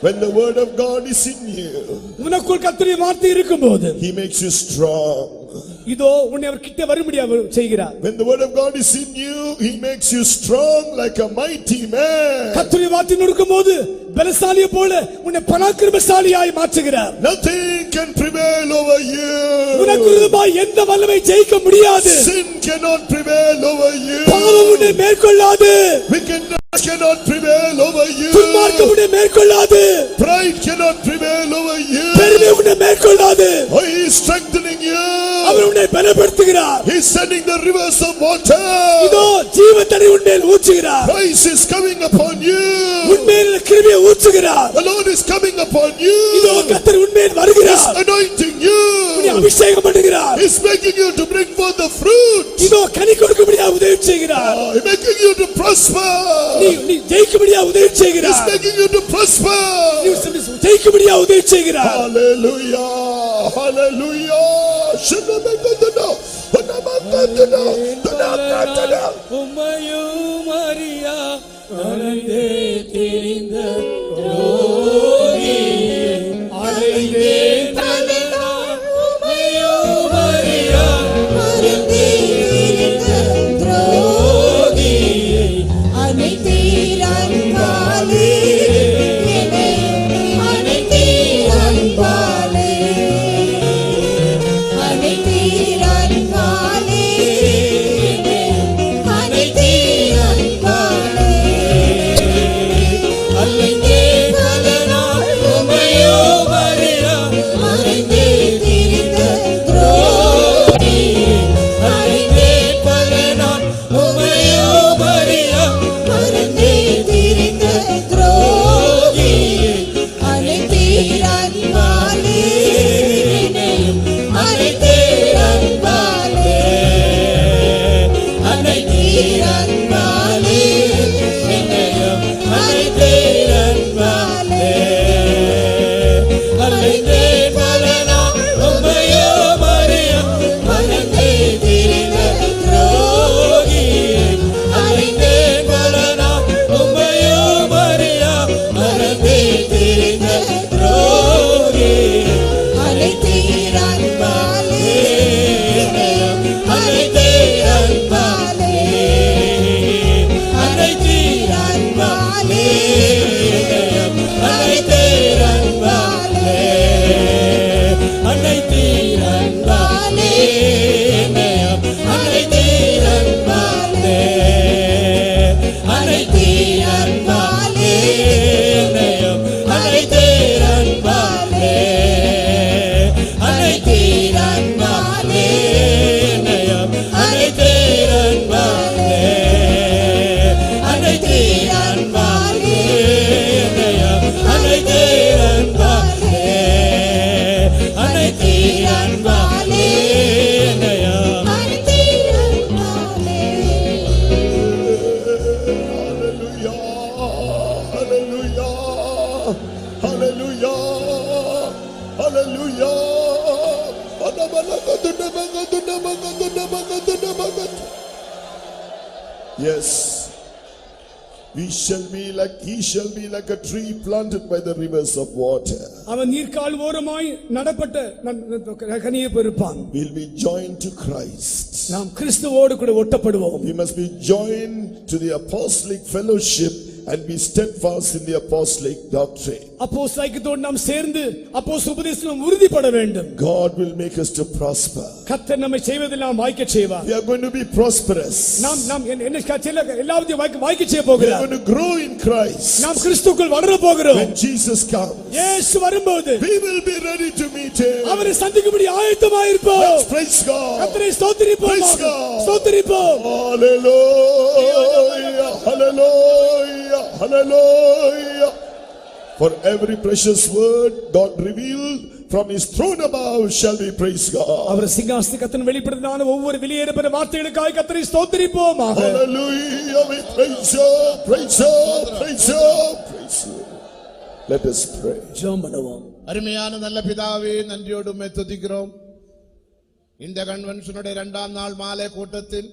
When the word of God is in you, உனக்குள் கர்த்தருடைய வார்த்தை இருக்கும்போது He makes you strong. இதோ உன்னை அவர் கிட்ட வரும்படியாக செய்கிறார். When the word of God is in you, He makes you strong like a mighty man. கர்த்தருடைய வார்த்தை இருக்கும்போது பலசாலியை போல உன்னை பராக்கிரமசாலியாய் மாற்றுகிறார். Nothing can prevail over you. உனக்கு விரோதமாய் எந்த வல்லமை ஜெயிக்க முடியாது. Sin cannot prevail over you. பாவம் உன்னை மேற்கொள்ளாது. Wickedness cannot prevail over you. துன்மார்க்கம் உன்னை மேற்கொள்ளாது. Pride cannot prevail over you. பெருமை உன்னை மேற்கொள்ளாது. Oh, He is strengthening you. அவர் உன்னை பலப்படுத்துகிறார். He is sending the rivers of water. இதோ ஜீவத்தண்ணி உன்மேல் ஊற்றுகிறார். Grace is coming upon you. உன்மேல் கிருபையை ஊற்றுகிறார். The Lord is coming upon you. இதோ கர்த்தர் உன்மேல் வருகிறார். He is anointing you. உன்னை அபிஷேகம் பண்ணுகிறார். He is making you to bring forth the fruit. இதோ கனி கொடுக்கும்படியாக உதவி செய்கிறார். He is making you to prosper. நீ ஜெயிக்கும்படியாக உதவி He செய்கிறார். is making you to prosper. நீ ஜெயிக்கும்படியாக உதவி செய்கிறார். Hallelujah. Hallelujah. Shalom. உம்மையும் அறியா அலைந்தே திரிந்த துரோகி அலைந்தே தலனார் உம்மையும் அறியா மறந்தே இருந்த துரோகி அனைத்தீர் அன்பாலே என்னை அனைத்தீர் அன்பாலே அனைத்தீர் அன்பாலே என்னை அனைத்தீர் அன்பாலே அலைந்தே தலனார் உம்மையும் அறியா மறந்தே திரிந்த துரோகி அலைந்தே தலனார் உம்மையும் அறியா மறந்தே திரிந்த துரோகி அனைத்தீர் அன்பாலே என்னையும் அனைத்தீர் அன்பாலே அனைத்தீர் அன்பாலே என்னையும் அனைத்தீர் அன்பாலே அலைந்தே தலனார் உம்மையும் அறியா மறந்தே திரிந்த துரோகி அலைந்தே தலனார் உம்மையும் அறியா மறந்தே திரிந்த துரோகி அனைத்தீர் அன்பாலே என்னையும் அனைத்தீர் அன்பாலே அனைத்தீர் அன்பாலே என்னையும் அனைத்தீர் அன்பாலே அனைத்தீர் அன்பாலே என்னையும் அனைத்தீர் அன்பாலே அனைத்தீர் அன்பாலே என்னையும் அனைத்தீர் அன்பாலே அனைத்தீர் அன்பாலே என்னையும் அனைத்தீர் அன்பாலே அனைத்தீர் அன்பாலே என்னையும் அனைத்தீர் அன்பாலே அனைத்தீர் அன்பாலே என்னையும் அனைத்தீர் அன்பாலே Hallelujah. Hallelujah. Hallelujah. Hallelujah. Yes. We shall be like, he shall be like a tree planted by the rivers of water. அவன் நீர்க்கால் ஓரமாய் நடப்பட்ட கனியை பெறுப்பான். We'll be joined to Christ. நாம் கிறிஸ்துவோடு கூட ஒட்டப்படுவோம். We must be joined to the apostolic fellowship and be steadfast in the apostolic doctrine. அப்போஸ்தல ஐக்கியத்தோடு நாம் சேர்ந்து அப்போஸ்தல உபதேசத்தில் உறுதிப்பட வேண்டும். God will make us to prosper. கர்த்தர் நம்மை செய்வதெல்லாம் வாய்க்கச் செய்வார். We are going to be prosperous. நாம் என்ன எல்லாவற்றையும் வாய்க்கச் செய்ய We are போகிறார். going to grow in Christ. நாம் கிறிஸ்துவுக்குள் வளர போகிறோம். When Jesus comes, இயேசு வரும்போது we will be ready to meet him. அவரை சந்திக்கும்படி ஆயத்தமாய் இருப்போம். Let's praise God. கர்த்தரை ஸ்தோத்திரிப்போம். Praise God. ஸ்தோத்திரிப்போம். Hallelujah. Hallelujah. Hallelujah. For every precious word God revealed from his throne above shall we praise God. அவர் சிங்காசனத்தில் கர்த்தர் வெளிப்படுத்தின ஒவ்வொரு வெளியேறப்பட்ட வார்த்தைகளுக்காக கர்த்தரை ஸ்தோத்திரிப்போமாக. Hallelujah. We praise you. Praise you. Praise you. Praise you. Let us pray. ஜெபம் பண்ணுவோம். அருமையான நல்ல பிதாவே, நன்றியோடு உம்மை துதிக்கிறோம். இந்த கன்வென்ஷனுடைய 2ஆம் நாள் மாலை கூட்டத்தில்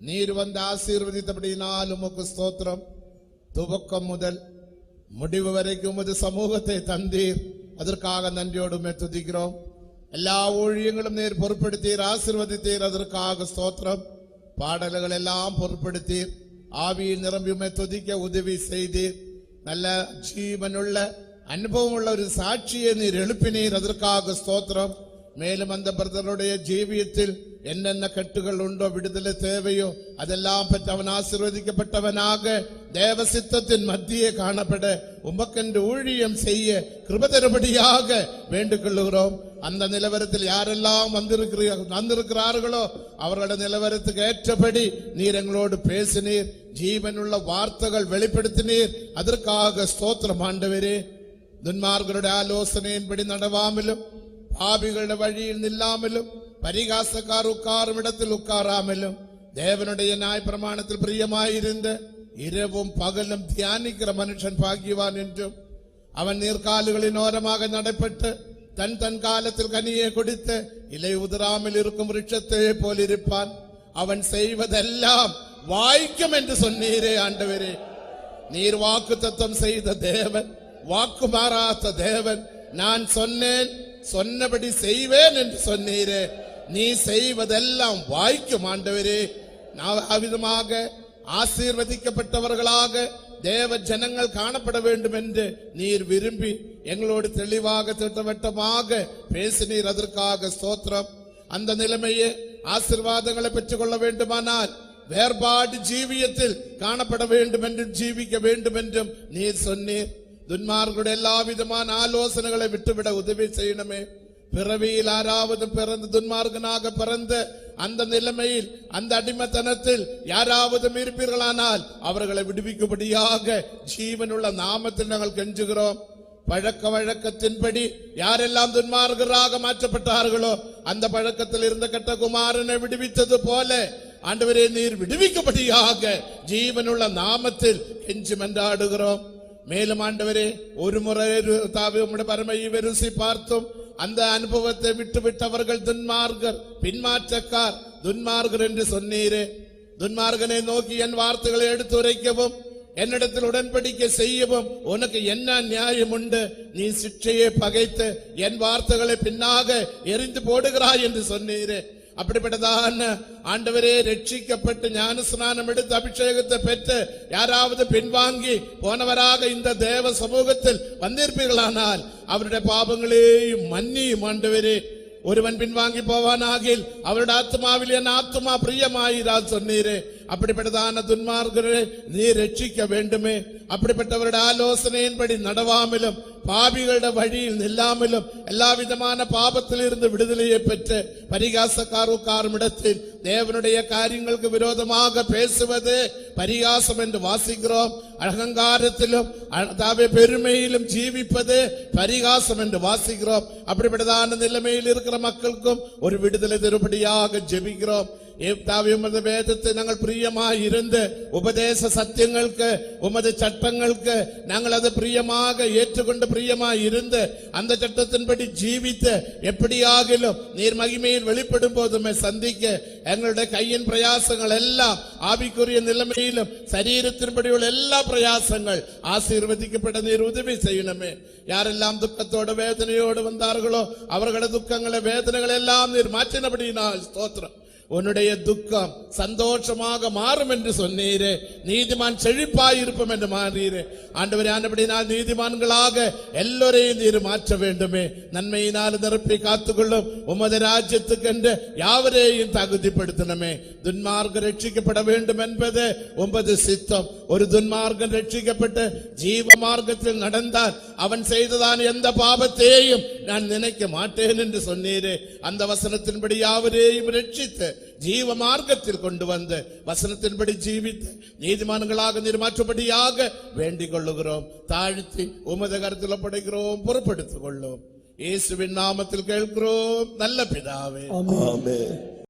நீர் வந்து ஆசீர்வதித்தபடியினால் உமக்கு ஸ்தோத்திரம். துவக்கம் முதல் முடிவு வரைக்கும் உமது சமூகத்தை தந்தீர். அதற்காக நன்றியோடு உம்மை துதிக்கிறோம். எல்லா ஊழியங்களும் நீர் பொறுப்படுத்தீர், ஆசீர்வதித்தீர். அதற்காக ஸ்தோத்திரம். பாடல்கள் எல்லாம் பொறுப்படுத்தீர். ஆவியில் நிரம்பி உம்மை துதிக்க உதவி செய்தீர். நல்ல ஜீவனுள்ள அனுபவம் உள்ள ஒரு சாட்சியை நீர் எழுப்பினீர். அதற்காக ஸ்தோத்திரம். மேலும் அந்த பிரதருடைய ஜீவியத்தில் என்னென்ன கட்டுகள் உண்டோ, விடுதலை தேவையோ, அதெல்லாம் பெற்று அவன் ஆசீர்வதிக்கப்பட்டவனாக தேவ சித்தத்தின் மத்தியே காணப்பட உமக்கென்று ஊழியம் செய்ய கிருபை தரும்படியாக வேண்டிக் கொள்ளுகிறோம். அந்த நிலவரத்தில் யாரெல்லாம் வந்திருக்கிறார்களோ அவர்களுடைய நிலவரத்துக்கு ஏற்றபடி நீர் எங்களோடு பேசினீர், ஜீவனுள்ள வார்த்தைகள் வெளிப்படுத்தினீர். அதற்காக ஸ்தோத்திரம் ஆண்டவரே. துன்மார்களுடைய ஆலோசனையின்படி நடவாமலும், பாபிகளுடைய வழியில் நில்லாமலும், பரிகாசக்கார் உட்காரும் இடத்தில் உட்காராமலும், தேவனுடைய நியாயப்பிரமாணத்தில் பிரியமாயிருந்த இரவும் பகலும் தியானிக்கிற மனுஷன் பாக்கியவான் என்றும், அவன் நீர்காலுகளின் ஓரமாக நடைபெற்று தன் தன் காலத்தில் கனியை கொடுத்து இலை உதிராமல் இருக்கும் விருட்சத்தை போல் இருப்பான். அவன் செய்வதெல்லாம் வாய்க்கும் என்று சொன்னீரே ஆண்டவரே. நீர் வாக்கு தத்தம் செய்த தேவன், வாக்கு மாறாத தேவன். நான் சொன்னேன், சொன்னபடி செய்வேன் என்று சொன்னீரே. நீ செய்வதெல்லாம் வாய்க்கும் ஆண்டவரே. அவ்விதமாக ஆசீர்வதிக்கப்பட்டவர்களாக தேவ ஜனங்கள் காணப்பட வேண்டும் என்று நீர் விரும்பி எங்களோடு தெளிவாக திட்டவட்டமாக பேசினீர். அதற்காக ஸ்தோத்திரம். அந்த நிலைமையே ஆசீர்வாதங்களை பெற்றுக் கொள்ள வேண்டுமானால் வேறுபாடு ஜீவியத்தில் காணப்பட வேண்டும் என்றும் ஜீவிக்க வேண்டும் என்றும் நீர் சொன்னீர். துன்மார்களுடைய எல்லா விதமான ஆலோசனைகளை விட்டுவிட உதவி செய்யணுமே. பிறவியில் யாராவது பிறந்து துன்மார்கனாக பிறந்த அந்த நிலைமையில், அந்த அடிமைத்தனத்தில் யாராவது இருப்பீர்களானால் அவர்களை விடுவிக்கும்படியாக ஜீவனுள்ள நாமத்தில் நாங்கள் கெஞ்சுகிறோம். பழக்க வழக்கத்தின்படி யாரெல்லாம் துன்மார்கராக மாற்றப்பட்டார்களோ அந்த பழக்கத்தில் இருந்த கெட்ட குமாரனை விடுவித்தது போல ஆண்டவரே நீர் விடுவிக்கும்படியாக ஜீவனுள்ள நாமத்தில் கெஞ்சி மன்றாடுகிறோம். மேலும் ஆண்டவரே, ஒரு முறை உம்முடைய பரமையை ருசி பார்த்தும் அந்த அனுபவத்தை விட்டுவிட்டவர்கள் துன்மார்கர், பின்மாற்றக்கார், துன்மார்கர் என்று சொன்னீரே. துன்மார்கனை நோக்கி என் வார்த்தைகளை எடுத்துரைக்கவும் என்னிடத்தில் உடன்படிக்கை செய்யவும் உனக்கு என்ன நியாயம் உண்டு? நீ சிற்றையை பகைத்து என் வார்த்தைகளை பின்னாக எரிந்து போடுகிறாய் என்று சொன்னீரே. அப்படிப்பட்டதான ஆண்டவரே, ரட்சிக்கப்பட்டு ஞானஸ்நானம் எடுத்து அபிஷேகத்தை பெற்று யாராவது பின்வாங்கி போனவராக இந்த தேவ சமூகத்தில் வந்திருப்பீர்களானால் அவருடைய பாவங்களையும் மன்னியும் ஆண்டவரே. ஒருவன் பின்வாங்கி போவானாகில் அவருடைய ஆத்மாவில் என் ஆத்மா பிரியமாயிரால் சொன்னீரே. அப்படிப்பட்டதான துன்மார்கரை நீர் ரட்சிக்க வேண்டுமே. அப்படிப்பட்டவருடைய ஆலோசனையின்படி நடவாமலும், பாபிகளுடைய வழியில் நில்லாமலும், எல்லா விதமான பாபத்தில் இருந்து விடுதலையை பெற்று பரிகாசக்காரும் இடத்தில் தேவனுடைய காரியங்களுக்கு விரோதமாக பேசுவது பரிகாசம் என்று வாசிக்கிறோம். அகங்காரத்திலும் பெருமையிலும் ஜீவிப்பது பரிகாசம் என்று வாசிக்கிறோம். அப்படிப்பட்டதான நிலைமையில் இருக்கிற மக்களுக்கும் ஒரு விடுதலை தரும்படியாக ஜெபிக்கிறோம். உமது வேதத்தை நாங்கள் பிரியமாய் இருந்து உபதேச சத்தியங்களுக்கு, உமது சட்டங்களுக்கு நாங்கள் அதை பிரியமாக ஏற்றுக்கொண்டு பிரியமாய் இருந்து அந்த சட்டத்தின்படி ஜீவித்து எப்படியாகிலும் நீர் மகிமையில் வெளிப்படும் போதுமே சந்திக்க எங்களுடைய கையின் பிரயாசங்கள் எல்லாம் ஆவிக்குரிய நிலைமையிலும் சரீரத்தின்படி உள்ள எல்லா பிரயாசங்கள் ஆசீர்வதிக்கப்பட்ட நீர் உதவி செய்யணுமே. யாரெல்லாம் துக்கத்தோடு வேதனையோடு வந்தார்களோ அவர்களுடைய துக்கங்களை வேதனைகள் எல்லாம் நீர் மாற்றினபடினால் ஸ்தோத்திரம். உன்னுடைய துக்கம் சந்தோஷமாக மாறும் என்று சொன்னீரே. நீதிமான் செழிப்பாயிருப்போம் என்று மாறீரே. ஆண்டவரே, ஆண்டபடினால் நீதிமான்களாக எல்லோரையும் நீர் மாற்ற வேண்டுமே. நன்மையினால் நிரப்பி காத்துக்கொள்ளும் உமது ராஜ்யத்துக்கென்று யாவரையும் தகுதிப்படுத்தணுமே. துன்மார்கன் ரட்சிக்கப்பட வேண்டும் என்பது உமது சித்தம். ஒரு துன்மார்கன் ரட்சிக்கப்பட்டு ஜீவ மார்க்கத்தில் நடந்தால் அவன் செய்ததான் எந்த பாவத்தையும் நான் நினைக்க மாட்டேன் என்று சொன்னீரே. அந்த வசனத்தின்படி யாவரையும் ரட்சித்து ஜீவ மார்க்கத்தில் கொண்டு வந்து வசனத்தின்படி ஜீவித்து நீதிமான்களாக நீர் மாற்றும்படியாக வேண்டிக் கொள்ளுகிறோம். தாழ்த்தி உமது கருத்தில் படைக்கிறோம், பொறுப்படுத்திக் கொள்ளும். இயேசுவின் நாமத்தில் கேட்கிறோம் நல்ல பிதாவே, ஆமென்.